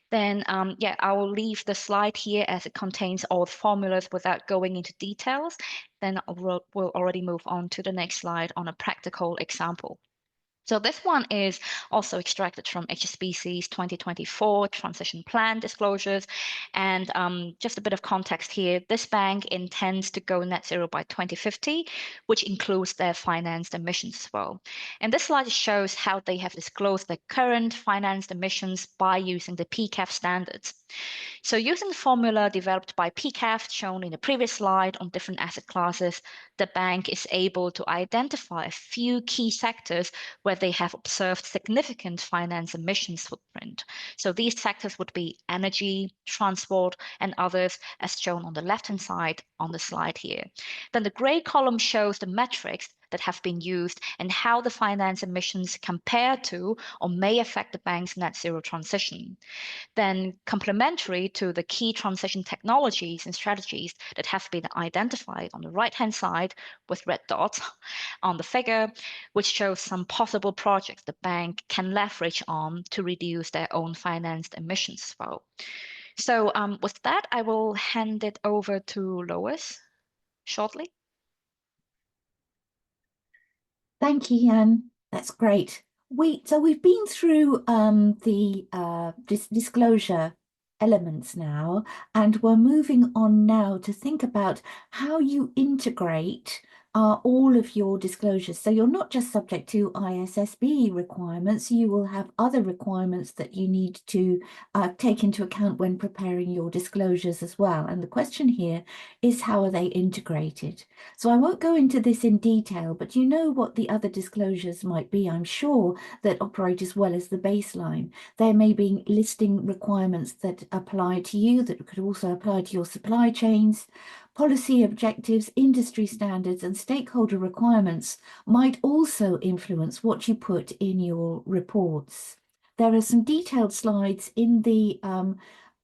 S5: Then, yeah, I will leave the slide here as it contains all the formulas without going into details. Then we'll already move on to the next slide on a practical example. So this one is also extracted from HSBC's 2024 transition plan disclosures. And just a bit of context here, this bank intends to go net zero by 2050, which includes their financed emissions as well. And this slide shows how they have disclosed their current financed emissions by using the PCAF standards. So using the formula developed by PCAF shown in the previous slide on different asset classes, the bank is able to identify a few key sectors where they have observed significant finance emissions footprint. So these sectors would be energy, transport, and others, as shown on the left-hand side on the slide here. Then the gray column shows the metrics that have been used and how the finance emissions compare to or may affect the bank's net zero transition. Then complementary to the key transition technologies and strategies that have been identified on the right-hand side with red dots on the figure, which shows some possible projects the bank can leverage on to reduce their own financed emissions as well. So with that, I will hand it over to Lois shortly.
S6: Thank you, Jan. That's great. So we've been through the disclosure elements now, and we're moving on now to think about how you integrate all of your disclosures. So you're not just subject to ISSB requirements, you will have other requirements that you need to take into account when preparing your disclosures as well. And the question here is, how are they integrated? So I won't go into this in detail, but you know what the other disclosures might be, I'm sure, that operate as well as the baseline. There may be listing requirements that apply to you that could also apply to your supply chains. Policy objectives, industry standards, and stakeholder requirements might also influence what you put in your reports. There are some detailed slides in the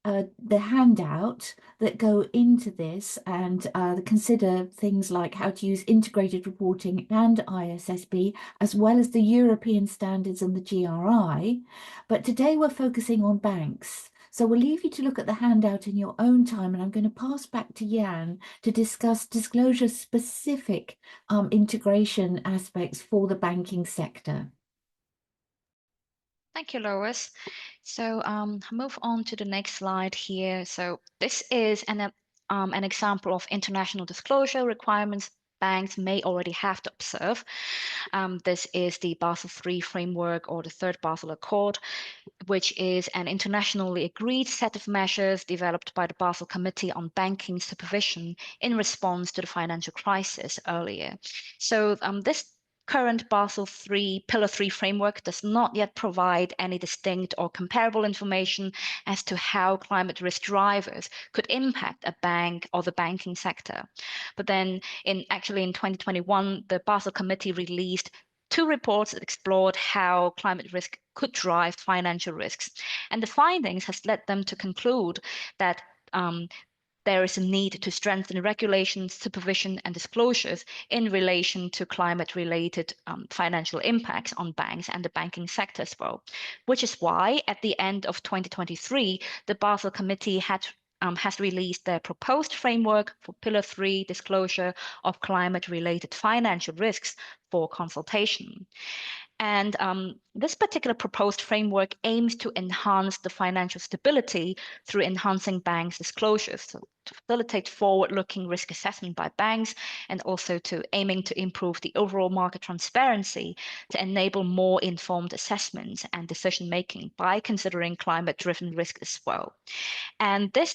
S6: handout that go into this and consider things like how to use integrated reporting and ISSB, as well as the European standards and the GRI. But today we're focusing on banks. So we'll leave you to look at the handout in your own time, and I'm going to pass back to Jan to discuss disclosure-specific integration aspects for the banking sector.
S5: Thank you, Lois. So move on to the next slide here. So this is an example of international disclosure requirements banks may already have to observe. This is the Basel III framework, or the third Basel Accord, which is an internationally agreed set of measures developed by the Basel Committee on Banking Supervision in response to the financial crisis earlier. So this current Basel III Pillar 3 framework does not yet provide any distinct or comparable information as to how climate risk drivers could impact a bank or the banking sector. But then actually in 2021, the Basel Committee released 2 reports that explored how climate risk could drive financial risks. And the findings has led them to conclude that there is a need to strengthen regulation, supervision, and disclosures in relation to climate-related financial impacts on banks and the banking sector as well, which is why at the end of 2023, the Basel Committee has released their proposed framework for Pillar 3 disclosure of climate-related financial risks for consultation. And this particular proposed framework aims to enhance the financial stability through enhancing banks' disclosures, so to facilitate forward-looking risk assessment by banks, and also aiming to improve the overall market transparency to enable more informed assessments and decision-making by considering climate-driven risk as well. And this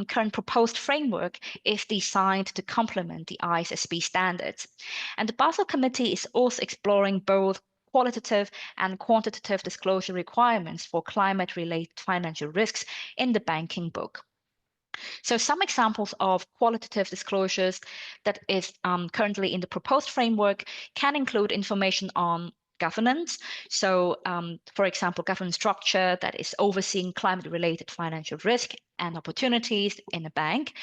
S5: current proposed framework is designed to complement the ISSB standards. And the Basel Committee is also exploring both qualitative and quantitative disclosure requirements for climate-related financial risks in the banking book. So some examples of qualitative disclosures that is currently in the proposed framework can include information on governance. So, for example, governance structure that is overseeing climate-related financial risk and opportunities in a bank.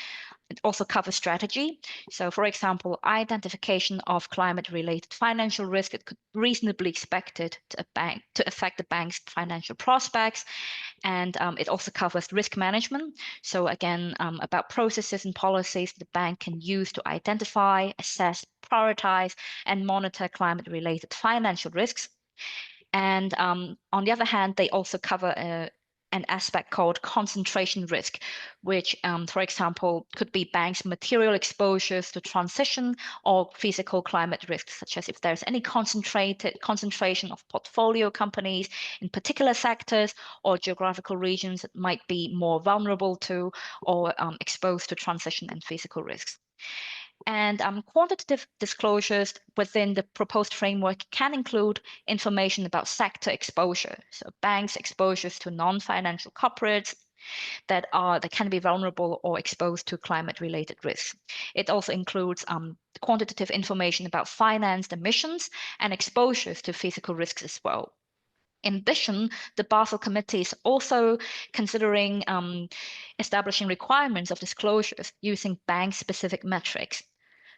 S5: It also covers strategy. So, for example, identification of climate-related financial risk that could reasonably expected to affect the bank's financial prospects. And it also covers risk management. So again, about processes and policies the bank can use to identify, assess, prioritize, and monitor climate-related financial risks. And on the other hand, they also cover an aspect called concentration risk, which, for example, could be banks' material exposures to transition or physical climate risks, such as if there's any concentration of portfolio companies in particular sectors or geographical regions that might be more vulnerable to or exposed to transition and physical risks. And quantitative disclosures within the proposed framework can include information about sector exposure, so banks' exposures to non-financial corporates that can be vulnerable or exposed to climate-related risks. It also includes quantitative information about financed emissions and exposures to physical risks as well. In addition, the Basel Committee is also considering establishing requirements of disclosures using bank-specific metrics.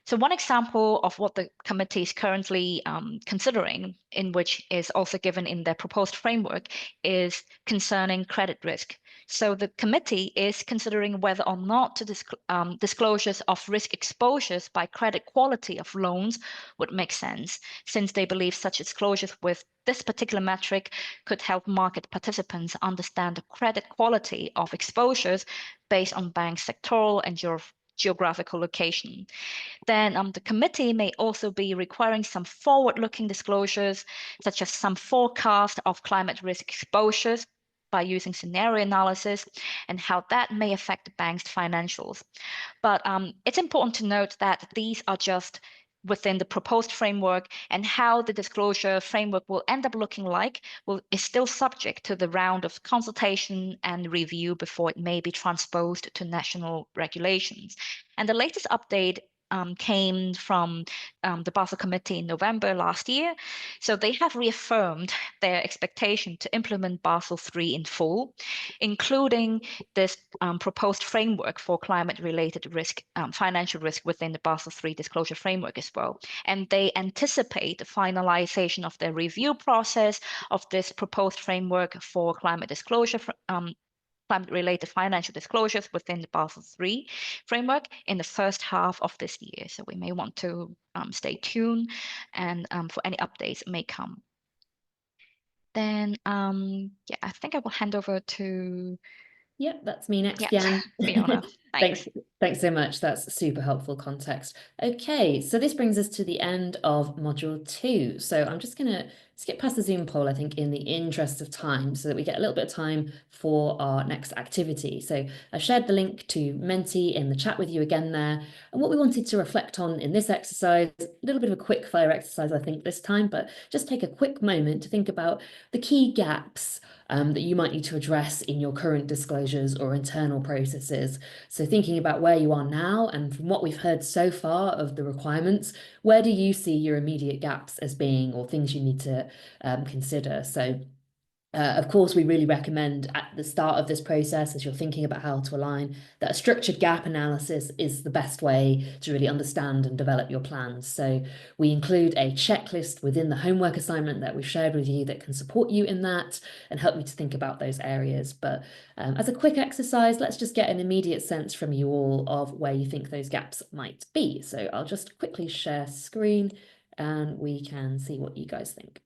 S5: So one example of what the committee is currently considering, in which is also given in their proposed framework, is concerning credit risk. So the committee is considering whether or not to disclosures of risk exposures by credit quality of loans would make sense, since they believe such disclosures with this particular metric could help market participants understand the credit quality of exposures based on bank sectoral and geographical location. Then the committee may also be requiring some forward-looking disclosures, such as some forecast of climate risk exposures by using scenario analysis and how that may affect the bank's financials. But it's important to note that these are just within the proposed framework, and how the disclosure framework will end up looking like is still subject to the round of consultation and review before it may be transposed to national regulations. And the latest update came from the Basel Committee in November last year. So they have reaffirmed their expectation to implement Basel III in full, including this proposed framework for climate-related risk, financial risk within the Basel III disclosure framework as well. And they anticipate the finalization of their review process of this proposed framework for climate disclosure, climate-related financial disclosures within the Basel III framework in the first half of this year. So we may want to stay tuned and for any updates that may come. Then, yeah, I think I will hand over to...
S1: Yep, that's me next,
S5: yeah,
S1: Jan.
S5: Fiona. Thanks.
S1: Thanks so much. That's super helpful context. Okay, so this brings us to the end of module 2. So I'm just going to skip past the Zoom poll, I think, in the interest of time, so that we get a little bit of time for our next activity. So I shared the link to Menti in the chat with you again there. And what we wanted to reflect on in this exercise, a little bit of a quick fire exercise, I think, this time, but just take a quick moment to think about the key gaps that you might need to address in your current disclosures or internal processes. So thinking about where you are now, and from what we've heard so far of the requirements, where do you see your immediate gaps as being, or things you need to consider? So of course, we really recommend at the start of this process, as you're thinking about how to align, that a structured gap analysis is the best way to really understand and develop your plans. So we include a checklist within the homework assignment that we've shared with you that can support you in that and help you to think about those areas. But as a quick exercise, let's just get an immediate sense from you all of where you think those gaps might be. So I'll just quickly share screen and we can see what you guys think.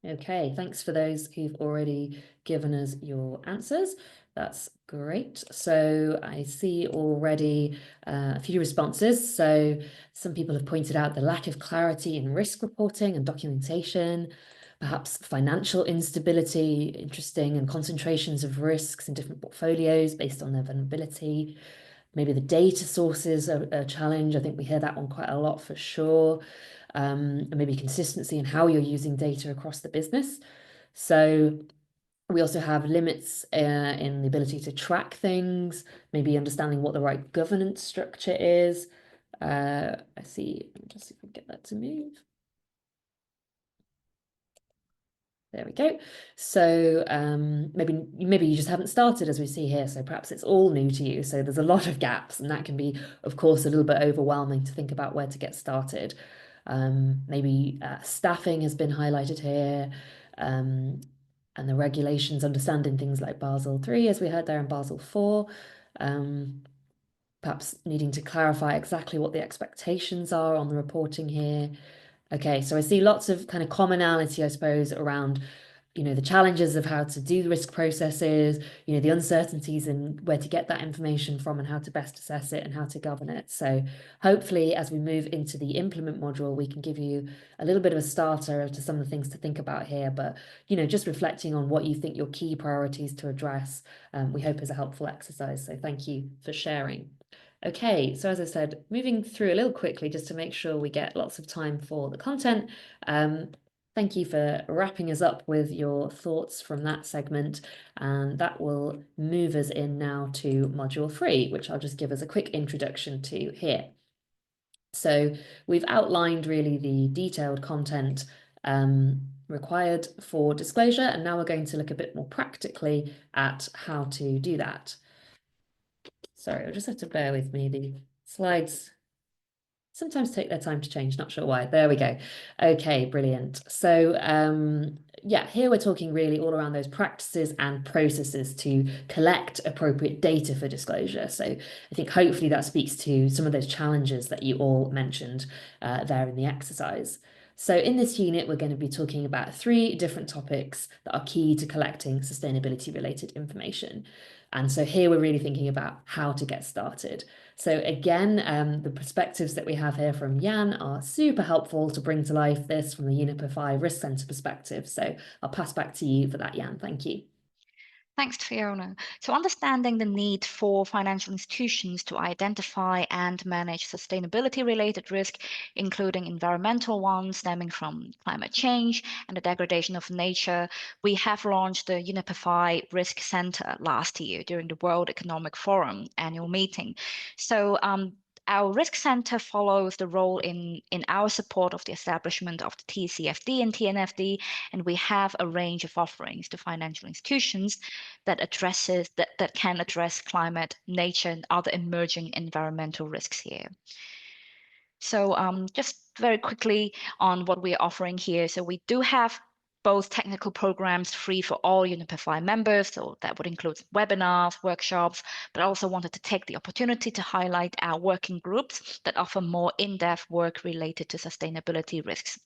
S1: Okay, thanks for those who've already given us your answers. That's great. So I see already a few responses. So some people have pointed out the lack of clarity in risk reporting and documentation, perhaps financial instability, interesting, and concentrations of risks in different portfolios based on their vulnerability. Maybe the data sources are a challenge. I think we hear that one quite a lot for sure. And maybe consistency in how you're using data across the business. So we also have limits in the ability to track things, maybe understanding what the right governance structure is. I see, just see if we can get that to move. There we go. So maybe you just haven't started, as we see here. So perhaps it's all new to you. So there's a lot of gaps, and that can be, of course, a little bit overwhelming to think about where to get started. Maybe staffing has been highlighted here, and the regulations, understanding things like Basel III, as we heard there, and Basel IV. Perhaps needing to clarify exactly what the expectations are on the reporting here. Okay, so I see lots of kind of commonality, I suppose, around, the challenges of how to do the risk processes, the uncertainties in where to get that information from and how to best assess it and how to govern it. So hopefully, as we move into the implement module, we can give you a little bit of a starter to some of the things to think about here. But, just reflecting on what you think your key priorities to address, we hope is a helpful exercise. So thank you for sharing. Okay, so as I said, moving through a little quickly just to make sure we get lots of time for the content. Thank you for wrapping us up with your thoughts from that segment, and that will move us in now to module 3, which I'll just give us a quick introduction to here. So we've outlined really the detailed content required for disclosure, and now we're going to look a bit more practically at how to do that. Sorry, you'll just have to bear with me. The slides sometimes take their time to change, not sure why. There we go. Okay, brilliant. So yeah, here we're talking really all around those practices and processes to collect appropriate data for disclosure. So I think hopefully that speaks to some of those challenges that you all mentioned there in the exercise. So in this unit, we're going to be talking about 3 different topics that are key to collecting sustainability related information. And so here we're really thinking about how to get started. So again, the perspectives that we have here from Jan are super helpful to bring to life this from the UNIPER Risk Centre perspective. So I'll pass back to you for that, Jan. Thank you.
S5: Thanks, Fiona. So understanding the need for financial institutions to identify and manage sustainability-related risk, including environmental ones stemming from climate change and the degradation of nature, we have launched the UNIPER Risk Centre last year during the World Economic Forum annual meeting. So our risk center follows the role in our support of the establishment of the TCFD and TNFD, and we have a range of offerings to financial institutions that can address climate, nature, and other emerging environmental risks here. So just very quickly on what we're offering here. So we do have both technical programs free for all UNIPER members, so that would include webinars, workshops, but I also wanted to take the opportunity to highlight our working groups that offer more in-depth work related to sustainability risks.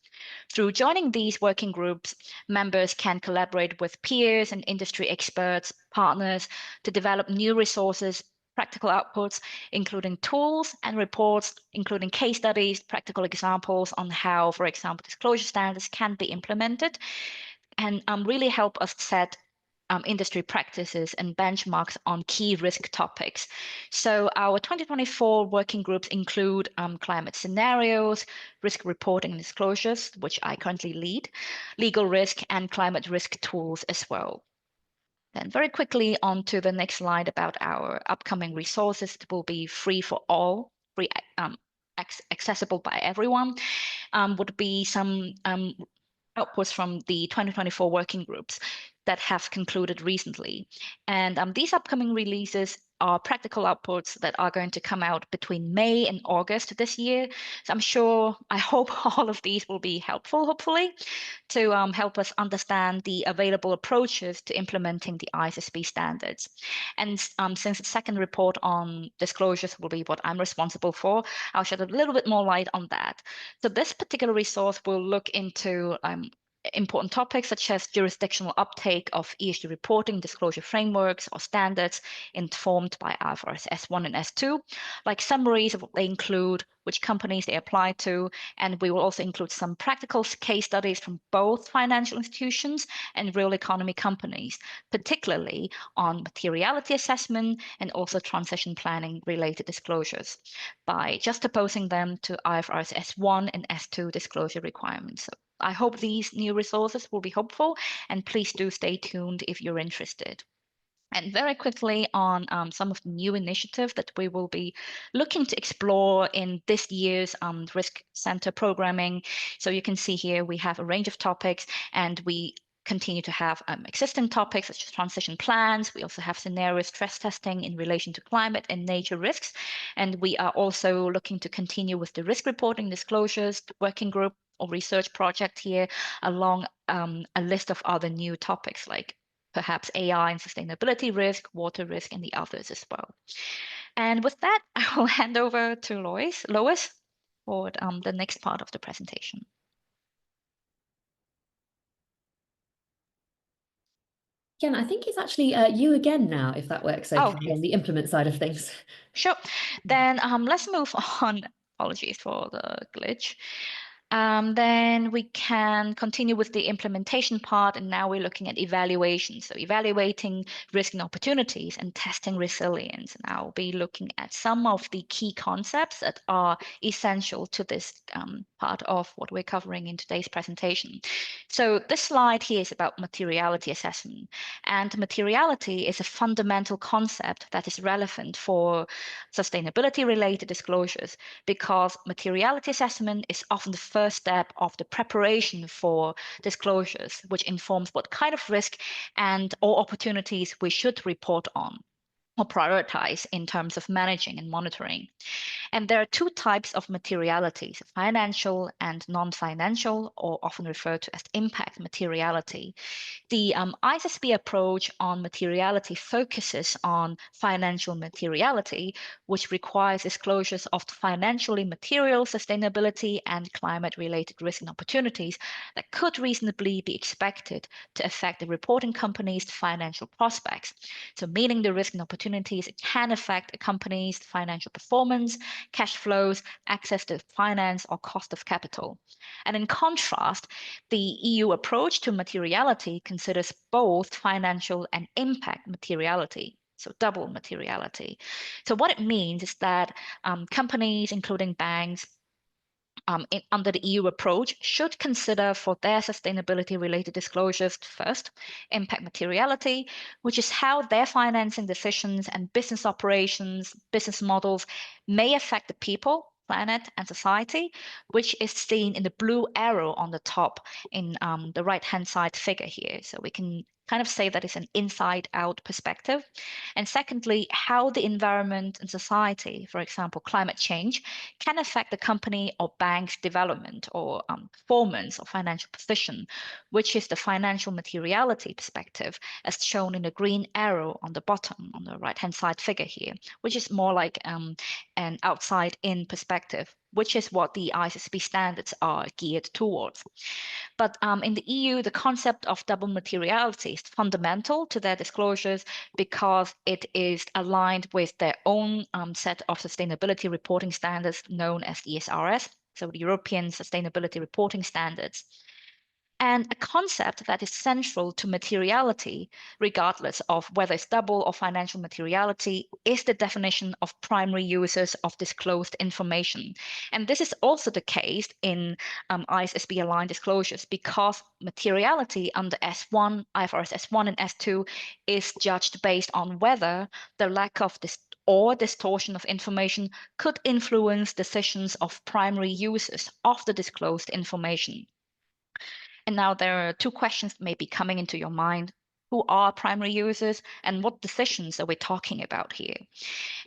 S5: Through joining these working groups, members can collaborate with peers and industry experts, partners, to develop new resources, practical outputs, including tools and reports, including case studies, practical examples on how, for example, disclosure standards can be implemented, and really help us set industry practices and benchmarks on key risk topics. So our 2024 working groups include climate scenarios, risk reporting and disclosures, which I currently lead, legal risk, and climate risk tools as well. Then very quickly on to the next slide about our upcoming resources that will be free for all, free accessible by everyone, would be some outputs from the 2024 working groups that have concluded recently. And these upcoming releases are practical outputs that are going to come out between May and August this year. So I hope all of these will be helpful, hopefully, to help us understand the available approaches to implementing the ISSB standards. And since the second report on disclosures will be what I'm responsible for, I'll shed a little bit more light on that. So this particular resource will look into important topics such as jurisdictional uptake of ESG reporting disclosure frameworks or standards informed by IFRS S1 and S2, like summaries of what they include, which companies they apply to, and we will also include some practical case studies from both financial institutions and real economy companies, particularly on materiality assessment and also transition planning related disclosures, by juxtaposing them to IFRS S1 and S2 disclosure requirements. So I hope these new resources will be helpful, and please do stay tuned if you're interested. And very quickly on some of the new initiatives that we will be looking to explore in this year's Risk Center programming. So you can see here we have a range of topics, and we continue to have existing topics such as transition plans. We also have scenario stress testing in relation to climate and nature risks. And we are also looking to continue with the risk reporting disclosures working group or research project here, along a list of other new topics like perhaps AI and sustainability risk, water risk, and the others as well. And with that, I will hand over to Lois for the next part of the presentation.
S1: Jen, I think it's actually you again now, if that works okay,
S5: Oh, yes.
S1: on the implement side of things.
S5: Sure. Then let's move on. Apologies for the glitch. Then we can continue with the implementation part, and now we're looking at evaluation. So evaluating risk and opportunities and testing resilience. And I'll be looking at some of the key concepts that are essential to this part of what we're covering in today's presentation. So this slide here is about materiality assessment. And materiality is a fundamental concept that is relevant for sustainability-related disclosures, because materiality assessment is often the first step of the preparation for disclosures, which informs what kind of risk and or opportunities we should report on or prioritize in terms of managing and monitoring. And there are two types of materialities, financial and non-financial, or often referred to as impact materiality. The ISSB approach on materiality focuses on financial materiality, which requires disclosures of financially material sustainability and climate-related risks and opportunities that could reasonably be expected to affect the reporting company's financial prospects. So meaning the risks and opportunities can affect a company's financial performance, cash flows, access to finance, or cost of capital. And in contrast, the EU approach to materiality considers both financial and impact materiality, so double materiality. So what it means is that companies, including banks, under the EU approach, should consider for their sustainability-related disclosures first, impact materiality, which is how their financing decisions and business operations, business models may affect the people, planet, and society, which is seen in the blue arrow on the top in the right-hand side figure here. So we can kind of say that it's an inside-out perspective. And secondly, how the environment and society, for example, climate change, can affect the company or bank's development or performance or financial position, which is the financial materiality perspective, as shown in the green arrow on the bottom on the right-hand side figure here, which is more like an outside-in perspective, which is what the ISSB standards are geared towards. But in the EU, the concept of double materiality is fundamental to their disclosures because it is aligned with their own set of sustainability reporting standards known as ESRS, so the European Sustainability Reporting Standards. And a concept that is central to materiality, regardless of whether it's double or financial materiality, is the definition of primary users of disclosed information. And this is also the case in ISSB aligned disclosures, because materiality under S1, IFRS S1 and S2 is judged based on whether the lack of or distortion of information could influence decisions of primary users of the disclosed information. And now there are two questions that may be coming into your mind. Who are primary users and what decisions are we talking about here?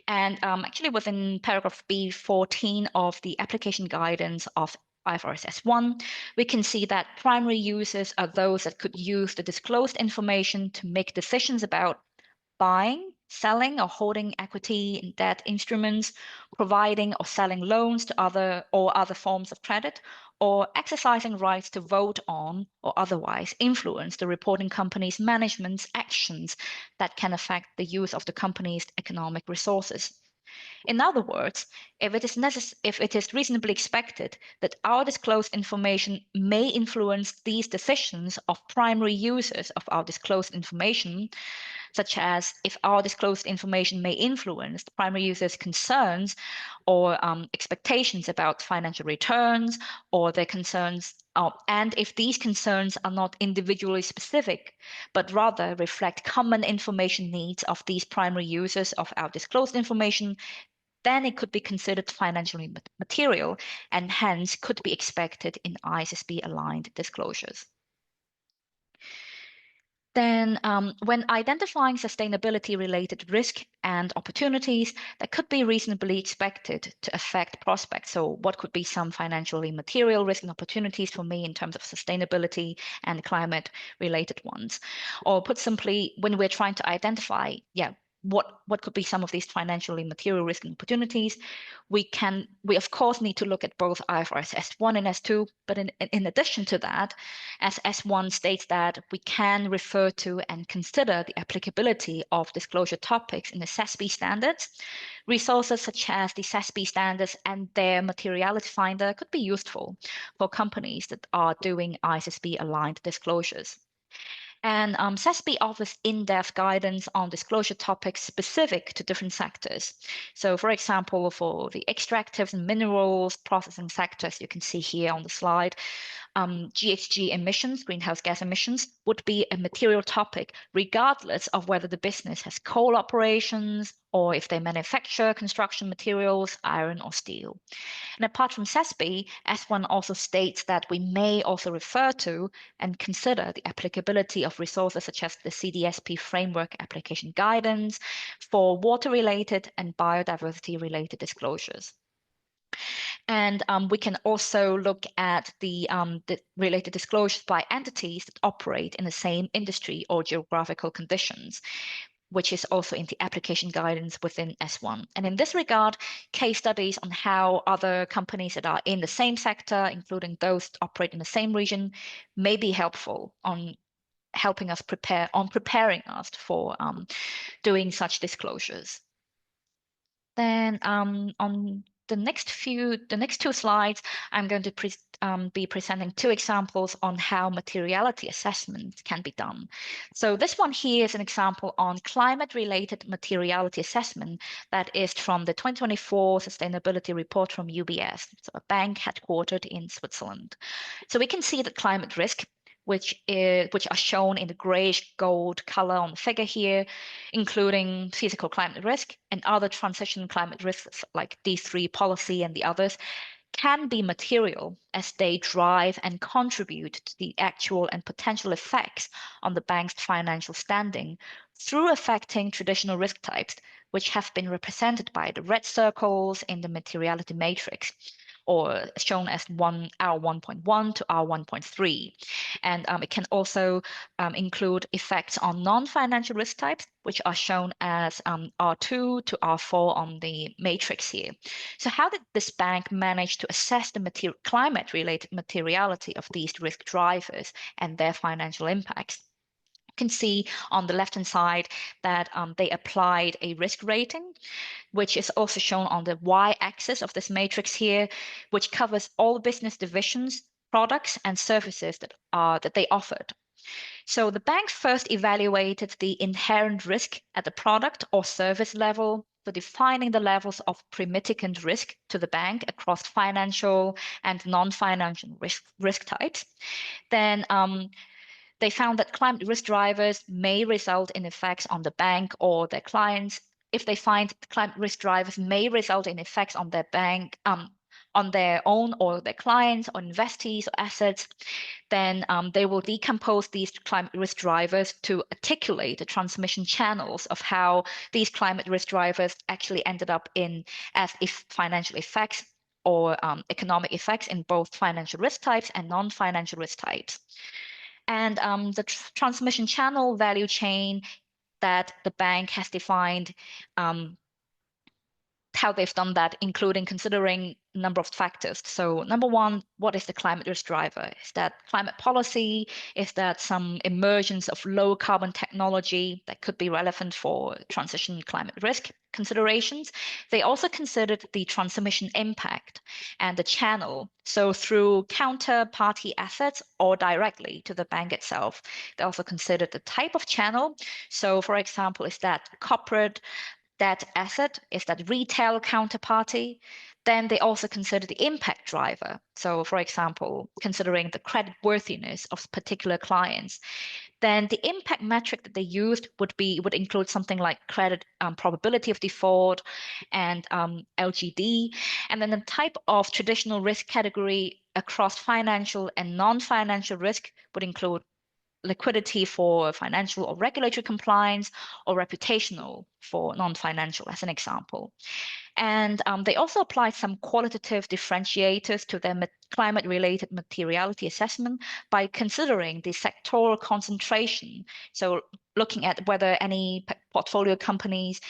S5: And actually within paragraph B14 of the application guidance of IFRS S1, we can see that primary users are those that could use the disclosed information to make decisions about buying, selling or holding equity and debt instruments, providing or selling loans to other forms of credit, or exercising rights to vote on or otherwise influence the reporting company's management's actions that can affect the use of the company's economic resources. In other words, if it is reasonably expected that our disclosed information may influence these decisions of primary users of our disclosed information, such as if our disclosed information may influence the primary users' concerns or expectations about financial returns or their concerns, and if these concerns are not individually specific, but rather reflect common information needs of these primary users of our disclosed information, then it could be considered financially material and hence could be expected in ISSB-aligned disclosures. Then when identifying sustainability-related risk and opportunities that could be reasonably expected to affect prospects. So what could be some financially material risk and opportunities for me in terms of sustainability and climate-related ones? Or put simply, when we're trying to identify, what could be some of these financially material risk and opportunities, we of course need to look at both IFRS S1 and S2, but in addition to that, as S1 states that we can refer to and consider the applicability of disclosure topics in the SASB standards, resources such as the SASB standards and their materiality finder could be useful for companies that are doing ISSB-aligned disclosures. And SASB offers in-depth guidance on disclosure topics specific to different sectors. So for example, for the extractives and minerals processing sectors, you can see here on the slide, GHG emissions, greenhouse gas emissions, would be a material topic regardless of whether the business has coal operations or if they manufacture construction materials, iron or steel. And apart from SASB, S1 also states that we may also refer to and consider the applicability of resources such as the CDSP framework application guidance for water-related and biodiversity-related disclosures. And we can also look at the related disclosures by entities that operate in the same industry or geographical conditions, which is also in the application guidance within S1. And in this regard, case studies on how other companies that are in the same sector, including those that operate in the same region, may be helpful on helping us preparing us for doing such disclosures. Then on the next two slides, I'm going to be presenting two examples on how materiality assessment can be done. So this one here is an example on climate-related materiality assessment that is from the 2024 sustainability report from UBS, so a bank headquartered in Switzerland. So we can see that climate risk, which are shown in the grayish gold color on the figure here, including physical climate risk and other transition climate risks like D3 policy and the others, can be material as they drive and contribute to the actual and potential effects on the bank's financial standing through affecting traditional risk types, which have been represented by the red circles in the materiality matrix, or shown as R1.1 to R1.3. And it can also include effects on non-financial risk types, which are shown as R2 to R4 on the matrix here. So how did this bank manage to assess the climate-related materiality of these risk drivers and their financial impacts? You can see on the left-hand side that they applied a risk rating, which is also shown on the y-axis of this matrix here, which covers all business divisions, products, and services that they offered. So the bank first evaluated the inherent risk at the product or service level, for defining the levels of pre-mitigant risk to the bank across financial and non-financial risk types. Then they found that climate risk drivers may result in effects on the bank or their clients. If they find climate risk drivers may result in effects on their bank, on their own or their clients or investees or assets, then they will decompose these climate risk drivers to articulate the transmission channels of how these climate risk drivers actually ended up in as if financial effects or economic effects in both financial risk types and non-financial risk types. And the transmission channel value chain that the bank has defined how they've done that, including considering a number of factors. So number one, what is the climate risk driver? Is that climate policy? Is that some emergence of low carbon technology that could be relevant for transition climate risk considerations? They also considered the transmission impact and the channel. So through counterparty assets or directly to the bank itself. They also considered the type of channel. So for example, is that corporate debt asset, is that retail counterparty? Then they also consider the impact driver. So for example, considering the credit worthiness of particular clients, then the impact metric that they used would include something like credit probability of default and LGD. And then the type of traditional risk category across financial and non-financial risk would include liquidity for financial or regulatory compliance, or reputational for non-financial, as an example. And they also applied some qualitative differentiators to their climate-related materiality assessment by considering the sectoral concentration. So looking at whether any portfolio companies,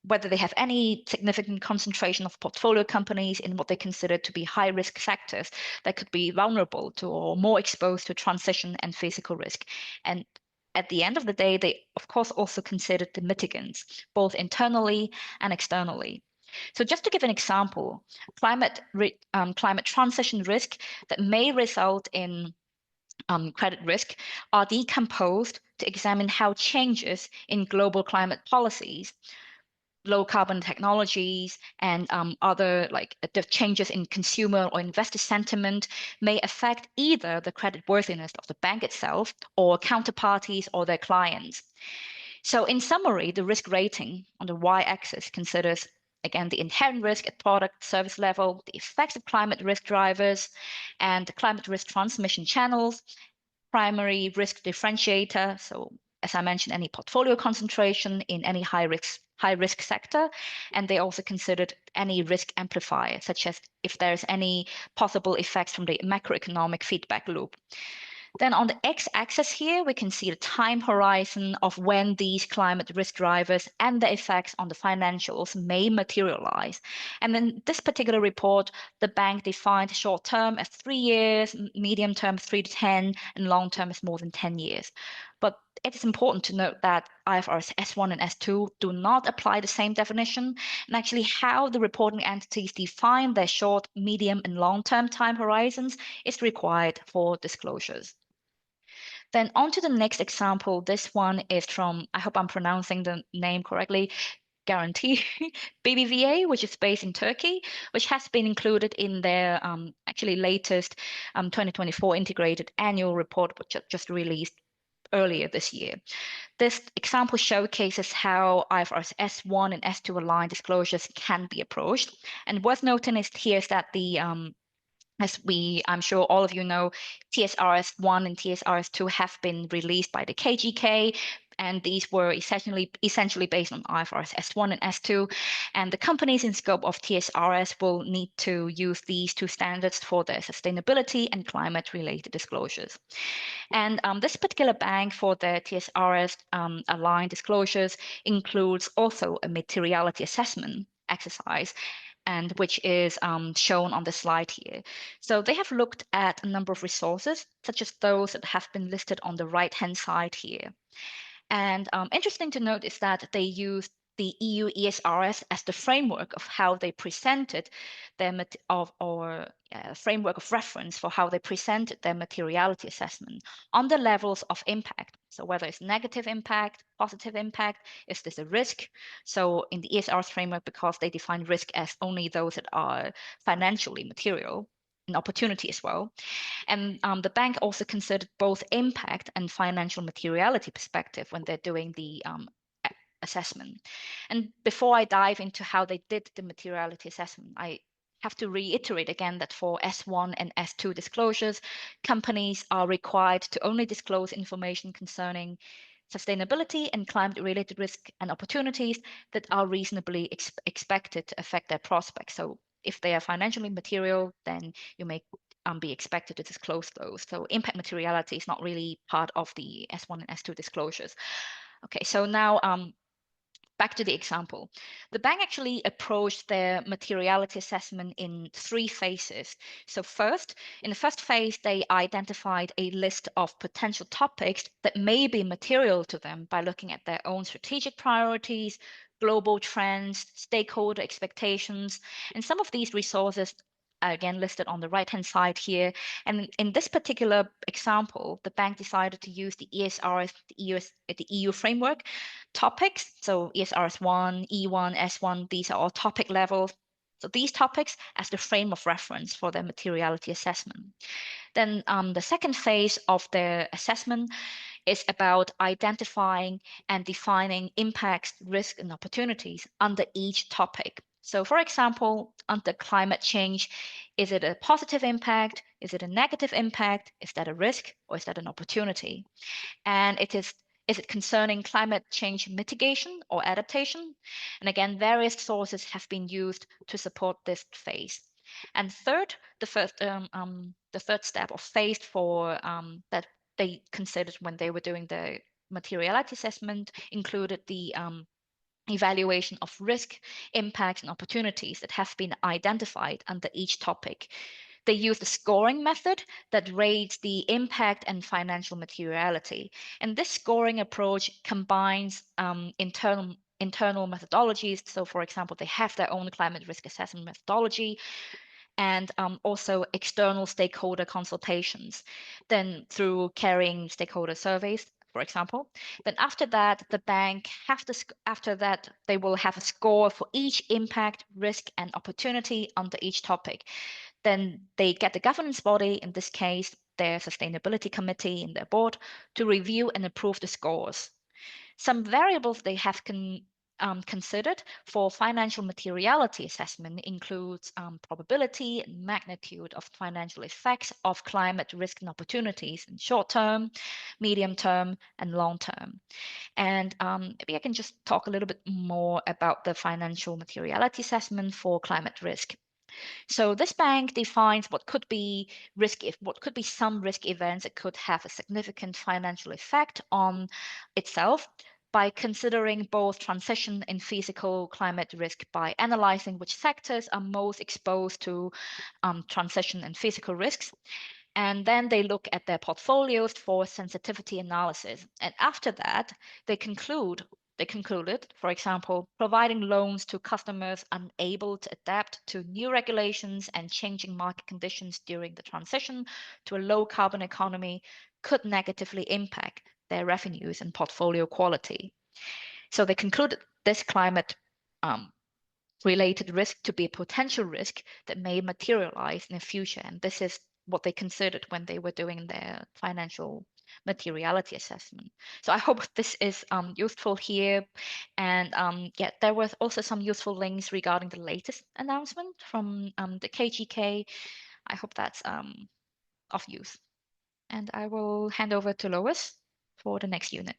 S5: whether they have any significant concentration of portfolio companies in what they consider to be high-risk sectors that could be vulnerable to or more exposed to transition and physical risk. And at the end of the day, they, of course, also considered the mitigants, both internally and externally. So just to give an example, climate transition risk that may result in credit risk are decomposed to examine how changes in global climate policies, low carbon technologies, and other like the changes in consumer or investor sentiment may affect either the credit worthiness of the bank itself or counterparties or their clients. So in summary, the risk rating on the y-axis considers, again, the inherent risk at product service level, the effects of climate risk drivers, and the climate risk transmission channels, primary risk differentiator. So as I mentioned, any portfolio concentration in any high risk sector. And they also considered any risk amplifier, such as if there's any possible effects from the macroeconomic feedback loop. Then on the x-axis here, we can see the time horizon of when these climate risk drivers and the effects on the financials may materialize. And in this particular report, the bank defined short term as 3 years, medium term 3 to 10, and long term as more than 10 years. But it is important to note that IFRS S1 and S2 do not apply the same definition, and actually how the reporting entities define their short, medium, and long-term time horizons is required for disclosures. Then on to the next example. This one is from, I hope I'm pronouncing the name correctly, Guarantee BBVA, which is based in Turkey, which has been included in their actually latest 2024 integrated annual report, which just released earlier this year. This example showcases how IFRS S1 and S2 aligned disclosures can be approached. And worth noting here is that the I'm sure all of you know, TSRS1 and TSRS2 have been released by the KGK, and these were essentially based on IFRS S1 and S2. And the companies in scope of TSRS will need to use these two standards for their sustainability and climate-related disclosures. And this particular bank for their TSRS aligned disclosures includes also a materiality assessment exercise, and which is shown on the slide here. So they have looked at a number of resources, such as those that have been listed on the right-hand side here. And interesting to note is that they used the EU ESRS as the framework of how they presented their framework of reference for how they presented their materiality assessment on the levels of impact. So whether it's negative impact, positive impact, is this a risk? So in the ESRS framework, because they define risk as only those that are financially material, an opportunity as well. And the bank also considered both impact and financial materiality perspective when they're doing the assessment. And before I dive into how they did the materiality assessment, I have to reiterate again that for S1 and S2 disclosures, companies are required to only disclose information concerning sustainability and climate-related risk and opportunities that are reasonably expected to affect their prospects. So if they are financially material, then you may be expected to disclose those. So impact materiality is not really part of the S1 and S2 disclosures. Okay, so now back to the example. The bank actually approached their materiality assessment in 3 phases. So first, in the first phase, they identified a list of potential topics that may be material to them by looking at their own strategic priorities, global trends, stakeholder expectations, and some of these resources are again listed on the right-hand side here. And in this particular example, the bank decided to use the ESRS, the EU framework topics. So ESRS 1, E1, S1, these are all topic levels. So these topics as the frame of reference for their materiality assessment. Then the second phase of their assessment is about identifying and defining impacts, risks, and opportunities under each topic. So for example, under climate change, is it a positive impact? Is it a negative impact? Is that a risk or is that an opportunity? And is it concerning climate change mitigation or adaptation? And again, various sources have been used to support this phase. And third, the third step or phase for that they considered when they were doing the materiality assessment included the evaluation of risk, impacts, and opportunities that have been identified under each topic. They use a scoring method that rates the impact and financial materiality. And this scoring approach combines internal methodologies. So for example, they have their own climate risk assessment methodology and also external stakeholder consultations. Then through carrying stakeholder surveys, for example. Then after that, the bank they will have a score for each impact, risk, and opportunity under each topic. Then they get the governance body, in this case, their sustainability committee in their board, to review and approve the scores. Some variables they have considered for financial materiality assessment includes probability and magnitude of financial effects of climate risk and opportunities in short term, medium term, and long term. And maybe I can just talk a little bit more about the financial materiality assessment for climate risk. So this bank defines what could be some risk events that could have a significant financial effect on itself by considering both transition and physical climate risk by analyzing which sectors are most exposed to transition and physical risks. And then they look at their portfolios for sensitivity analysis. And after that, they concluded, for example, providing loans to customers unable to adapt to new regulations and changing market conditions during the transition to a low carbon economy could negatively impact their revenues and portfolio quality. So they concluded this climate related risk to be a potential risk that may materialize in the future. And this is what they considered when they were doing their financial materiality assessment. So I hope this is useful here. And yeah, there was also some useful links regarding the latest announcement from the KGK. I hope that's of use. And I will hand over to Lois for the next unit.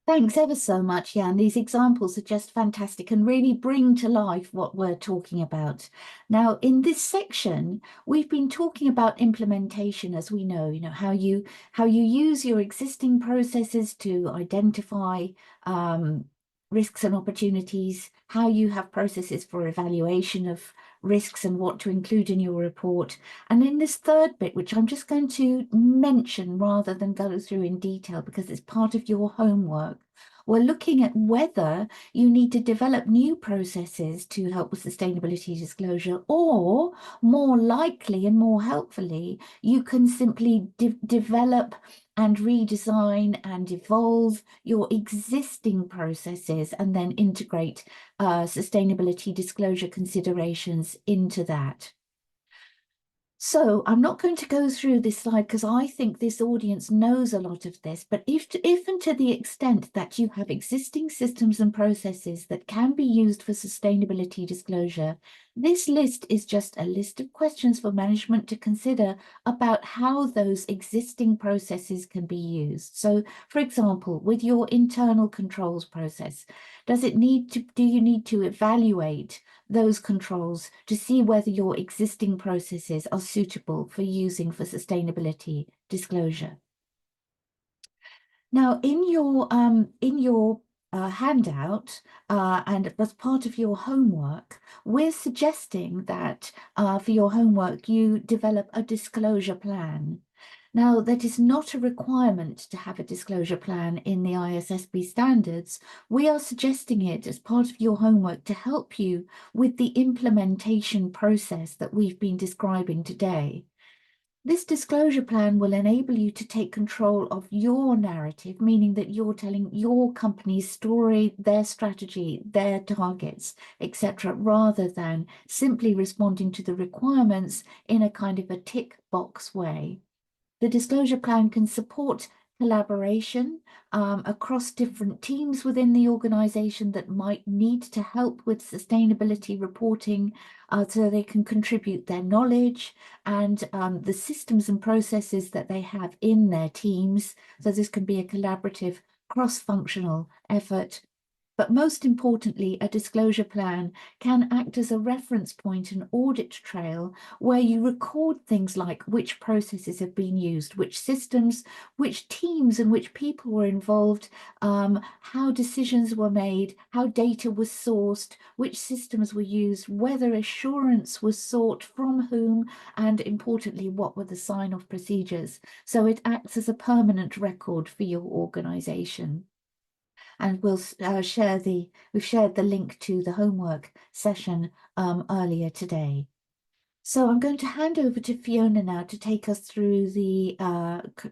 S6: Thanks ever so much, Jan. These examples are just fantastic and really bring to life what we're talking about. Now, in this section, we've been talking about implementation, as we know, how you use your existing processes to identify risks and opportunities, how you have processes for evaluation of risks and what to include in your report. And in this third bit, which I'm just going to mention rather than go through in detail because it's part of your homework, we're looking at whether you need to develop new processes to help with sustainability disclosure, or more likely and more helpfully, you can simply develop and redesign and evolve your existing processes and then integrate sustainability disclosure considerations into that. So I'm not going to go through this slide because I think this audience knows a lot of this, but if and to the extent that you have existing systems and processes that can be used for sustainability disclosure, this list is just a list of questions for management to consider about how those existing processes can be used. So, for example, with your internal controls process, do you need to evaluate those controls to see whether your existing processes are suitable for using for sustainability disclosure? Now, in your handout, and as part of your homework, we're suggesting that for your homework you develop a disclosure plan. Now, that is not a requirement to have a disclosure plan in the ISSB standards. We are suggesting it as part of your homework to help you with the implementation process that we've been describing today. This disclosure plan will enable you to take control of your narrative, meaning that you're telling your company's story, their strategy, their targets, etc., rather than simply responding to the requirements in a kind of a tick box way. The disclosure plan can support collaboration across different teams within the organization that might need to help with sustainability reporting so they can contribute their knowledge and the systems and processes that they have in their teams. So this can be a collaborative cross-functional effort. But most importantly, a disclosure plan can act as a reference point and audit trail where you record things like which processes have been used, which systems, which teams and which people were involved, how decisions were made, how data was sourced, which systems were used, whether assurance was sought from whom, and importantly, what were the sign-off procedures. So it acts as a permanent record for your organization. And we'll we've shared the link to the homework session earlier today. So I'm going to hand over to Fiona now to take us through the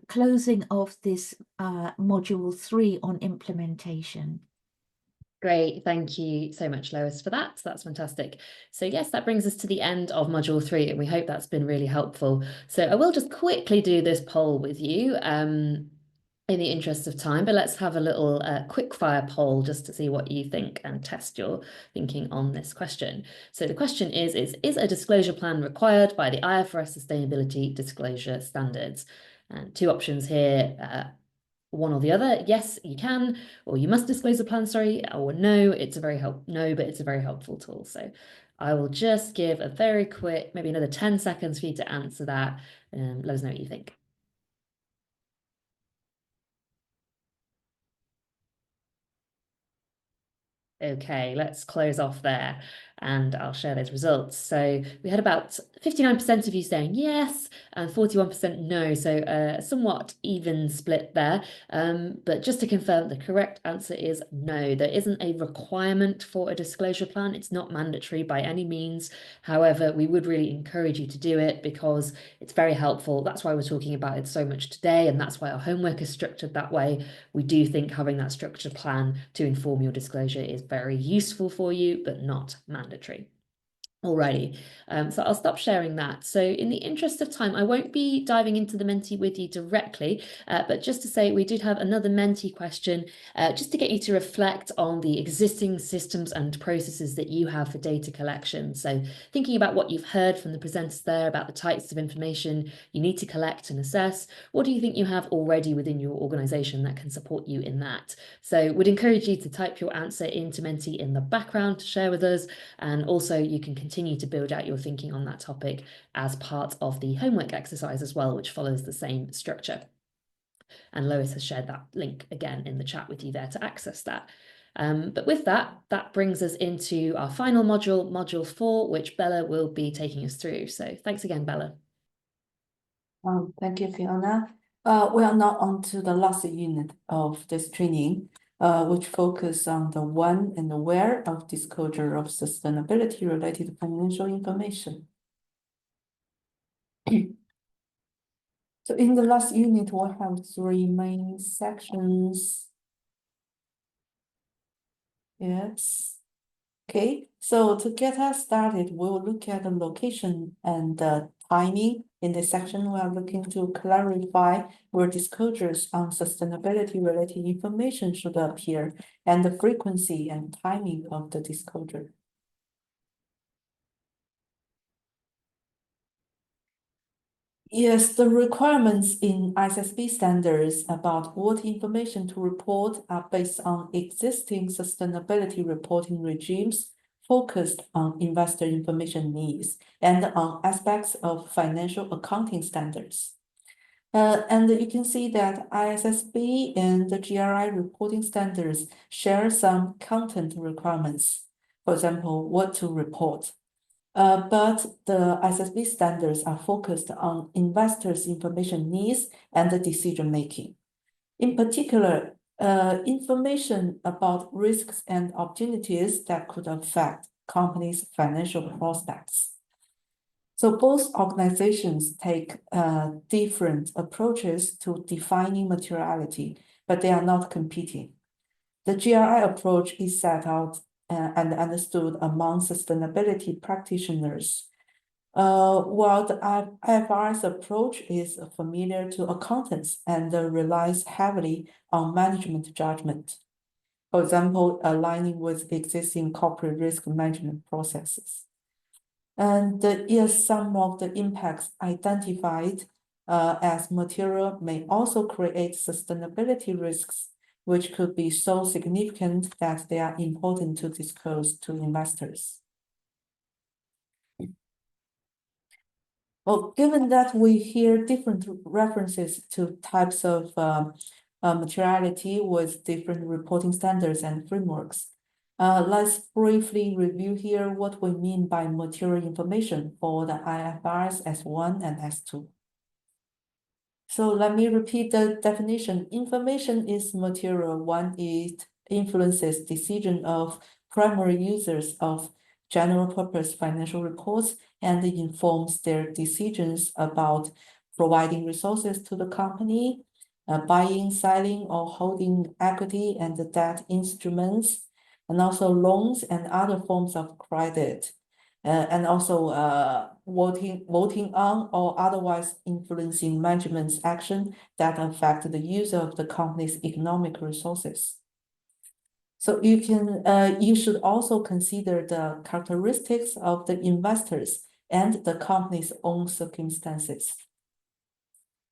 S6: closing of this module 3 on implementation.
S1: Great, thank you so much, Lois, for that. That's fantastic. So yes, that brings us to the end of module 3, and we hope that's been really helpful. So I will just quickly do this poll with you in the interest of time, but let's have a little quick fire poll just to see what you think and test your thinking on this question. So the question is a disclosure plan required by the IFRS Sustainability Disclosure Standards? And 2 options here, one or the other. Yes, you can, or you must disclose a plan, sorry, or no, but it's a very helpful tool. So I will just give a very quick, maybe another 10 seconds for you to answer that. Let us know what you think. Okay, let's close off there and I'll share those results. So we had about 59% of you saying yes and 41% no, so a somewhat even split there. But just to confirm, the correct answer is no. There isn't a requirement for a disclosure plan. It's not mandatory by any means. However, we would really encourage you to do it because it's very helpful. That's why we're talking about it so much today, and that's why our homework is structured that way. We do think having that structured plan to inform your disclosure is very useful for you, but not mandatory. Alrighty, so I'll stop sharing that. So in the interest of time, I won't be diving into the Menti with you directly, but just to say we did have another Menti question, just to get you to reflect on the existing systems and processes that you have for data collection. So thinking about what you've heard from the presenters there about the types of information you need to collect and assess, what do you think you have already within your organization that can support you in that? So would encourage you to type your answer into Menti in the background to share with us, and also you can continue to build out your thinking on that topic as part of the homework exercise as well, which follows the same structure. And Lois has shared that link again in the chat with you there to access that. But with that brings us into our final module, module 4, which Bella will be taking us through. So thanks again, Bella.
S7: Thank you, Fiona. We are now on to the last unit of this training, which focus on the when and the where of disclosure of sustainability-related financial information. So in the last unit, we have 3 main sections. Yes. Okay, so to get us started, we'll look at the location and the timing. In this section, we are looking to clarify where disclosures on sustainability-related information should appear and the frequency and timing of the disclosure. Yes, the requirements in ISSB standards about what information to report are based on existing sustainability reporting regimes focused on investor information needs and on aspects of financial accounting standards. And you can see that ISSB and the GRI reporting standards share some content requirements. For example, what to report. But the ISSB standards are focused on investors' information needs and the decision making. In particular, information about risks and opportunities that could affect companies' financial prospects. So both organizations take different approaches to defining materiality, but they are not competing. The GRI approach is set out and understood among sustainability practitioners, while the IFRS approach is familiar to accountants and relies heavily on management judgment. For example, aligning with existing corporate risk management processes. And yes, some of the impacts identified as material may also create sustainability risks, which could be so significant that they are important to disclose to investors. Well, given that we hear different references to types of materiality with different reporting standards and frameworks, let's briefly review here what we mean by material information for the IFRS S1 and S2. So let me repeat the definition. Information is material when it influences decision of primary users of general purpose financial reports and informs their decisions about providing resources to the company, buying, selling, or holding equity and debt instruments, and also loans and other forms of credit, and also voting on or otherwise influencing management's action that affect the use of the company's economic resources. So you should also consider the characteristics of the investors and the company's own circumstances.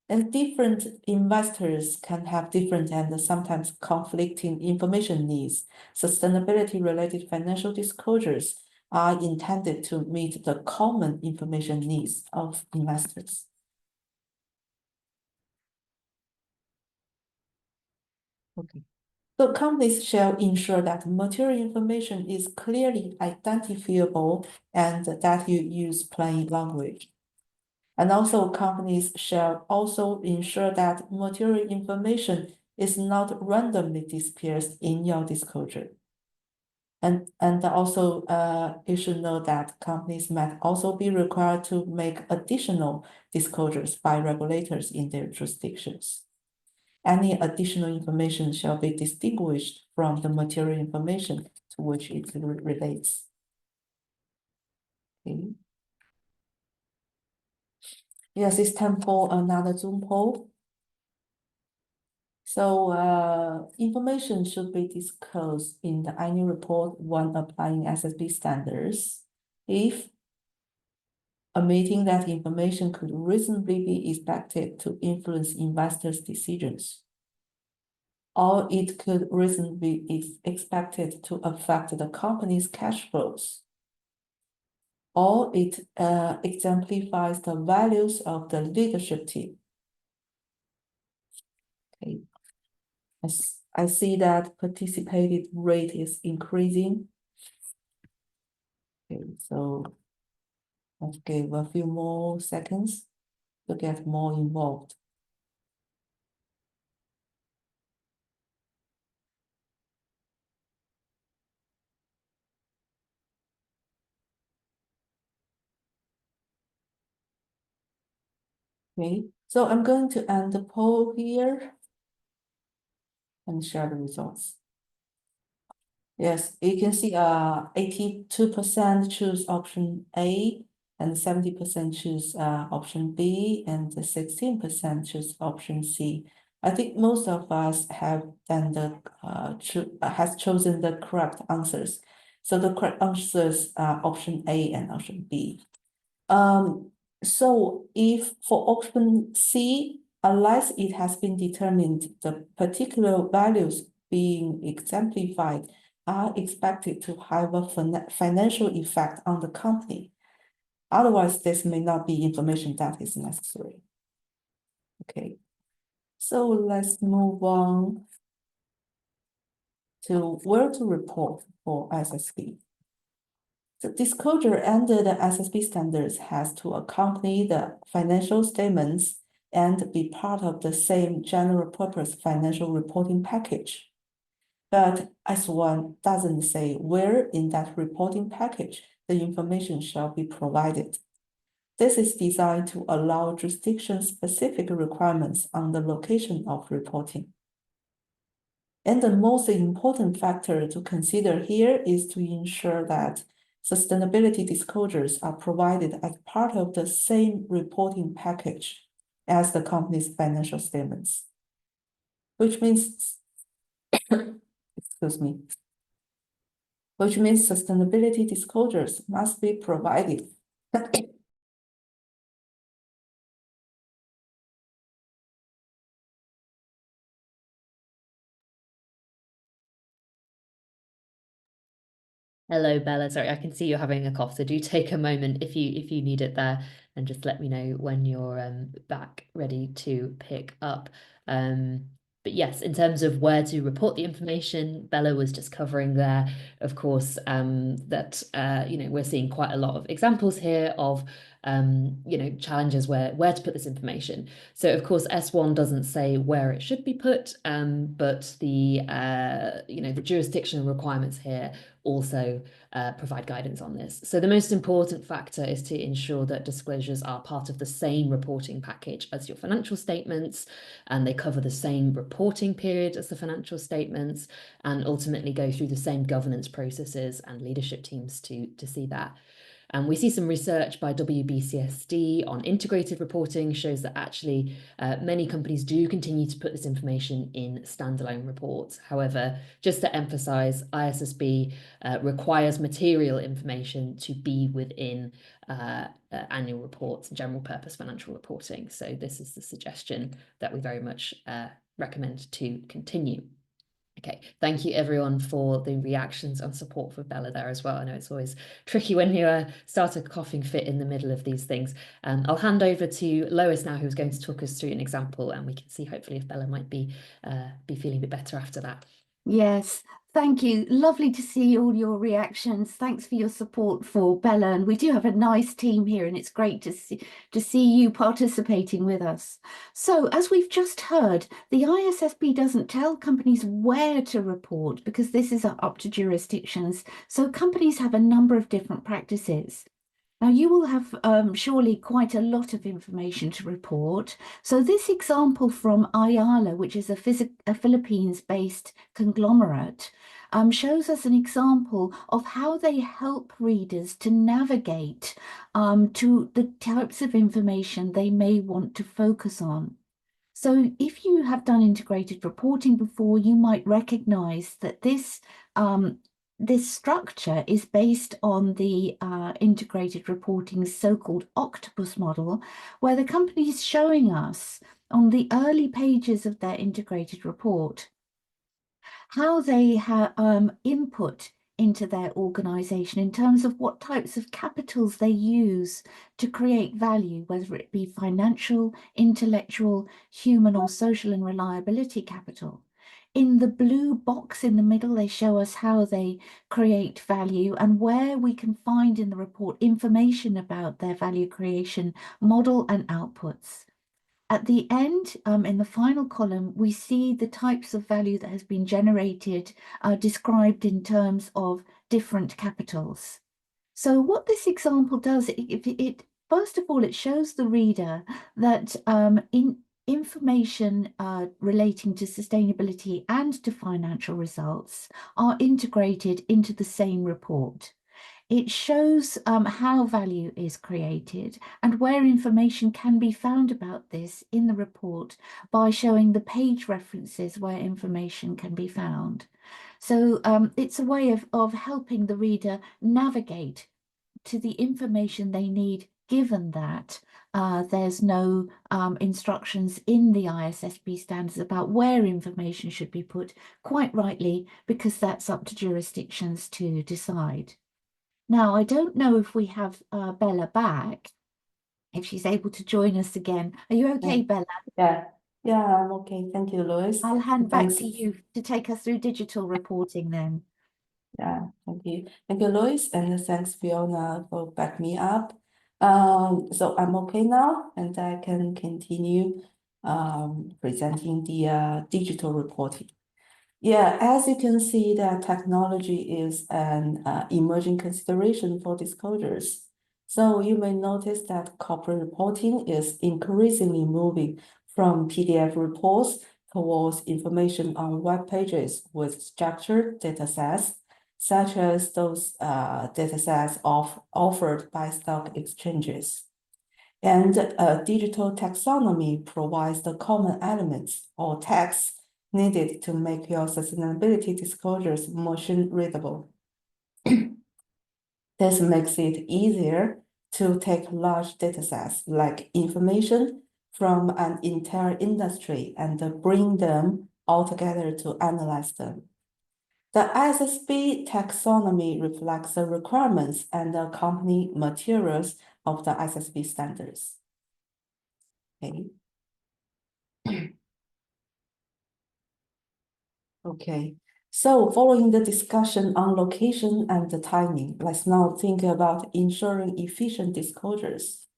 S7: And different investors can have different and sometimes conflicting information needs. Sustainability-related financial disclosures are intended to meet the common information needs of investors. Okay. So companies shall ensure that material information is clearly identifiable and that you use plain language. And also companies shall also ensure that material information is not randomly dispersed in your disclosure. And also you should know that companies might also be required to make additional disclosures by regulators in their jurisdictions. Any additional information shall be distinguished from the material information to which it relates. Okay. Yes, it's time for another Zoom poll. So information should be disclosed in the annual report when applying ISSB standards if admitting that information could reasonably be expected to influence investors' decisions, or it could reasonably be expected to affect the company's cash flows, or it exemplifies the values of the leadership team. Okay. I see that participated rate is increasing. Okay, so let's give a few more seconds to get more involved. Okay, so I'm going to end the poll here and share the results. Yes, you can see 82% choose option A and 70% choose option B and 16% choose option C. I think most of us have done the has chosen the correct answers. So the correct answers are option A and option B. So if for option C, unless it has been determined the particular values being exemplified are expected to have a financial effect on the company. Otherwise, this may not be information that is necessary. Okay, so let's move on to where to report for SSB. The disclosure under the SSB standards has to accompany the financial statements and be part of the same general purpose financial reporting package. But S1 doesn't say where in that reporting package the information shall be provided. This is designed to allow jurisdiction-specific requirements on the location of reporting. And the most important factor to consider here is to ensure that sustainability disclosures are provided as part of the same reporting package as the company's financial statements, which means, excuse me, which means sustainability disclosures must be provided.
S1: Hello, Bella. Sorry, I can see you're having a cough, so do take a moment if you need it there, and just let me know when you're back ready to pick up. But yes, in terms of where to report the information, Bella was just covering there, of course, that we're seeing quite a lot of examples here of challenges where to put this information. So of course, S1 doesn't say where it should be put, but the the jurisdictional requirements here also provide guidance on this. So the most important factor is to ensure that disclosures are part of the same reporting package as your financial statements, and they cover the same reporting period as the financial statements, and ultimately go through the same governance processes and leadership teams to see that. And we see some research by WBCSD on integrated reporting shows that actually many companies do continue to put this information in standalone reports. However, just to emphasize, ISSB requires material information to be within annual reports, general purpose financial reporting. So this is the suggestion that we very much recommend to continue. Okay, thank you everyone for the reactions and support for Bella there as well. I know it's always tricky when you start a coughing fit in the middle of these things. I'll hand over to Lois now, who's going to talk us through an example, and we can see hopefully if Bella might be feeling a bit better after that.
S6: Yes, thank you. Lovely to see all your reactions. Thanks for your support for Bella. And we do have a nice team here, and it's great to see you participating with us. So as we've just heard, the ISSB doesn't tell companies where to report because this is up to jurisdictions. So companies have a number of different practices. Now, you will have surely quite a lot of information to report. So this example from Ayala, which is a Philippines-based conglomerate, shows us an example of how they help readers to navigate to the types of information they may want to focus on. So if you have done integrated reporting before, you might recognize that this structure is based on the integrated reporting's so-called octopus model, where the company is showing us on the early pages of their integrated report how they have input into their organization in terms of what types of capitals they use to create value, whether it be financial, intellectual, human, or social and reliability capital. In the blue box in the middle, they show us how they create value and where we can find in the report information about their value creation model and outputs. At the end, in the final column, we see the types of value that has been generated, described in terms of different capitals. So what this example does, first of all, it shows the reader that information relating to sustainability and to financial results are integrated into the same report. It shows how value is created and where information can be found about this in the report by showing the page references where information can be found. So it's a way of helping the reader navigate to the information they need, given that there's no instructions in the ISSB standards about where information should be put, quite rightly, because that's up to jurisdictions to decide. Now, I don't know if we have Bella back. if she's able to join us again. Are you okay, Bella?
S7: Yeah, I'm okay. Thank you, Lois.
S6: I'll hand back
S7: Thanks.
S6: to you to take us through digital reporting then.
S7: Yeah, thank you. Thank you, Lois, and thanks, Fiona, for backing me up. So I'm okay now, and I can continue presenting the digital reporting. Yeah, as you can see, that technology is an emerging consideration for disclosures. So you may notice that corporate reporting is increasingly moving from PDF reports towards information on web pages with structured data sets, such as those data sets offered by stock exchanges. And digital taxonomy provides the common elements or tags needed to make your sustainability disclosures machine readable. This makes it easier to take large datasets like information from an entire industry and bring them all together to analyze them. The ISSB taxonomy reflects the requirements and the accompanying materials of the ISSB standards. Okay. Okay, so following the discussion on location and the timing, let's now think about ensuring efficient disclosures.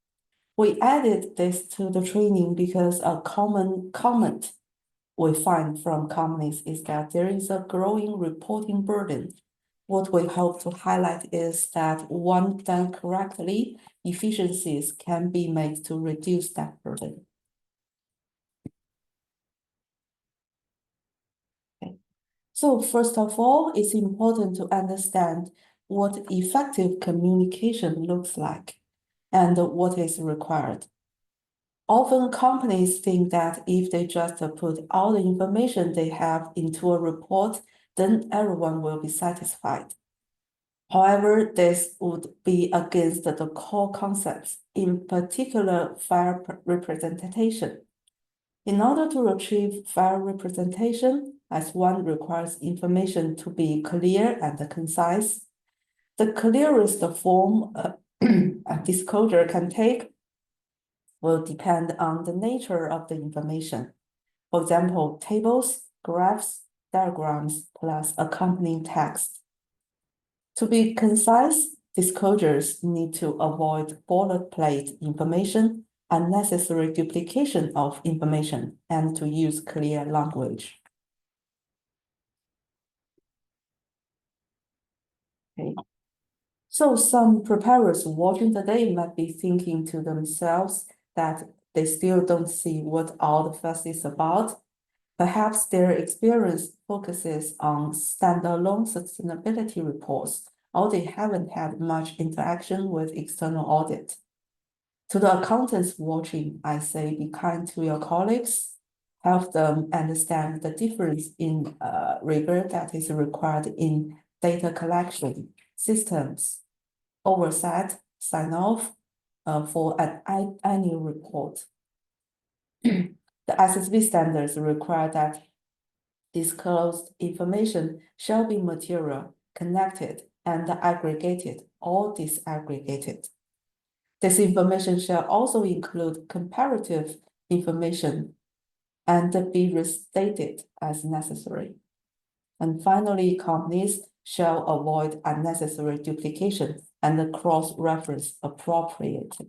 S7: We added this to the training because a common comment we find from companies is that there is a growing reporting burden. What we hope to highlight is that when done correctly, efficiencies can be made to reduce that burden. So first of all, it's important to understand what effective communication looks like and what is required. Often companies think that if they just put all the information they have into a report, then everyone will be satisfied. However, this would be against the core concepts, in particular fair representation. In order to achieve fair representation, as one requires information to be clear and concise, the clearest form a disclosure can take will depend on the nature of the information. For example, tables, graphs, diagrams, plus accompanying text. To be concise, disclosures need to avoid boilerplate information, unnecessary duplication of information, and to use clear language. Okay. So some preparers watching today might be thinking to themselves that they still don't see what all the fuss is about. Perhaps their experience focuses on standalone sustainability reports, or they haven't had much interaction with external audit. To the accountants watching, I say be kind to your colleagues, help them understand the difference in rigor that is required in data collection, systems, oversight, sign-off for an annual report. The ISSB standards require that disclosed information shall be material, connected, and aggregated or disaggregated. This information shall also include comparative information and be restated as necessary. And finally, companies shall avoid unnecessary duplication and cross-reference appropriately.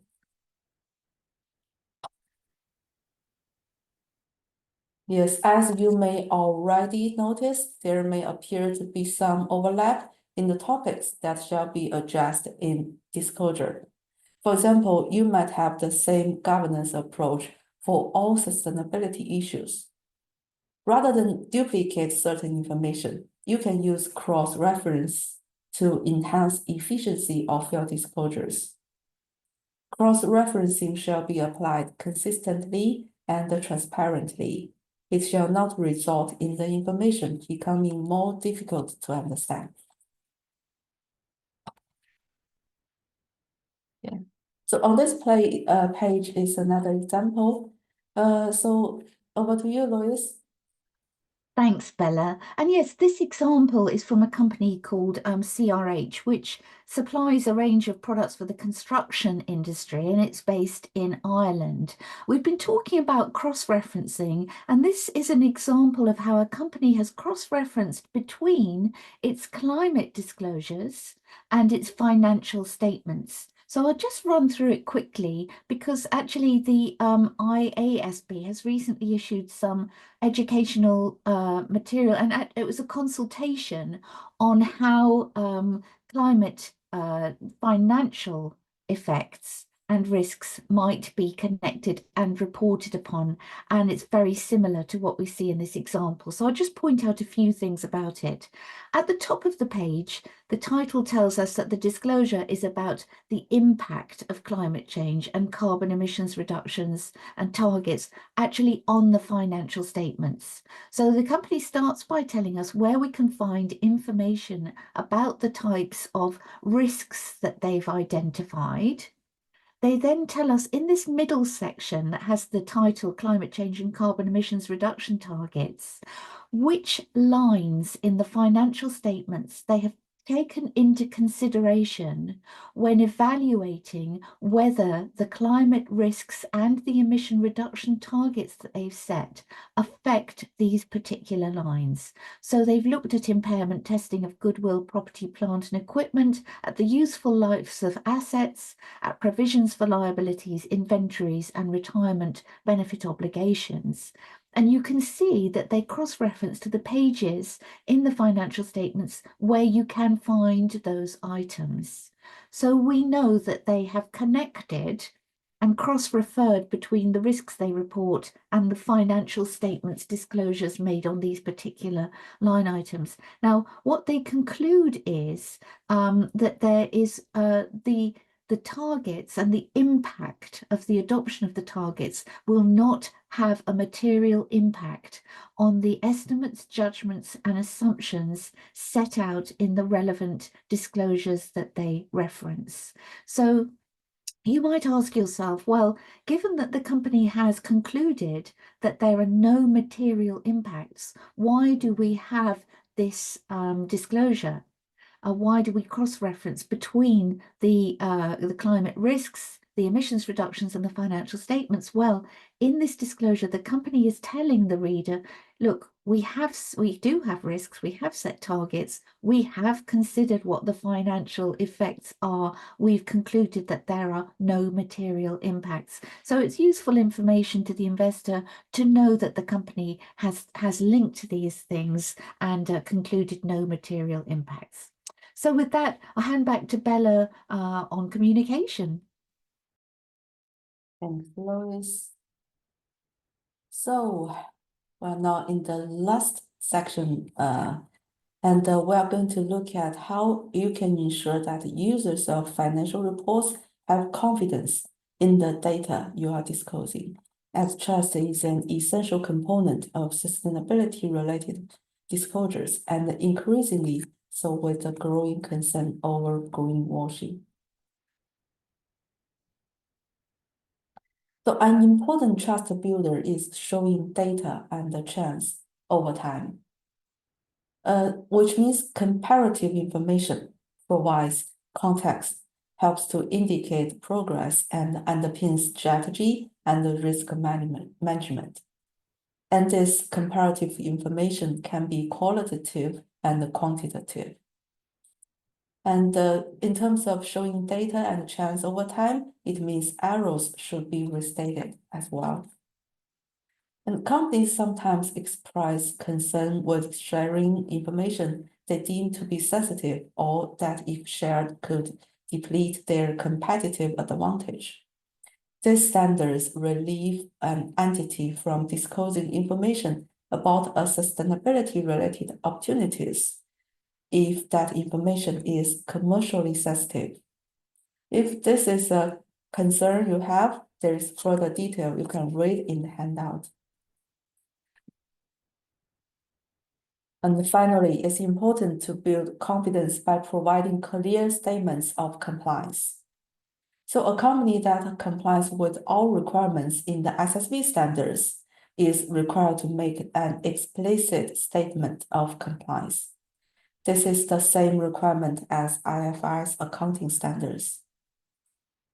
S7: Yes, as you may already notice, there may appear to be some overlap in the topics that shall be addressed in disclosure. For example, you might have the same governance approach for all sustainability issues. Rather than duplicate certain information, you can use cross-reference to enhance efficiency of your disclosures. Cross-referencing shall be applied consistently and transparently. It shall not result in the information becoming more difficult to understand. Yeah. So on this page is another example. So over to you, Lois.
S6: Thanks, Bella. And yes, this example is from a company called CRH, which supplies a range of products for the construction industry, and it's based in Ireland. We've been talking about cross-referencing, and this is an example of how a company has cross-referenced between its climate disclosures and its financial statements. So I'll just run through it quickly because actually the IASB has recently issued some educational material, and it was a consultation on how climate financial effects and risks might be connected and reported upon, and it's very similar to what we see in this example. So I'll just point out a few things about it. At the top of the page, the title tells us that the disclosure is about the impact of climate change and carbon emissions reductions and targets actually on the financial statements. So the company starts by telling us where we can find information about the types of risks that they've identified. They then tell us in this middle section that has the title Climate Change and Carbon Emissions Reduction Targets, which lines in the financial statements they have taken into consideration when evaluating whether the climate risks and the emission reduction targets that they've set affect these particular lines. So they've looked at impairment testing of goodwill, property, plant and equipment, at the useful lives of assets, at provisions for liabilities, inventories and retirement benefit obligations. And you can see that they cross-reference to the pages in the financial statements where you can find those items. So we know that they have connected and cross-referred between the risks they report and the financial statements disclosures made on these particular line items. Now, what they conclude is that there is the targets and the impact of the adoption of the targets will not have a material impact on the estimates, judgments and assumptions set out in the relevant disclosures that they reference. So you might ask yourself, well, given that the company has concluded that there are no material impacts, why do we have this disclosure? Why do we cross-reference between the climate risks, the emissions reductions and the financial statements? Well, in this disclosure, the company is telling the reader, look, we do have risks, we have set targets, we have considered what the financial effects are, we've concluded that there are no material impacts. So it's useful information to the investor to know that the company has linked these things and concluded no material impacts. So with that, I'll hand back to Bella on communication.
S7: Thanks, Lois. So we're now in the last section, and we are going to look at how you can ensure that users of financial reports have confidence in the data you are disclosing, as trust is an essential component of sustainability-related disclosures, and increasingly so with the growing concern over greenwashing. So an important trust builder is showing data and the trends over time, which means comparative information provides context, helps to indicate progress and underpins strategy and risk management. And this comparative information can be qualitative and quantitative. And in terms of showing data and trends over time, it means errors should be restated as well. And companies sometimes express concern with sharing information they deem to be sensitive or that if shared could deplete their competitive advantage. These standards relieve an entity from disclosing information about a sustainability-related opportunities if that information is commercially sensitive. If this is a concern you have, there is further detail you can read in the handout. And finally, it's important to build confidence by providing clear statements of compliance. So a company that complies with all requirements in the SSB standards is required to make an explicit statement of compliance. This is the same requirement as IFRS accounting standards.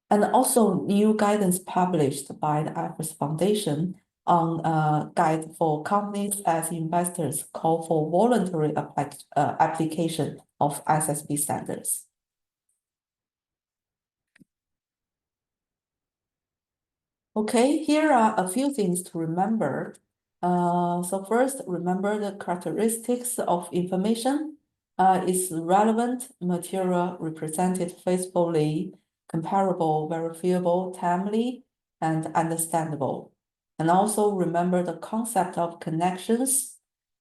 S7: And also new guidance published by the IFRS Foundation on a guide for companies as investors call for voluntary application of ISSB standards. Okay, here are a few things to remember. So first, remember the characteristics of information. Is relevant, material, represented faithfully, comparable, verifiable, timely, and understandable. And also remember the concept of connections,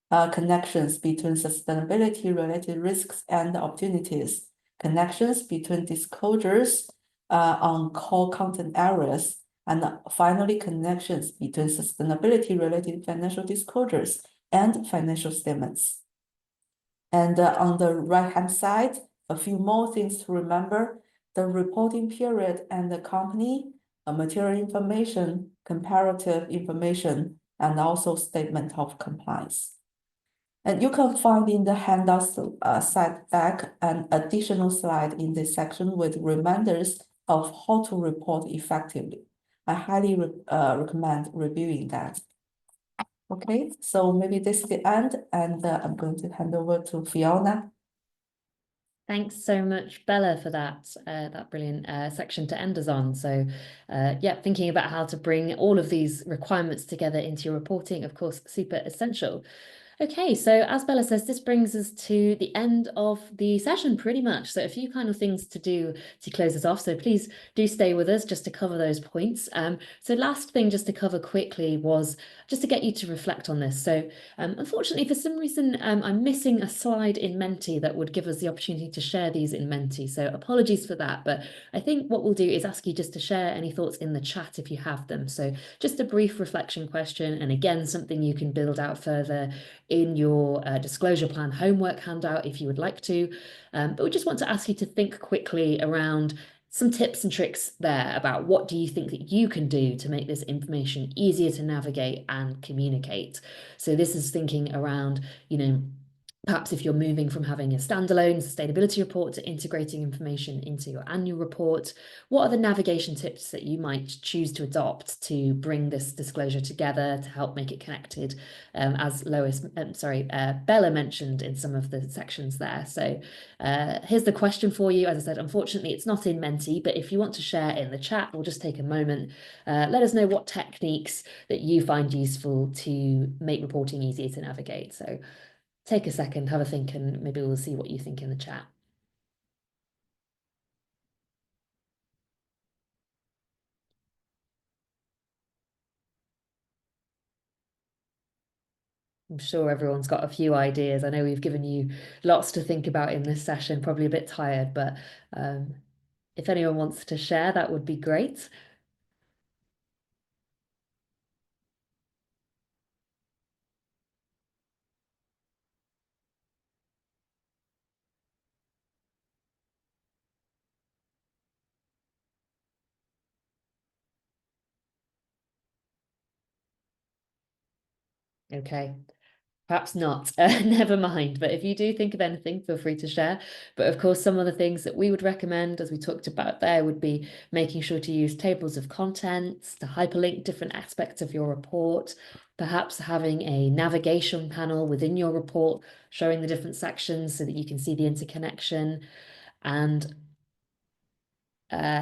S7: connections between sustainability-related risks and opportunities, connections between disclosures on core content areas, and finally, connections between sustainability-related financial disclosures and financial statements. And on the right-hand side, a few more things to remember: the reporting period and the company, material information, comparative information, and also statement of compliance. And you can find in the handouts side back an additional slide in this section with reminders of how to report effectively. I highly recommend reviewing that. Okay, so maybe this is the end, and I'm going to hand over to Fiona.
S1: Thanks so much, Bella, for that brilliant section to end us on. So yeah, thinking about how to bring all of these requirements together into your reporting, of course, super essential. Okay, so as Bella says, this brings us to the end of the session pretty much. So a few kind of things to do to close us off. So please do stay with us just to cover those points. So last thing just to cover quickly was just to get you to reflect on this. So unfortunately, for some reason, I'm missing a slide in Menti that would give us the opportunity to share these in Menti. So apologies for that. But I think what we'll do is ask you just to share any thoughts in the chat if you have them. So just a brief reflection question. And again, something you can build out further in your disclosure plan homework handout if you would like to. But we just want to ask you to think quickly around some tips and tricks there about what do you think that you can do to make this information easier to navigate and communicate. So this is thinking around, you know, perhaps if you're moving from having a standalone sustainability report to integrating information into your annual report, what are the navigation tips that you might choose to adopt to bring this disclosure together to help make it connected, as Bella mentioned in some of the sections there. So here's the question for you. As I said, unfortunately, it's not in Menti, but if you want to share in the chat, we'll just take a moment. Let us know what techniques that you find useful to make reporting easier to navigate. So take a second, have a think, and maybe we'll see what you think in the chat. I'm sure everyone's got a few ideas. I know we've given you lots to think about in this session, probably a bit tired, but if anyone wants to share, that would be great. Okay, perhaps not, never mind. But if you do think of anything, feel free to share. But of course, some of the things that we would recommend, as we talked about there, would be making sure to use tables of contents to hyperlink different aspects of your report, perhaps having a navigation panel within your report showing the different sections so that you can see the interconnection. And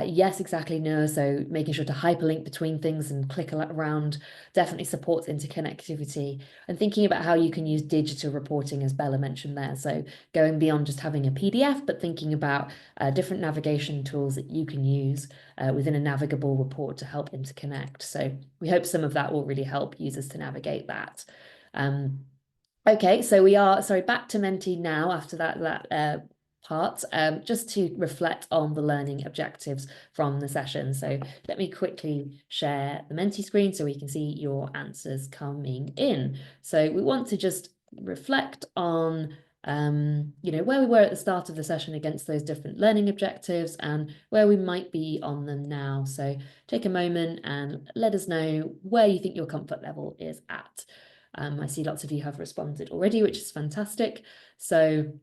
S1: yes, exactly, no. So making sure to hyperlink between things and click around definitely supports interconnectivity, and thinking about how you can use digital reporting, as Bella mentioned there. So going beyond just having a PDF, but thinking about different navigation tools that you can use within a navigable report to help interconnect. So we hope some of that will really help users to navigate that. Okay, so we are, back to Menti now after that part, just to reflect on the learning objectives from the session. So let me quickly share the Menti screen so we can see your answers coming in. So we want to just reflect on you know, where we were at the start of the session against those different learning objectives and where we might be on them now. So take a moment and let us know where you think your comfort level is at. I see lots of you have responded already, which is fantastic. So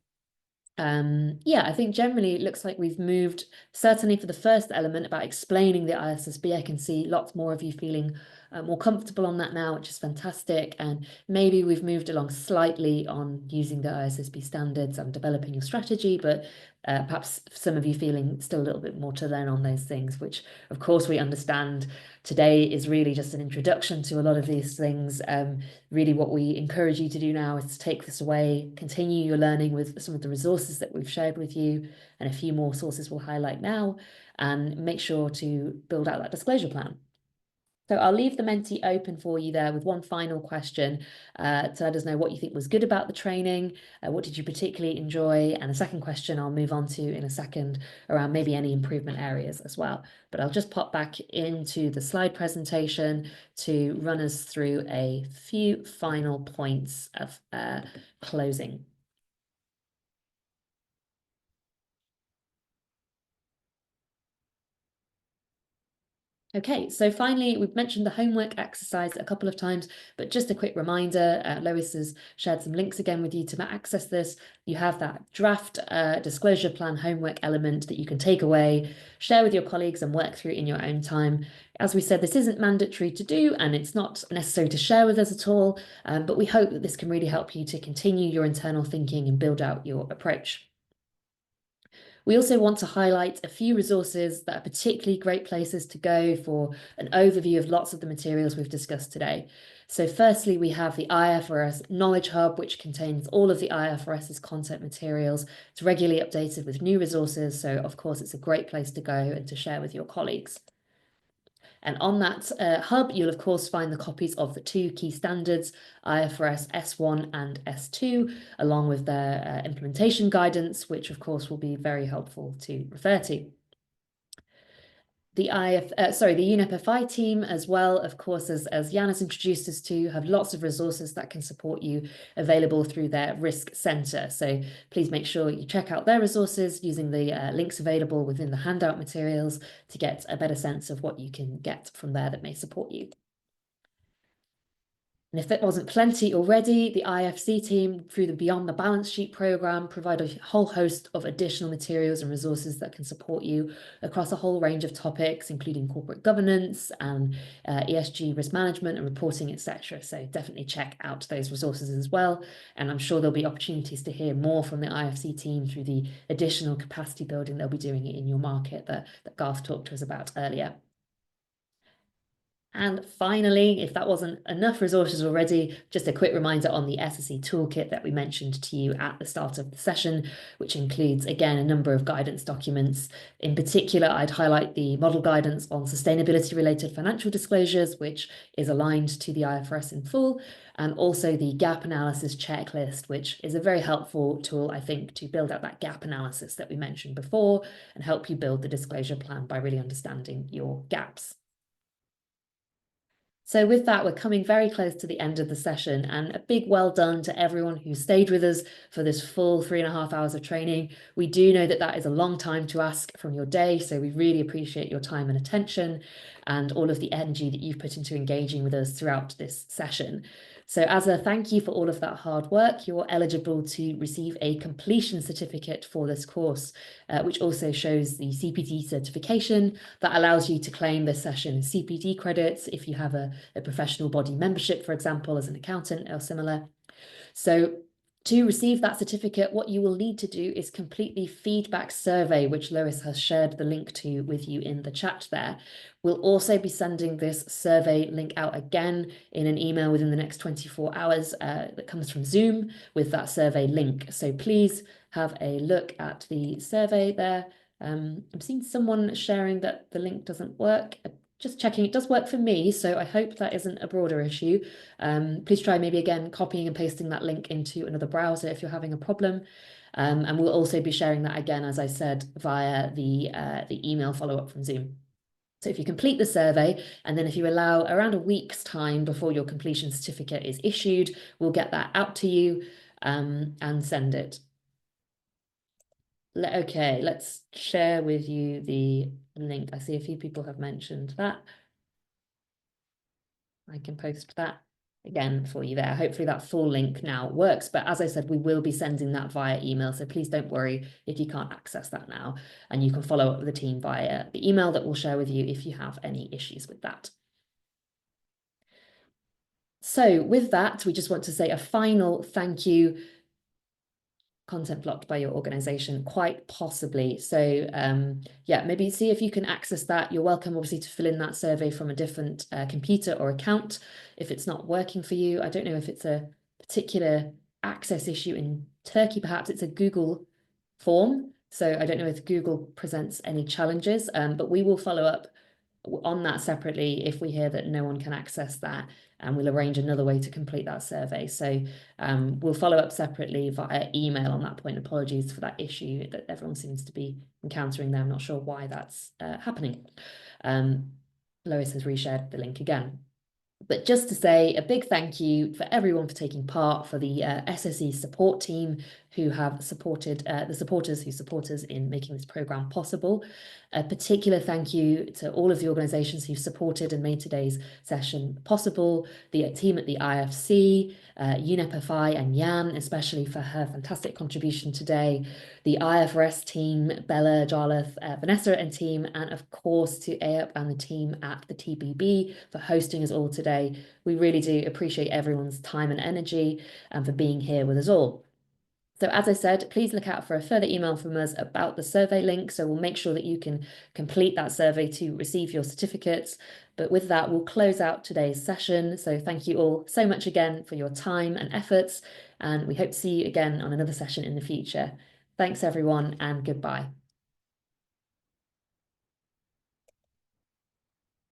S1: yeah, I think generally it looks like we've moved, certainly for the first element about explaining the ISSB, I can see lots more of you feeling more comfortable on that now, which is fantastic. And maybe we've moved along slightly on using the ISSB standards and developing your strategy, but perhaps some of you feeling still a little bit more to learn on those things, which of course we understand today is really just an introduction to a lot of these things. Really what we encourage you to do now is to take this away, continue your learning with some of the resources that we've shared with you, and a few more sources we'll highlight now, and make sure to build out that disclosure plan. So I'll leave the Menti open for you there with one final question to let us know what you think was good about the training, what did you particularly enjoy, and a second question I'll move on to in a second around maybe any improvement areas as well. But I'll just pop back into the slide presentation to run us through a few final points of closing. Okay, so finally, we've mentioned the homework exercise a couple of times, but just a quick reminder, Lois has shared some links again with you to access this. You have that draft disclosure plan homework element that you can take away, share with your colleagues and work through in your own time. As we said, this isn't mandatory to do and it's not necessary to share with us at all, but we hope that this can really help you to continue your internal thinking and build out your approach. We also want to highlight a few resources that are particularly great places to go for an overview of lots of the materials we've discussed today. So firstly, we have the IFRS Knowledge Hub, which contains all of the IFRS's content materials. It's regularly updated with new resources, so of course it's a great place to go and to share with your colleagues. And on that hub, you'll of course find the copies of the two key standards, IFRS S1 and S2, along with their implementation guidance, which of course will be very helpful to refer to. The UNEP FI team as well, of course, as Jan has introduced us to, have lots of resources that can support you available through their risk centre. So please make sure you check out their resources using the links available within the handout materials to get a better sense of what you can get from there that may support you. And if that wasn't plenty already, the IFC team, through the Beyond the Balance Sheet programme, provide a whole host of additional materials and resources that can support you across a whole range of topics, including corporate governance and ESG risk management and reporting, etc. So definitely check out those resources as well. And I'm sure there'll be opportunities to hear more from the IFC team through the additional capacity building they'll be doing in your market that Garth talked to us about earlier. And finally, if that wasn't enough resources already, just a quick reminder on the SSE toolkit that we mentioned to you at the start of the session, which includes, again, a number of guidance documents. In particular, I'd highlight the model guidance on sustainability-related financial disclosures, which is aligned to the IFRS in full, and also the gap analysis checklist, which is a very helpful tool, I think, to build out that gap analysis that we mentioned before and help you build the disclosure plan by really understanding your gaps. So with that, we're coming very close to the end of the session, and a big well done to everyone who stayed with us for this full 3.5 hours of training. We do know that that is a long time to ask from your day, so we really appreciate your time and attention and all of the energy that you've put into engaging with us throughout this session. So as a thank you for all of that hard work, you're eligible to receive a completion certificate for this course, which also shows the CPD certification that allows you to claim this session as CPD credits if you have a professional body membership, for example, as an accountant or similar. So to receive that certificate, what you will need to do is complete the feedback survey, which Lois has shared the link to with you in the chat there. We'll also be sending this survey link out again in an email within the next 24 hours that comes from Zoom with that survey link. So please have a look at the survey there. I'm seeing someone sharing that the link doesn't work. Just checking, it does work for me, so I hope that isn't a broader issue. Please try maybe again copying and pasting that link into another browser if you're having a problem. And we'll also be sharing that again, as I said, via the email follow-up from Zoom. So if you complete the survey, and then if you allow around a week's time before your completion certificate is issued, we'll get that out to you. and send it. Okay, let's share with you the link. I see a few people have mentioned that. I can post that again for you there. Hopefully that full link now works. But as I said, we will be sending that via email. So please don't worry if you can't access that now. And you can follow up with the team via the email that we'll share with you if you have any issues with that. So with that, we just want to say a final thank you. Content blocked by your organization, quite possibly. So yeah, maybe see if you can access that. You're welcome obviously to fill in that survey from a different computer or account if it's not working for you. I don't know if it's a particular access issue in Turkey, perhaps it's a Google form. So I don't know if Google presents any challenges, but we will follow up on that separately if we hear that no one can access that, and we'll arrange another way to complete that survey. So we'll follow up separately via email on that point. Apologies for that issue that everyone seems to be encountering there. I'm not sure why that's happening. Lois has reshared the link again. But just to say a big thank you for everyone for taking part, for the SSE support team who have supported, the supporters who support us in making this programme possible. A particular thank you to all of the organisations who've supported and made today's session possible, the team at the IFC, UNEP-FI and Jan, especially for her fantastic contribution today, the IFRS team, Bella, Jarlath, Vanessa and team, and of course to AEP and the team at the TBB for hosting us all today. We really do appreciate everyone's time and energy and for being here with us all. So as I said, please look out for a further email from us about the survey link. So we'll make sure that you can complete that survey to receive your certificates. But with that, we'll close out today's session. So thank you all so much again for your time and efforts. And we hope to see you again on another session in the future. Thanks everyone and goodbye.